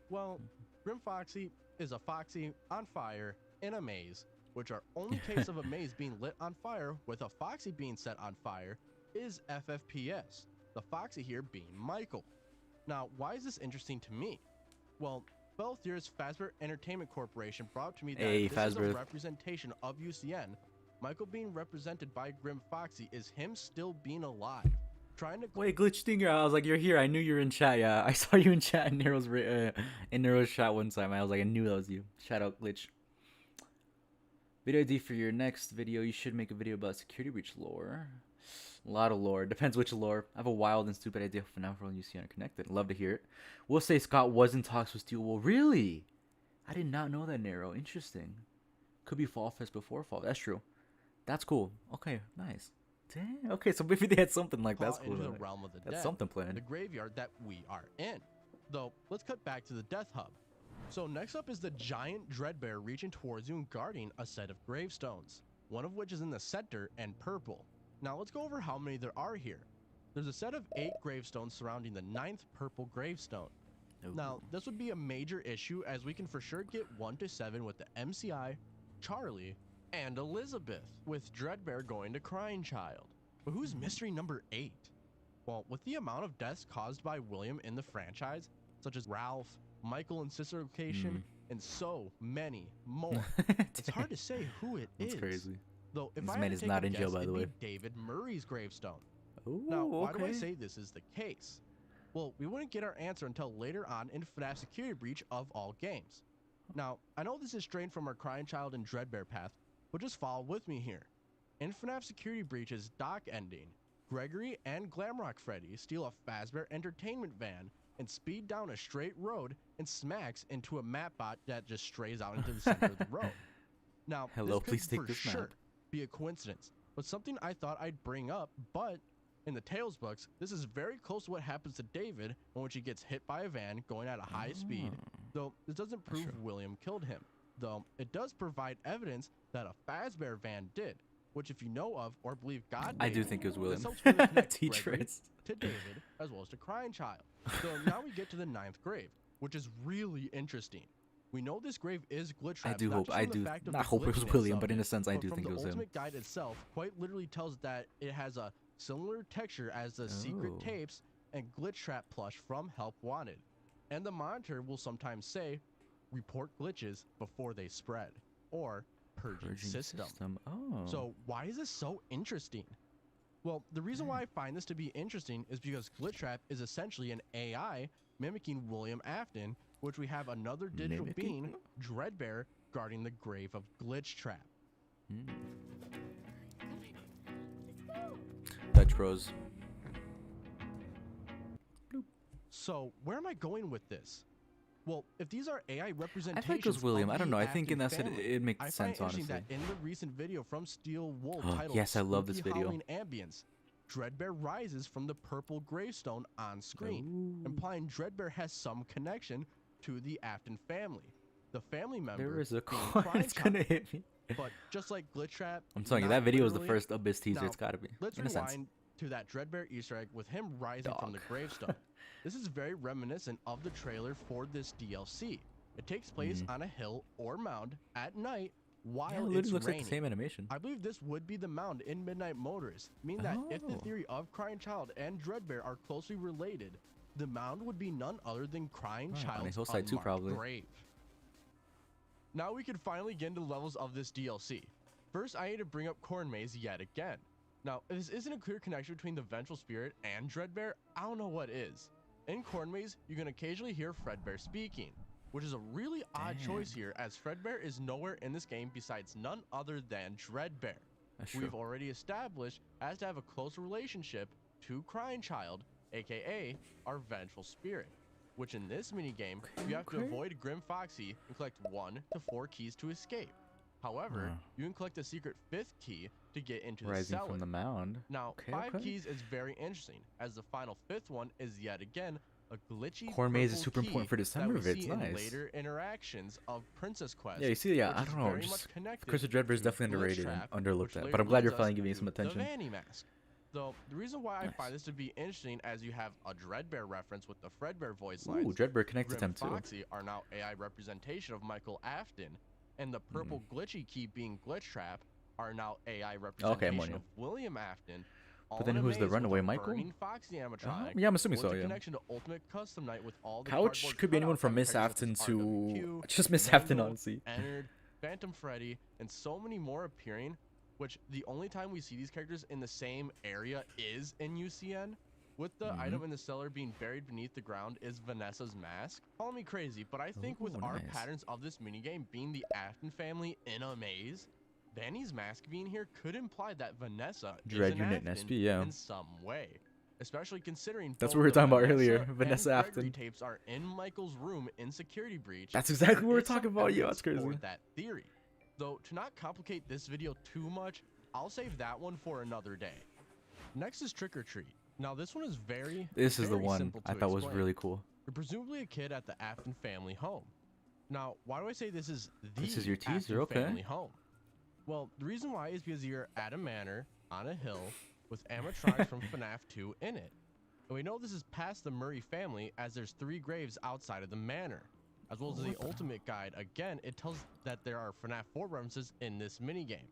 well, Grim Foxy is a foxy on fire in a maze, which our only case of a maze being lit on fire with a foxy being set on fire is FFPS, the foxy here being Michael. Now, why is this interesting to me? Well, fellow theorist Fazbear Entertainment Corporation brought to me that Hey, this is a Fazbear. representation of UCN. Michael being represented by Grim Foxy is him still being alive, trying to Wait, Glitch Stinger, I was like, you're here. I knew you were in chat. Yeah, I saw you in chat in Nero's chat one time. I was like, I knew that was you. Shout out, Glitch. Video idea for your next video. You should make a video about security breach lore. A lot of lore. Depends which lore. I have a wild and stupid idea for FNAF World and UCN are connected. Love to hear it. We'll say Scott was in talks with Steel Wool. Really? I did not know that, Nero. Interesting. Could be Fall Fest before Fall. That's true. That's cool. Okay, nice. Damn. Okay, so maybe they had something like that's Caught cool. into though. the realm of the That's dead, something the planned. graveyard that we are in. Though, let's cut back to the Death Hub. So next up is the giant Dreadbear reaching towards you and guarding a set of gravestones, one of which is in the center and purple. Now let's go over how many there are here. There's a set of 8 gravestones surrounding the 9th purple gravestone. Now, this would be a major issue as we can for sure get 1 to 7 with the MCI, Charlie, and Elizabeth, with Dreadbear going to Crying Child. But who's mystery number 8? Well, with the amount of deaths caused by William in the franchise, such as Ralph, Michael in Sister Location, and so many more, it's hard to say who it is. That's crazy. Though, if This I man had to is take not a in jail, guess, by the it'd way. be David Murray's gravestone. Ooh, Now, why do I okay. say this is the case? Well, we wouldn't get our answer until later on in FNAF Security Breach of all games. Now, I know this is straying from our Crying Child and Dreadbear path, but just follow with me here. In FNAF Security Breach's dock ending, Gregory and Glamrock Freddy steal a Fazbear Entertainment van and speed down a straight road and smacks into a map bot that just strays out into the center of the road. Now, Hello, this please could take for this map. sure be a coincidence, but something I thought I'd bring up, but in the Tales books, this is very close to what happens to David in which he gets hit by a van going at a high speed, though this doesn't prove true. William killed him, though it does provide evidence that a Fazbear van did, which if you know of or believe God I made, do think it was William. this helps further connect Gregory T-Trist. to David as well as to Crying Child. So now we get to the 9th grave, which is really interesting. We know this grave is glitch I trapped, do not hope. just I from the do fact of not the hope it was glitchiness William, of but in it, a sense, I do from think it the was him. ultimate guide itself quite literally tells that it has a similar texture as the secret Oh. tapes and glitch trap plush from Help Wanted. And the monitor will sometimes say, report glitches before they spread, or purging system. Oh. So why is this so interesting? Well, the reason why I find this to be interesting is because Glitchtrap is essentially an AI mimicking William Afton, which we have another digital Mimicking? being, Dreadbear, guarding the grave of Glitchtrap. Dutch Bros. So where am I going with this? Well, if these are AI I representations, think it was William. of I don't the know. I think in Afton that family, it makes I find sense, it interesting honestly. that in the recent video from Steel Wool titled Yes, I love this Spooky video. Halloween Ambience, Dreadbear rises from the purple gravestone on screen, implying Dreadbear has some connection to the Afton family. The family member There is a being coin. Crying It's gonna Child. hit me. But just like Glitchtrap, I'm telling you, not that video is the literally. first Abyss teaser. Now, It's gotta be. Let's In a sense. rewind to that Dreadbear Easter egg with him rising from the gravestone. This is very reminiscent of the trailer for this DLC. It takes place on a hill or mound at night while Yeah, it it's literally looks raining. like the same animation. I believe this would be the mound in Midnight Motorist, meaning that if the Oh. theory of Crying Child and Dreadbear are closely related, the mound would be none other than Crying Oh, on a Child's hillside too, unmarked probably. grave. Now we can finally get into the levels of this DLC. First, I need to bring up Corn Maze yet again. Now, if this isn't a clear connection between the Vengeful Spirit and Dreadbear, I don't know what is. In Corn Maze, you can occasionally hear Fredbear speaking, which is a really odd choice here, as Fredbear is nowhere in this game besides none other than Dreadbear. That's true. We've already established as to have a close relationship to Crying Child, aka our Vengeful Spirit, which in this minigame, you have to okay. avoid Grim Foxy and collect 1 to 4 keys to escape. However, you can collect a secret 5th key to get into the Rising cellar. from the mound. Now, Okay, 5 okay. keys is very interesting, as the final 5th one is yet again a glitchy Corn Maze is purple super important key for December, that we it's see in nice. later interactions of Princess Quest. Yeah, you see, yeah, which I is don't know. very Just much connected Curse of Dreadbear is to definitely underrated and Glitchtrap, underlooked which at. later But I'm glad you're leads finally us giving me to some attention. The Vanny Mask. Though the reason why I Nice. find this to be interesting, as you have a Dreadbear reference with the Fredbear voice Ooh, lines. Dreadbear connected to Grim him too. Foxy are now AI representation of Michael Afton, and the purple glitchy key being Glitchtrap are now AI representation Warning. of William Afton. But then who's the runaway, Michael? Burning Foxy animatronic, Yeah, I'm assuming with so, a yeah. connection to Ultimate Custom Night with all the Couch cardboard could be anyone cutouts from that Miss characters Afton such as to RWQ, just Miss Afton, Mangle, honestly. Ennard, Phantom Freddy, and so many more appearing, which the only time we see these characters in the same area is in UCN. With the item in the cellar being buried beneath the ground is Vanessa's mask. Call me crazy, but I think with Ooh, our nice. patterns of this minigame being the Afton family in a maze, Vanny's mask being here could imply that Vanessa Dread is an Unit and Afton SP, yeah. in some way. Especially considering That's both what we were the talking about Vanessa earlier, and Vanessa Gregory Afton. tapes are in Michael's room in Security Breach. That's exactly what we're Is some talking about. Yeah, evidence that's crazy. for that theory. Though to not complicate this video too much, I'll save that one for another day. Next is Trick or Treat. Now this one is This is the very one simple I to thought was explain. really cool. You're presumably a kid at the Afton family home. Now, why do I say this is the This is your Afton teaser, okay. family home? Well, the reason why is because you're at a manor on a hill with animatronics from FNAF 2 in it. And we know this is past the Murray family as there's 3 graves outside of the manor. As well as the ultimate guide, again, it tells that there are FNAF 4 references in this minigame.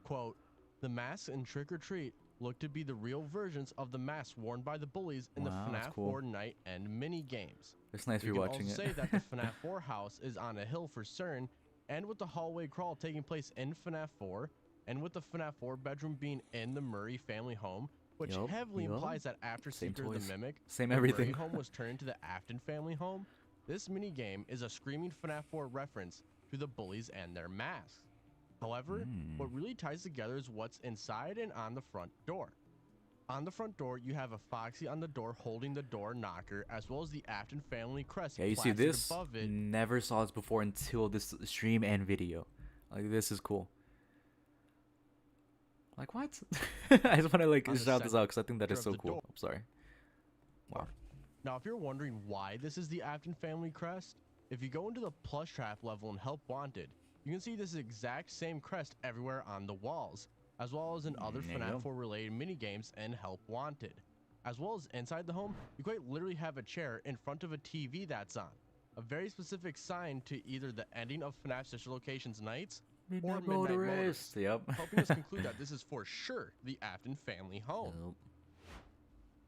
Quote, the masks in Trick or Treat look to be the real versions of the masks worn by the bullies in the That's FNAF cool. 4 night end mini-games. It's nice We can rewatching also it. say that the FNAF 4 house is on a hill for certain, and with the hallway crawl taking place in FNAF 4, and with the FNAF 4 bedroom being in the Murray family home, which Yup, heavily yup. implies that after Same Secret of toys. the Mimic, Same the everything. Murray home was turned into the Afton family home. This minigame is a screaming FNAF 4 reference to the bullies and their masks. However, what really ties together is what's inside and on the front door. On the front door, you have a Foxy on the door holding the door knocker, as well as the Afton family crest Yeah, you see plastered this? above it. Never saw this before until this stream and video. Like, this is cool. Like, what? I just want to like On the shout this out because I think that is center so of the cool. door. I'm sorry. Wow. Now, if you're wondering why this is the Afton family crest, if you go into the plush trap level in Help Wanted, you can see this exact same crest everywhere on the walls, as well as in other There you FNAF go. 4 related minigames and Help Wanted. As well as inside the home, you quite literally have a chair in front of a TV that's on. A very specific sign to either the ending of FNAF Sister Locations Nights or Midnight Motorist, Yep. helping us conclude that this is for sure the Afton family home. Nope.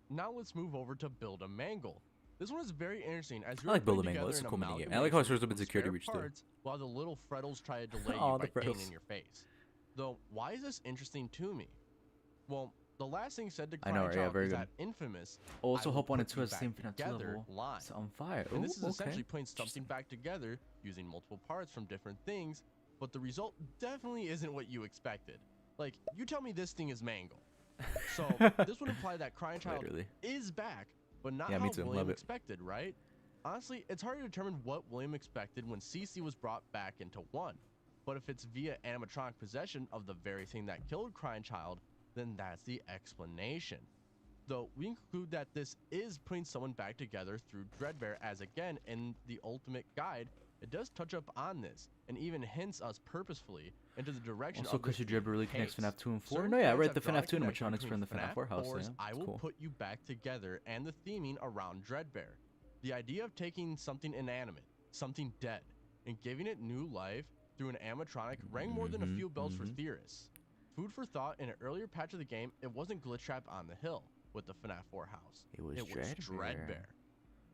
Now let's move over to Build a Mangle. This one is very interesting as you're I like Build a putting Mangle. together It's a an cool minigame. I like how it shows up in amalgamation security of reach, too. spare parts while the little Freddles try to delay Aw, you the by painting Freddles. your face. Though, why is this interesting to me? Well, the last thing said to I know, Crying right? Yeah, Child very is good. that infamous Also, "I will Hope Wanted put 2 you has the back same FNAF 2 together" level. line. It's on fire. And this is Ooh, essentially okay. putting something back together using multiple parts from different things, but the result definitely isn't what you expected. Like, you tell me this thing is Mangle. So, this would imply that Crying Child Literally. is back, but not Yeah, how me too. William Love it. expected, right? Honestly, it's hard to determine what William expected when Cece was brought back into 1. But if it's via animatronic possession of the very thing that killed Crying Child, then that's the explanation. Though we conclude that this is putting someone back together through Dreadbear, as again in the ultimate guide, it does touch up on this and even hints us purposefully into the direction Also, of this because your Dread really case. connects FNAF 2 and 4. Certain No, yeah, fans right. have The drawn a FNAF 2 connection animatronics from the between FNAF 4 house. 4's Yeah, I it's Will cool. Put You Back Together and the theming around Dreadbear. The idea of taking something inanimate, something dead, and giving it new life through an animatronic rang more than a few bells for theorists. Food for thought, in an earlier patch of the game, it wasn't Glitch Trap on the hill with the FNAF 4 house. It was Dreadbear.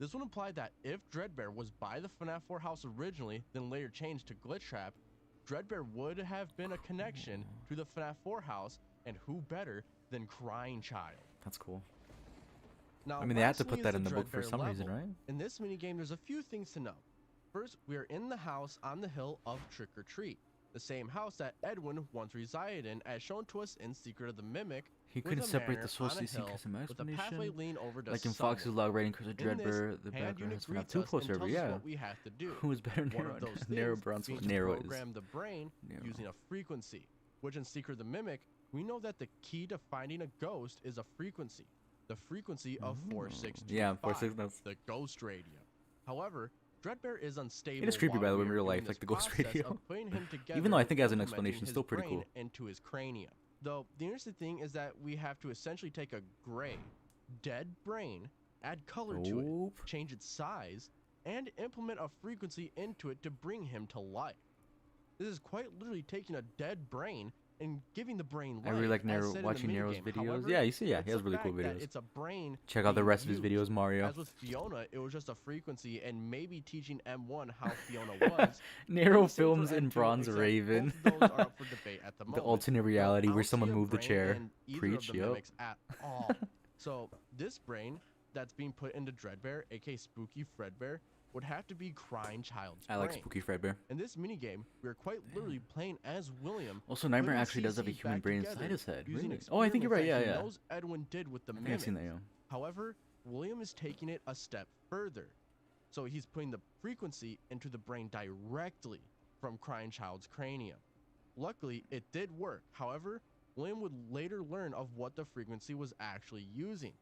This would imply that if Dreadbear was by the FNAF 4 house originally, then later changed to Glitch Trap, Dreadbear would have been a connection to the FNAF 4 house, and who better than Crying Child? That's cool. Now, I mean, they had to lastly put that is in the book for Dreadbear some reason, level. right? In this minigame, there's a few things to know. First, we are in the house on the hill of Trick or Treat, the same house that Edwin once resided in, as shown to us in Secret of the Mimic. He with couldn't a separate manor the source on a CC hill custom with a pathway explanation. lean over to Like in Fox's somewhere. log writing, because of In this, Dreadbear, the hand background unit has FNAF greets 2 us and poster, tells us yeah. what we have to do. Who is better, One of those Nero things Bronson? being to Nero is. program the brain Nero. using a frequency, which in Secret of the Mimic, we know that the key to finding a ghost is a frequency. The frequency of 4625, Yeah, 46, that's- the ghost radio. However, Dreadbear is unstable. It is creepy, while by the way, we in are real doing life, like this the ghost process radio. of putting him together Even though I think it has an and implementing explanation, his still pretty brain cool. into his cranium. Though the interesting thing is that we have to essentially take a gray, dead brain, add color to it, Nope. change its size, and implement a frequency into it to bring him to life. This is quite literally taking a dead brain and giving the brain life. I really like as Nero, said in the watching Nero's minigame. videos. However, Yeah, you see, yeah, it's he has the really cool fact that videos. It's a brain Check out the being rest of his used. videos, Mario. As with Fiona, it was just a frequency and maybe teaching M1 how Fiona was. Nero And the same films for in M2, Bronze except Raven. both of those are up for debate at the The moment. alternate But reality I where don't see someone a moved the brain chair. in either Preach, of the yup. mimics at all. So this brain that's being put into Dreadbear, aka Spooky Fredbear, would have to be Crying Child's I like brain. Spooky Fredbear. In this minigame, we are quite literally playing as William. Also, Nightmare putting actually does have a CC human back brain together inside his head. using Really? Oh, I think you're right. Yeah, experiments that yeah. he knows Edwin did with the I think I've seen that, mimics. yeah. However, William is taking it a step further. So he's putting the frequency into the brain directly from Crying Child's cranium. Luckily, it did work. However, William would later learn of what the frequency was actually using.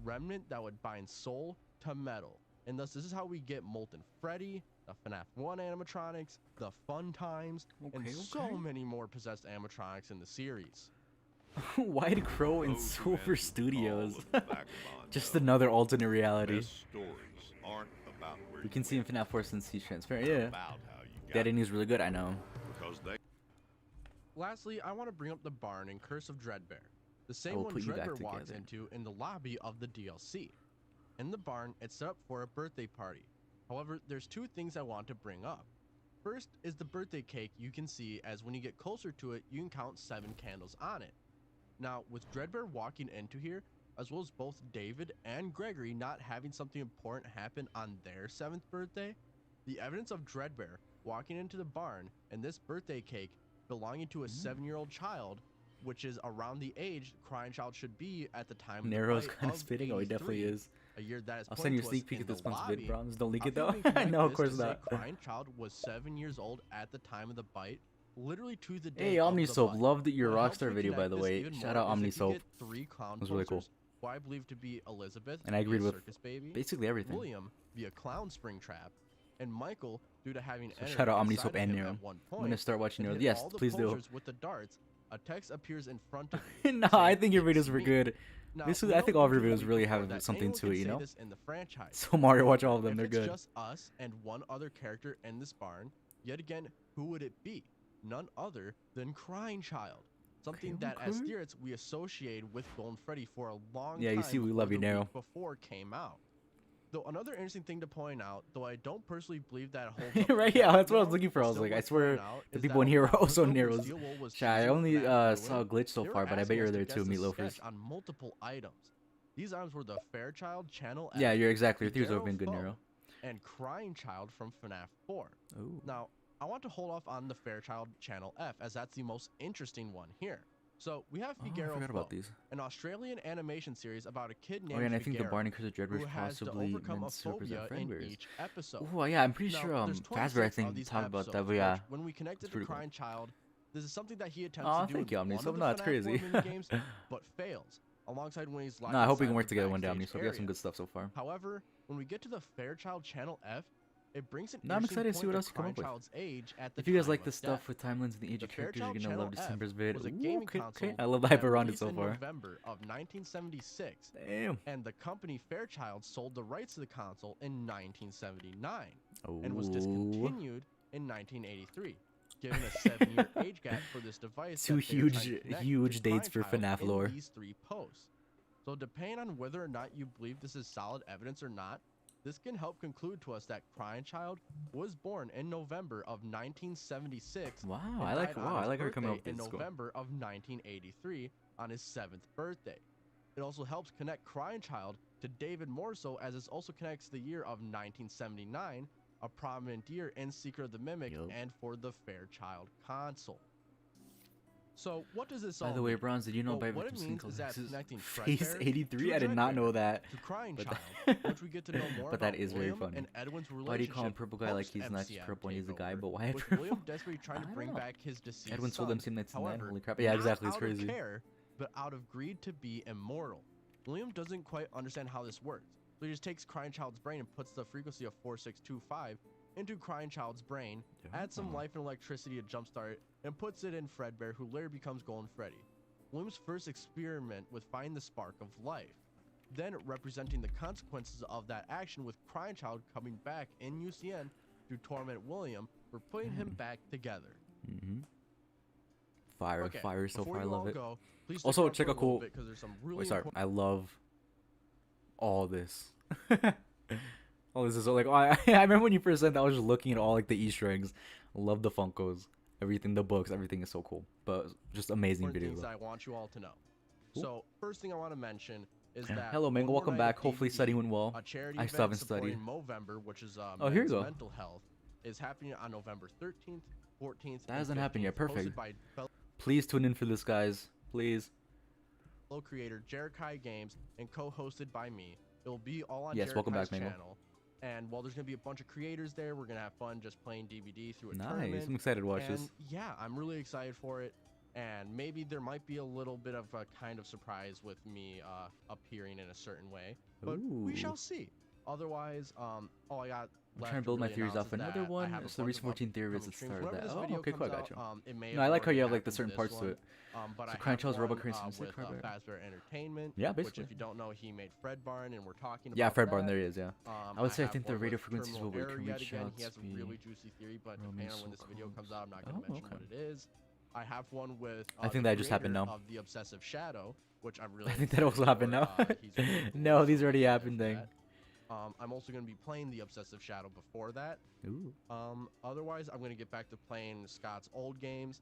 Remnant that would bind soul to metal. And thus this is how we get Molten Freddy, the FNAF 1 animatronics, the Fun Times, and so many more possessed animatronics in the series. White Crow and Those who Silver enter Studios. all of the vagabond Just know another alternate reality. best stories aren't about where We you can see in went, FNAF 4 since he's transparent. they're Yeah. about how you got That ending's really good, I know. because they Lastly, I want to bring up the barn in Curse of Dreadbear, the same will one put you back Dreadbear walks together. into in the lobby of the DLC. In the barn, it's set up for a birthday party. However, there's two things I want to bring up. First is the birthday cake you can see, as when you get closer to it, you can count 7 candles on it. Now, with Dreadbear walking into here, as well as both David and Gregory not having something important happen on their 7th birthday, the evidence of Dreadbear walking into the barn and this birthday cake belonging to a 7-year-old child, which is around the age Crying Child should be at the time of the Nero's bite kind of of spitting. Oh, he definitely 83, is. a year that is I'll send you a pointed to sneak us peek in at this the month's lobby. vid, Bronze. Don't leak How it can though. we connect No, of this course to say not. Crying Child was 7 years old at the time of the bite, literally to the day Hey, of the Omnisoap, bite. loved your What helps Rockstar me video, by connect the this way. even Shout more out is if you Omnisoap. get 3 clown It was really cool. posers, who I believe to be Elizabeth, And I via agreed with Circus Baby, basically everything. William via Clown Spring Trap, and Michael due to having So entered shout out inside Omnisoap of and him Nero. at one I'm point gonna start watching and Nero. hit Yes, all the please do. posers with the darts. A text appears in front of you. Nah, saying, I think your "It's videos were me." good. Now, This we is, I know think all of due your to what videos we really before have that something anyone to can it, you say know? this in the franchise. So Mario, watch all of them. If They're it's good. just us and one other character in this barn, yet again, who would it be? None other than Crying Child. Something that as okay. spirits we associated with Golden Freddy for a long Yeah, time. you see, we before love you, the Nero. week before it came out. Though another interesting thing to point out, though I don't personally believe that holds up Right, that yeah, that's what I was well, looking for. I was still like, I worth swear, pointing out the is people that in a here are while also ago when Nero's. Steel Wool was Chat, I teasing only FNAF saw a Ruin, glitch so they were far, but I bet asking you're us there to too, guess Meat the Loafers. sketch on multiple items. These items were the Fairchild Channel F, Yeah, you're exactly. Your theories the have been good, Darrow Nero. phone, and Crying Child from FNAF 4. Ooh. Now, I want to hold off on the Fairchild Channel F, as that's the most interesting one here. So we have Oh, I Figaro forgot about Foe, these. an Australian animation series about a kid Oh, named yeah, and I think the Figaro, Barney Curse of Dreadbear who is has to possibly overcome a meant to represent phobia in Fredbear's. each episode. Oh, yeah, I'm pretty Now, sure there's Fazbear, I 26 of think, these talked about that, episodes, but yeah. which, when we connected to pretty cool. Crying Child, this is something that he attempts Aw, to do thank you, in one Omnisoap. of the No, it's FNAF crazy. 4 minigames, but fails, alongside when he's locked No, I hope we inside can of work the together one day, backstage Omnisoap. We have some area. good stuff so far. However, when we get to the Fairchild Channel F, it brings an No, I'm interesting excited to see point what to else you come Crying up with. Child's age at the If you guys time like of this stuff death. with timelines and the age The of characters, Fairchild you're gonna love Channel F December's vid. was a Ooh, gaming okay, console okay. I love the hype that around it released so in far. November of 1976, Damn. and the company Fairchild sold the rights to the console in 1979 Oh. and was discontinued in 1983, giving a 7-year age gap for this device. Two that they are trying to huge, connect huge to dates for Crying Child FNAF in lore. These 3 posts. So depending on whether or not you believe this is solid evidence or not, this can help conclude to us that Crying Child was born in November of 1976. Wow, and I like. died Wow, on I his like her coming up birthday with in this. Cool. November of 1983 on his 7th birthday. It also helps connect Crying Child to David more so, as it also connects the year of 1979, a prominent year in Secret of the Mimic Yup. and for the Fairchild console. So what does this all By the way, mean? Bronze, did you know Well, by what it Virtual means is that Colors connecting Face Fredbear 83? to I did not Dreadbear know that. to Crying But Child, which we get to know more but about that is very William funny. and Edwin's relationship. Why do you call him Purple Guy like he's not just post-MCM purple and he's a guy, takeover, but why with purple? William desperately trying I to don't bring know. back his deceased Edwin sold son. MC1999. However, Holy crap. Yeah, not exactly. It's out crazy. of care, but out of greed to be immortal. William doesn't quite understand how this works, so he just takes Crying Child's brain and puts the frequency of 4625 into Crying Child's brain, adds some life and electricity to jumpstart it, and puts it in Fredbear, who later becomes Golden Freddy. William's first experiment with finding the spark of life, then representing the consequences of that action, with Crying Child coming back in UCN to torment William for putting him back together. Fire, Okay, fire so before far. I you love all it. go, please stick Also, around check for out a little cool. bit, 'cause there's some really Wait, sorry. important- I love all this. All this is so like. Oh, I remember when you first said that. I was just looking at all like the Easter eggs. Love the Funkos, everything, the books, everything is so cool. But just amazing important things videos. that I want you all to know. Cool. So first thing I want to mention is that Hello, Mango. One More Welcome Night back. of Hopefully, DVD, studying went well. a charity I event still haven't supporting studied. Movember, which is Oh, here you men's go. mental health, is happening on November 13th, 14th. That and hasn't happened yet. 15th, hosted Perfect. by fellow Please tune in for this, guys. Please. creator Jerikai Games and co-hosted by me. It will be all on Yes, welcome Jerikai's back, Mango. channel. And while there's gonna be a bunch of creators there, we're gonna have fun just playing DVD through a Nice. tournament. I'm excited to watch And this. yeah, I'm really excited for it. And maybe there might be a little bit of a kind of surprise with me appearing in a certain way, but we Ooh. shall see. Otherwise, all I got I'm left trying to build my really theories announce off is another that I one. have a So the bunch recent of 14 theories upcoming at the streams. start of Whenever that. this Oh, video okay, comes cool, I out, got you. it may No, have I like how already you have like the happened, certain this parts to one. it. But So I have Crying Robot one Creates Music, with right? Fazbear Entertainment. Yeah, Which, basically. if you don't know, he made Fred Barn, and we're talking Yeah, about Fred that. Barn, there he is, yeah. I would say I have think the one radio with frequencies Terminal will we Error can yet reach again. out. He has a really juicy theory, but depending on when this video comes out, I'm not going to mention what it is. I have one with I think the that just happened creator now. of the Obsessive Shadow, which I'm really I think that also excited happened for. now. He's really cool, No, so these I'm already excited happened for thing. that. I'm also going to be playing the Obsessive Shadow before that. Ooh. Otherwise, I'm going to get back to playing Scott's old games.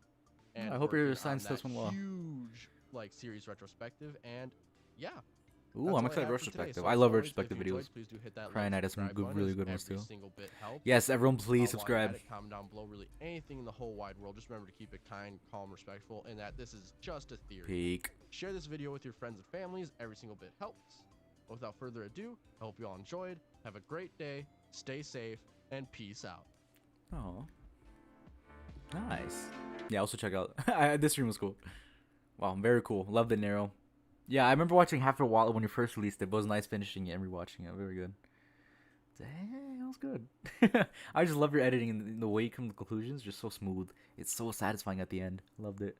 And I hope your working science on does that one well. huge like series retrospective. And yeah, Ooh, that's I'm all I excited for have for today. retrospective. So I as love always, retrospective if you enjoyed, videos. please do hit that Crying like, has some subscribe good, button, really as good ones every too. single bit helps. Yes, everyone, please While you're subscribe. at it, comment down below. Really, anything in the whole wide world. Just remember to keep it kind, calm, respectful, and that this is just a theory. Peak. Share this video with your friends and families. Every single bit helps. Without further ado, I hope you all enjoyed. Have a great day. Stay safe and peace out. Oh, nice. Yeah, also check out this stream was cool. Wow, very cool. Love the Nero. Yeah, I remember watching half a while when you first released it, but it was nice finishing it and rewatching it. Very good. Dang, that was good. I just love your editing and the way you come to conclusions. Just so smooth. It's so satisfying at the end. Loved it.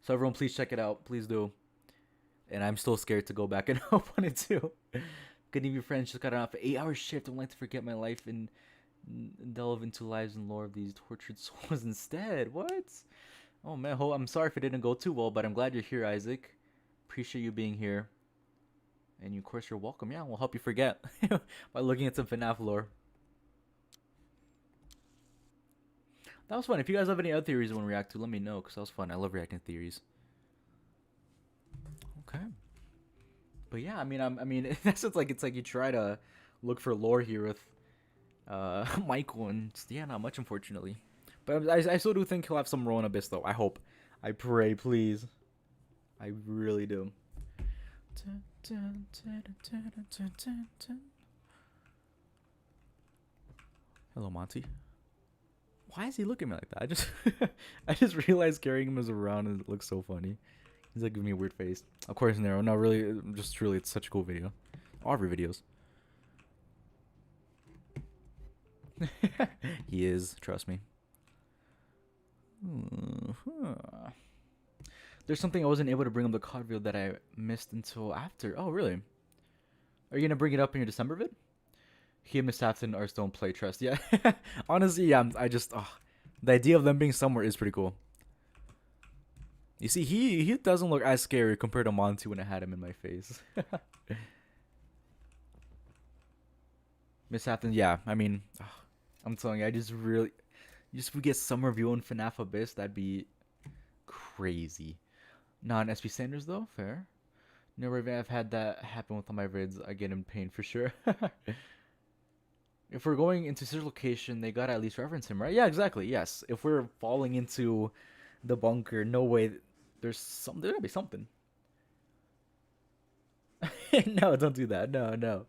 So everyone, please check it out. Please do. And I'm still scared to go back and open it too. Good evening, friends. Just got off an 8-hour shift. Don't like to forget my life and delve into lives and lore of these tortured souls instead. What? Oh man, I'm sorry if it didn't go too well, but I'm glad you're here, Isaac. Appreciate you being here. And of course, you're welcome. Yeah, we'll help you forget by looking at some FNAF lore. That was fun. If you guys have any other theories you want to react to, let me know, because that was fun. I love reacting to theories. Okay. But yeah, I mean, that's it's like you try to look for lore here with Michael, and yeah, not much, unfortunately. But I still do think he'll have some role in Abyss, though. I hope. I pray, please. I really do. Hello, Monty. Why is he looking at me like that? I just realized carrying him as around and it looks so funny. He's like giving me a weird face. Of course, Nero. No, really, just truly, it's such a cool video. All of your videos. He is, trust me. There's something I wasn't able to bring up the COD video that I missed until after. Oh, really? Are you gonna bring it up in your December vid? He and Miss Afton are still in play trust. Yeah. Honestly, yeah, I just the idea of them being somewhere is pretty cool. You see, he doesn't look as scary compared to Monty when I had him in my face. Miss Afton, yeah, I mean, I'm telling you, if we get some review on FNAF Abyss, that'd be crazy. Not an SB Sanders though, fair. Never even have had that happen with all my vids. I get in pain for sure. If we're going into his location, they gotta at least reference him, right? Yeah, exactly. Yes. If we're falling into the bunker, no way. There's gotta be something. No, don't do that. No.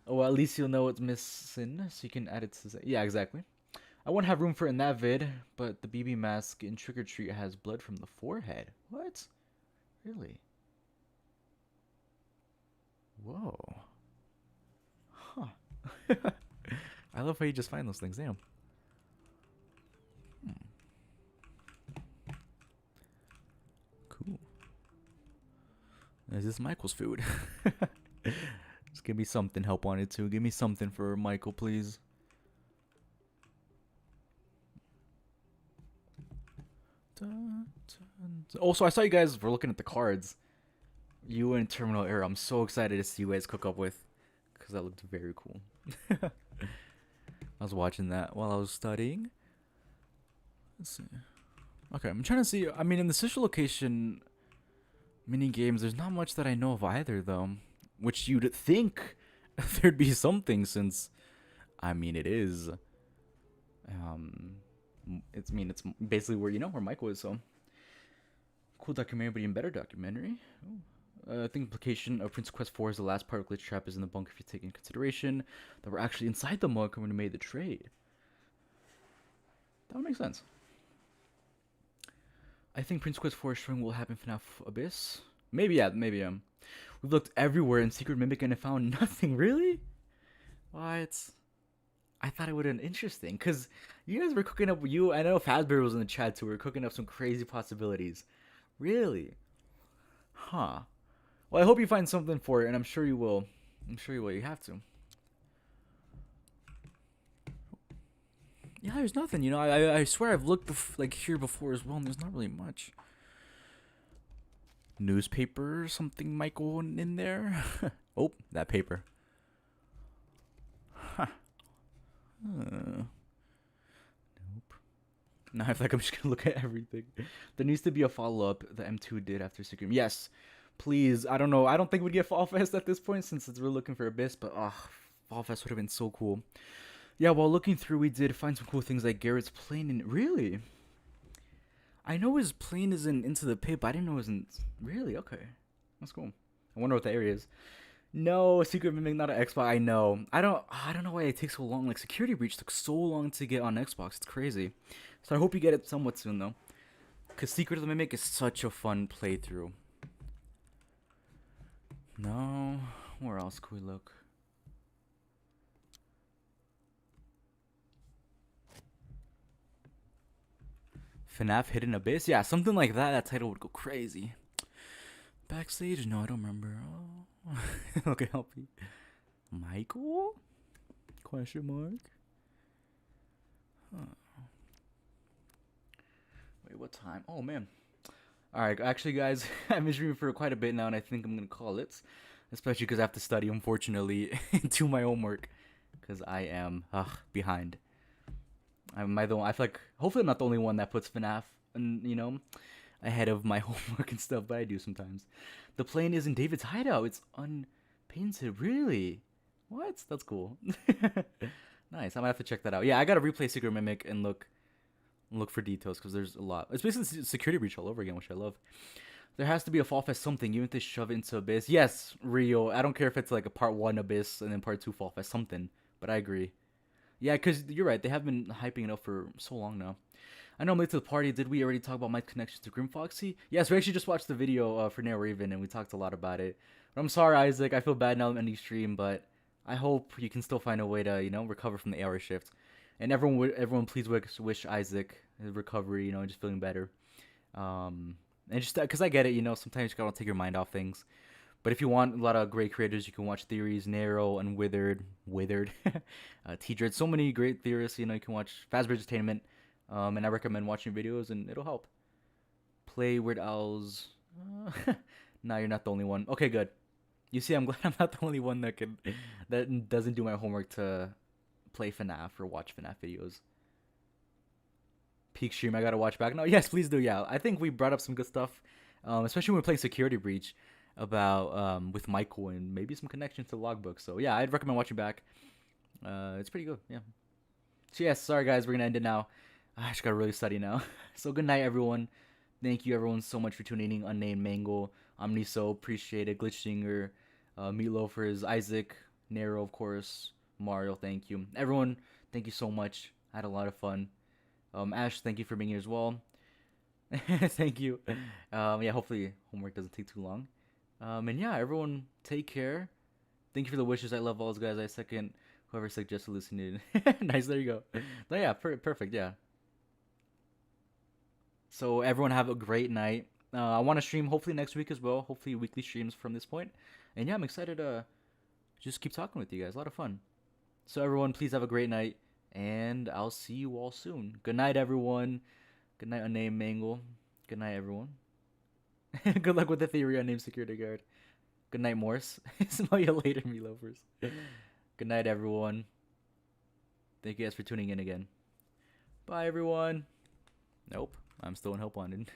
Oh, well, at least you'll know what's missing, so you can add it to. Yeah, exactly. I won't have room for it in that vid, but the BB mask in Trick or Treat has blood from the forehead. What? Really? Whoa. Huh. I love how you just find those things. Damn. Cool. Is this Michael's food? Just give me something. Help wanted to. Give me something for Michael, please. Also, I saw you guys were looking at the cards. You and Terminal Error. I'm so excited to see you guys cook up with, because that looked very cool. I was watching that while I was studying. Let's see. Okay, I'm trying to see. I mean, in the social location mini games, there's not much that I know of either, though. Which you'd think there'd be something, since, I mean, it is. It's basically where Michael is. So cool documentary, but even better documentary. I think implication of Prince Quest 4 is the last part of Glitch Trap is in the bunker if you take into consideration that we're actually inside the bunker when we made the trade. That would make sense. I think Prince Quest 4 showing will happen FNAF Abyss. Maybe, yeah, maybe. We've looked everywhere in Secret Mimic and I found nothing. Really? What? I thought it would have been interesting because you guys were cooking up. I know Fazbear was in the chat too. We were cooking up some crazy possibilities. Really? Huh. Well, I hope you find something for it, and I'm sure you will. I'm sure you will. You have to. Yeah, there's nothing. You know, I swear I've looked like here before as well, and there's not really much. Newspaper or something, Michael, in there. Oh, that paper. Huh. Nope. Now I feel like I'm just gonna look at everything. There needs to be a follow-up the M2 did after Secret. Yes, please. I don't know. I don't think we'd get Fall Fest at this point since we're looking for Abyss, but Fall Fest would have been so cool. Yeah, while looking through, we did find some cool things like Garrett's plane. And really, I know his plane is in Into the Pit, but I didn't know it was in. Really? Okay, that's cool. I wonder what the area is. No, Secret Mimic, not an Xbox. I know. I don't know why it takes so long. Like Security Breach took so long to get on Xbox. It's crazy. So I hope you get it somewhat soon though, cause Secret of the Mimic is such a fun playthrough. No, where else could we look? FNAF Hidden Abyss? Yeah, something like that. That title would go crazy. Backstage? No, I don't remember. Oh. Okay, help me. Michael? Question mark? Huh. Wait, what time? Oh, man. Alright, actually, guys, I've been streaming for quite a bit now, and I think I'm going to call it. Especially because I have to study, unfortunately, and do my homework. Because I am behind. Am I the one? I feel like hopefully I'm not the only one that puts FNAF, and you know, ahead of my homework and stuff. But I do sometimes. The plane is in David's hideout. It's unpainted. Really? What? That's cool. Nice. I might have to check that out. Yeah, I gotta replay Secret Mimic and look for details because there's a lot. It's basically Security Breach all over again, which I love. There has to be a Fall Fest something, even if they shove it into Abyss. Yes, Rio. I don't care if it's like a part 1 Abyss and then part 2 Fall Fest something. But I agree. Yeah, because you're right. They have been hyping it up for so long now. I know I'm late to the party. Did we already talk about my connection to Grim Foxy? Yes, we actually just watched the video for Nair Raven, and we talked a lot about it. But I'm sorry, Isaac. I feel bad now I'm ending stream, but I hope you can still find a way to, you know, recover from the 8-hour shift. And everyone please wish Isaac his recovery, you know, just feeling better. And just because I get it, you know, sometimes you gotta take your mind off things. But if you want a lot of great creators, you can watch Theories, Narrow, and Withered, T-Dread. So many great theorists, you know, you can watch Fazbear Entertainment, and I recommend watching videos, and it'll help. Play Weird Owl's. Nah, you're not the only one. Okay, good. You see, I'm glad I'm not the only one that doesn't do my homework to play FNAF or watch FNAF videos. Peak stream, I gotta watch back. No, yes, please do. Yeah, I think we brought up some good stuff, especially when we're playing Security Breach. About with Michael and maybe some connection to the logbook. So yeah, I'd recommend watching back. It's pretty good. Yeah. So yes, sorry guys, we're gonna end it now. I just gotta really study now. So good night, everyone. Thank you everyone so much for tuning in. Unnamed Mango, Omniso, appreciate it. Glitch Singer, Meatloafers, Isaac, Nero, of course, Mario. Thank you, everyone. Thank you so much. I had a lot of fun. Ash, thank you for being here as well. Thank you. Yeah, hopefully homework doesn't take too long. And yeah, everyone take care. Thank you for the wishes. I love all those guys. I second whoever suggested listening. Nice, there you go. But yeah, perfect, yeah. So everyone have a great night. I want to stream hopefully next week as well. Hopefully weekly streams from this point. And yeah, I'm excited to just keep talking with you guys. A lot of fun. So everyone, please have a great night. And I'll see you all soon. Good night, everyone. Good night, Unnamed Mangle. Good night, everyone. Good luck with the theory, Unnamed Security Guard. Good night, Morse. Smell you later, me lovers. Good night, everyone. Thank you guys for tuning in again. Bye, everyone. Nope, I'm still in Help Wanted.